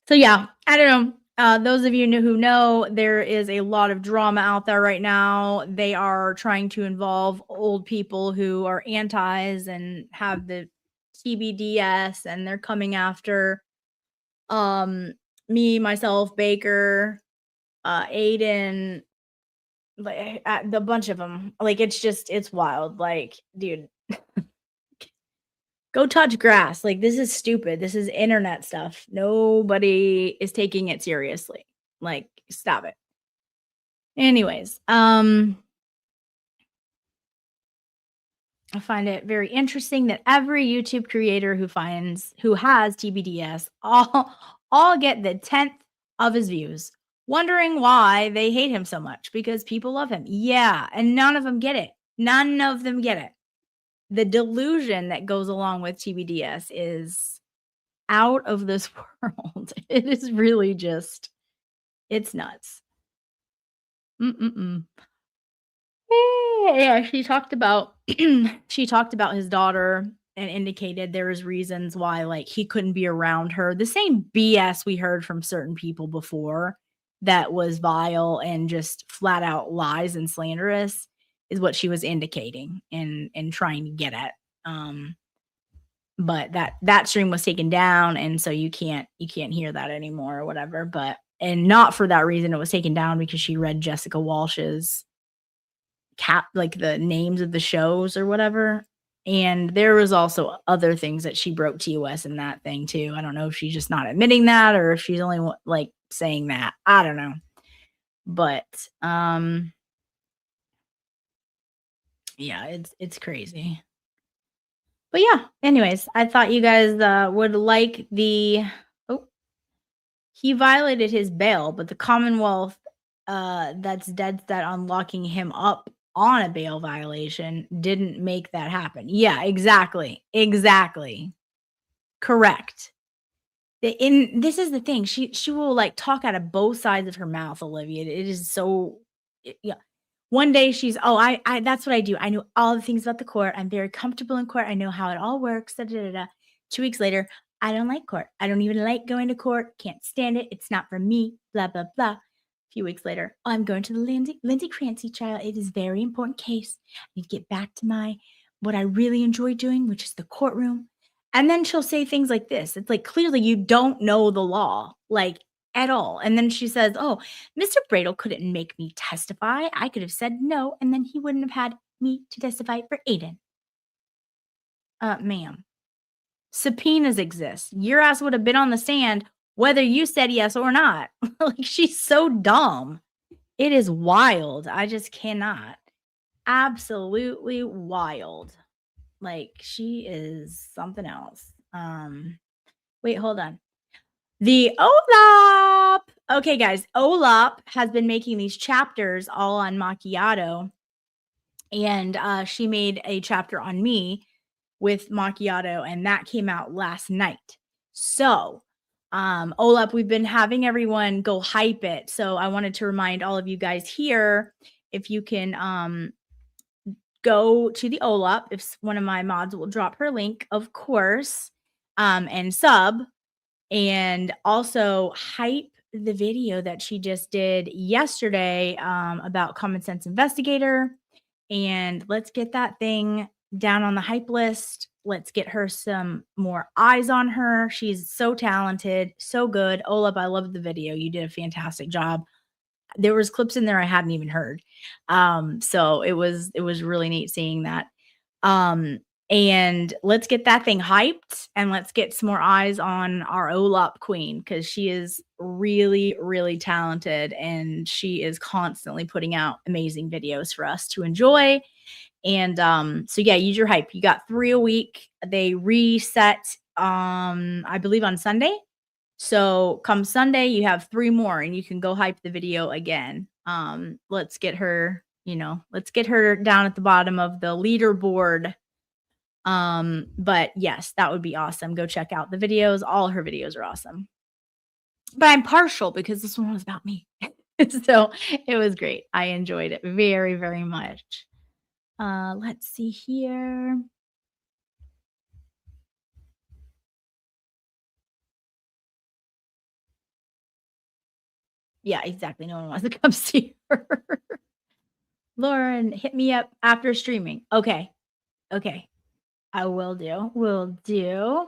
So yeah, I don't know. Those of you who know, there is a lot of drama out there right now. They are trying to involve old people who are antis and have the TBDS, and they're coming after me, myself, Baker, Aiden, like the bunch of them. Like, it's wild. Like, dude, go touch grass. Like, this is stupid. This is internet stuff. Nobody is taking it seriously. Like, stop it. Anyways, I find it very interesting that every YouTube creator who has TBDS all get the 10th of his views. wondering why they hate him so much because people love him. Yeah, and none of them get it. None of them get it. The delusion that goes along with TBDS is out of this world. It is really just, it's nuts. Mm-mm-mm. Yeah, she talked about his daughter and indicated there was reasons why like he couldn't be around her. The same BS we heard from certain people before that was vile and just flat out lies and slanderous is what she was indicating and trying to get at. But that stream was taken down, and so you can't hear that anymore or whatever. But and not for that reason, it was taken down because she read Jessica Walsh's like the names of the shows or whatever. And there was also other things that she broke TOS in that thing too. I don't know if she's just not admitting that or if she's only like saying that. I don't know. But yeah, it's crazy. But yeah, anyways, I thought you guys would like the he violated his bail, but the Commonwealth that's dead set on locking him up on a bail violation didn't make that happen. Yeah, exactly. Exactly. Correct. This is the thing. She will like talk out of both sides of her mouth, Olivia. It is so yeah. One day she's, oh, I that's what I do. I know all the things about the court. I'm very comfortable in court. I know how it all works. Da, da, da, da. 2 weeks later, I don't like court. I don't even like going to court. Can't stand it. It's not for me. Blah, blah, blah. A few weeks later, oh, I'm going to the Lindsay Crancy trial. It is a very important case. I need to get back to what I really enjoy doing, which is the courtroom. And then she'll say things like this. It's like, clearly you don't know the law, like at all. And then she says, oh, Mr. Bradel couldn't make me testify. I could have said no, and then he wouldn't have had me to testify for Aiden. Ma'am, subpoenas exist. Your ass would have been on the stand whether you said yes or not. Like, she's so dumb. It is wild. I just cannot. Absolutely wild. Like, she is something else. Wait, hold on. The OLAP. Okay, guys, OLAP has been making these chapters all on Macchiato. And she made a chapter on me with Macchiato, and that came out last night. So, OLAP, we've been having everyone go hype it. So I wanted to remind all of you guys here, if you can go to the OLAP, if one of my mods will drop her link, of course, and sub. And also hype the video that she just did yesterday about Common Sense Investigator. And let's get that thing down on the hype list. Let's get her some more eyes on her. She's so talented, so good. Olaf, I loved the video. You did a fantastic job. There was clips in there I hadn't even heard. So it was really neat seeing that. And let's get that thing hyped and let's get some more eyes on our OLAP queen because she is really, really talented and she is constantly putting out amazing videos for us to enjoy. And so yeah, use your hype. You got 3 a week. They reset I believe on Sunday. So come Sunday, you have 3 more and you can go hype the video again. Let's get her, let's get her down at the bottom of the leaderboard. But yes, that would be awesome. Go check out the videos. All her videos are awesome. But I'm partial because this one was about me. So it was great. I enjoyed it very, very much. Let's see here. Yeah, exactly. No one wants to come see her. Lauren, hit me up after streaming. Okay. Okay. I will do. Will do.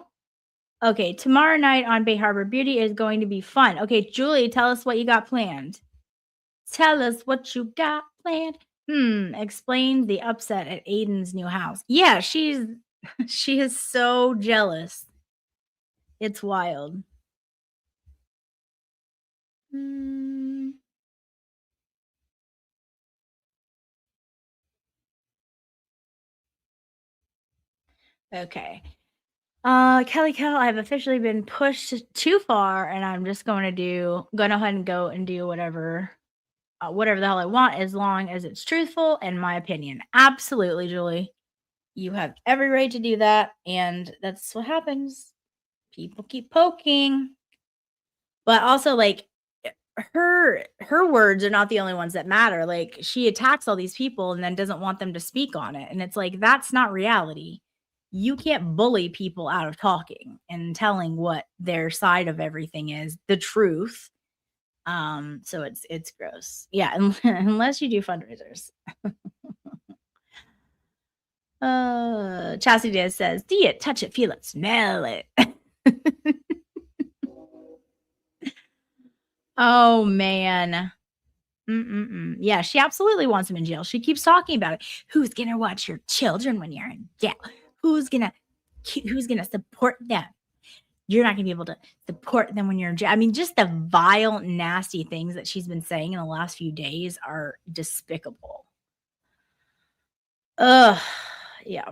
Okay, tomorrow night on Bay Harbor Beauty is going to be fun. Okay, Julie, tell us what you got planned. Tell us what you got planned. Explain the upset at Aiden's new house. Yeah, she is so jealous. It's wild. Okay. Kelly Kell, I've officially been pushed too far, and I'm just going to go ahead and go and do whatever the hell I want, as long as it's truthful and my opinion. Absolutely, Julie. You have every right to do that, and that's what happens. People keep poking. But also, like, her words are not the only ones that matter. Like, she attacks all these people and then doesn't want them to speak on it. And it's like, that's not reality. You can't bully people out of talking and telling what their side of everything is, the truth. So it's gross. Yeah, unless you do fundraisers. Chastity Diaz says, see it, touch it, feel it, smell it. Oh man. Yeah, she absolutely wants him in jail. She keeps talking about it. Who's gonna watch your children when you're in jail? Who's gonna support them? You're not gonna be able to support them when you're in jail. I mean, just the vile, nasty things that she's been saying in the last few days are despicable. Ugh, yeah.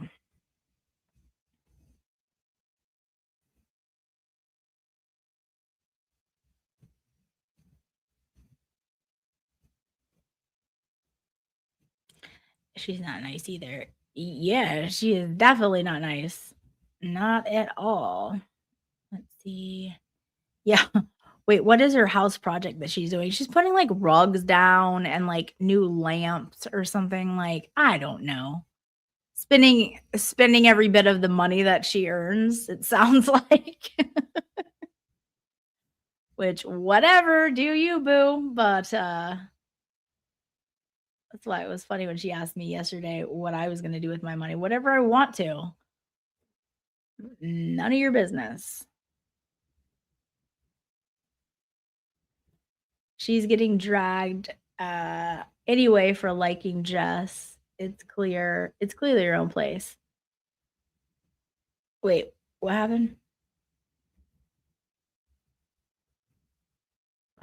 She's not nice either. Yeah, she is definitely not nice. Not at all. Let's see. Yeah. Wait, what is her house project that she's doing? She's putting like rugs down and like new lamps or something. Like, I don't know. Spending every bit of the money that she earns, it sounds like. Which, whatever, do you, boo? But that's why it was funny when she asked me yesterday what I was going to do with my money. Whatever I want to. None of your business. She's getting dragged anyway for liking Jess. It's clear. It's clearly your own place. Wait, what happened?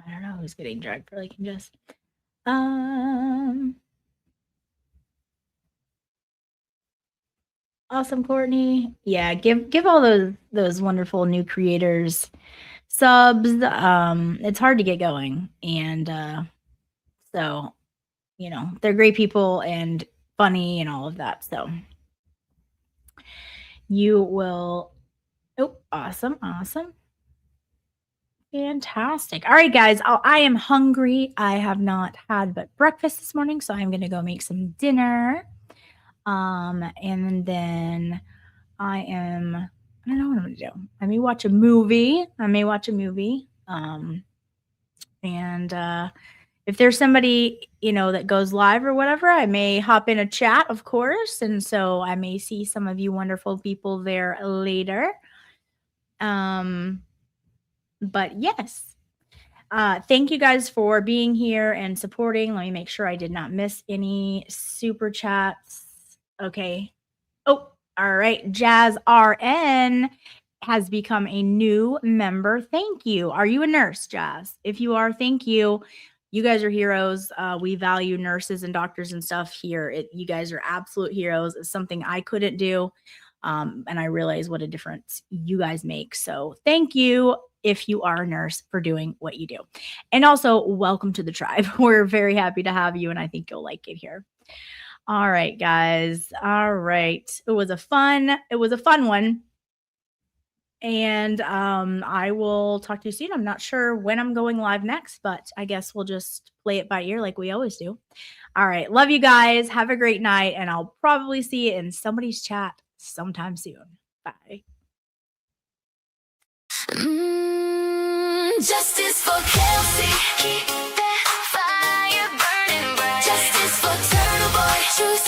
I don't know who's getting dragged for liking Jess. Awesome, Courtney. Yeah, give all those wonderful new creators subs. It's hard to get going, and so you know they're great people and funny and all of that. So you will. Oh, awesome. Fantastic. All right, guys. I am hungry. I have not had but breakfast this morning, so I'm gonna go make some dinner. And then I don't know what I'm gonna do. I may watch a movie. And if there's somebody, that goes live or whatever, I may hop in a chat, of course. And so I may see some of you wonderful people there later. But yes, thank you guys for being here and supporting. Let me make sure I did not miss any super chats. Okay. Oh, all right. Jazz RN has become a new member. Thank you. Are you a nurse, Jazz? If you are, thank you. You guys are heroes. We value nurses and doctors and stuff here. You guys are absolute heroes. It's something I couldn't do. And I realize what a difference you guys make. So thank you if you are a nurse for doing what you do. And also welcome to the tribe. We're very happy to have you. And I think you'll like it here. All right, guys. All right. It was a fun one. And I will talk to you soon. I'm not sure when I'm going live next, but I guess we'll just play it by ear like we always do. All right. Love you guys. Have a great night. And I'll probably see you in somebody's chat sometime soon. Bye. Justice for Kelsey. Keep that fire burning bright. Justice for Turtle Boy. Choose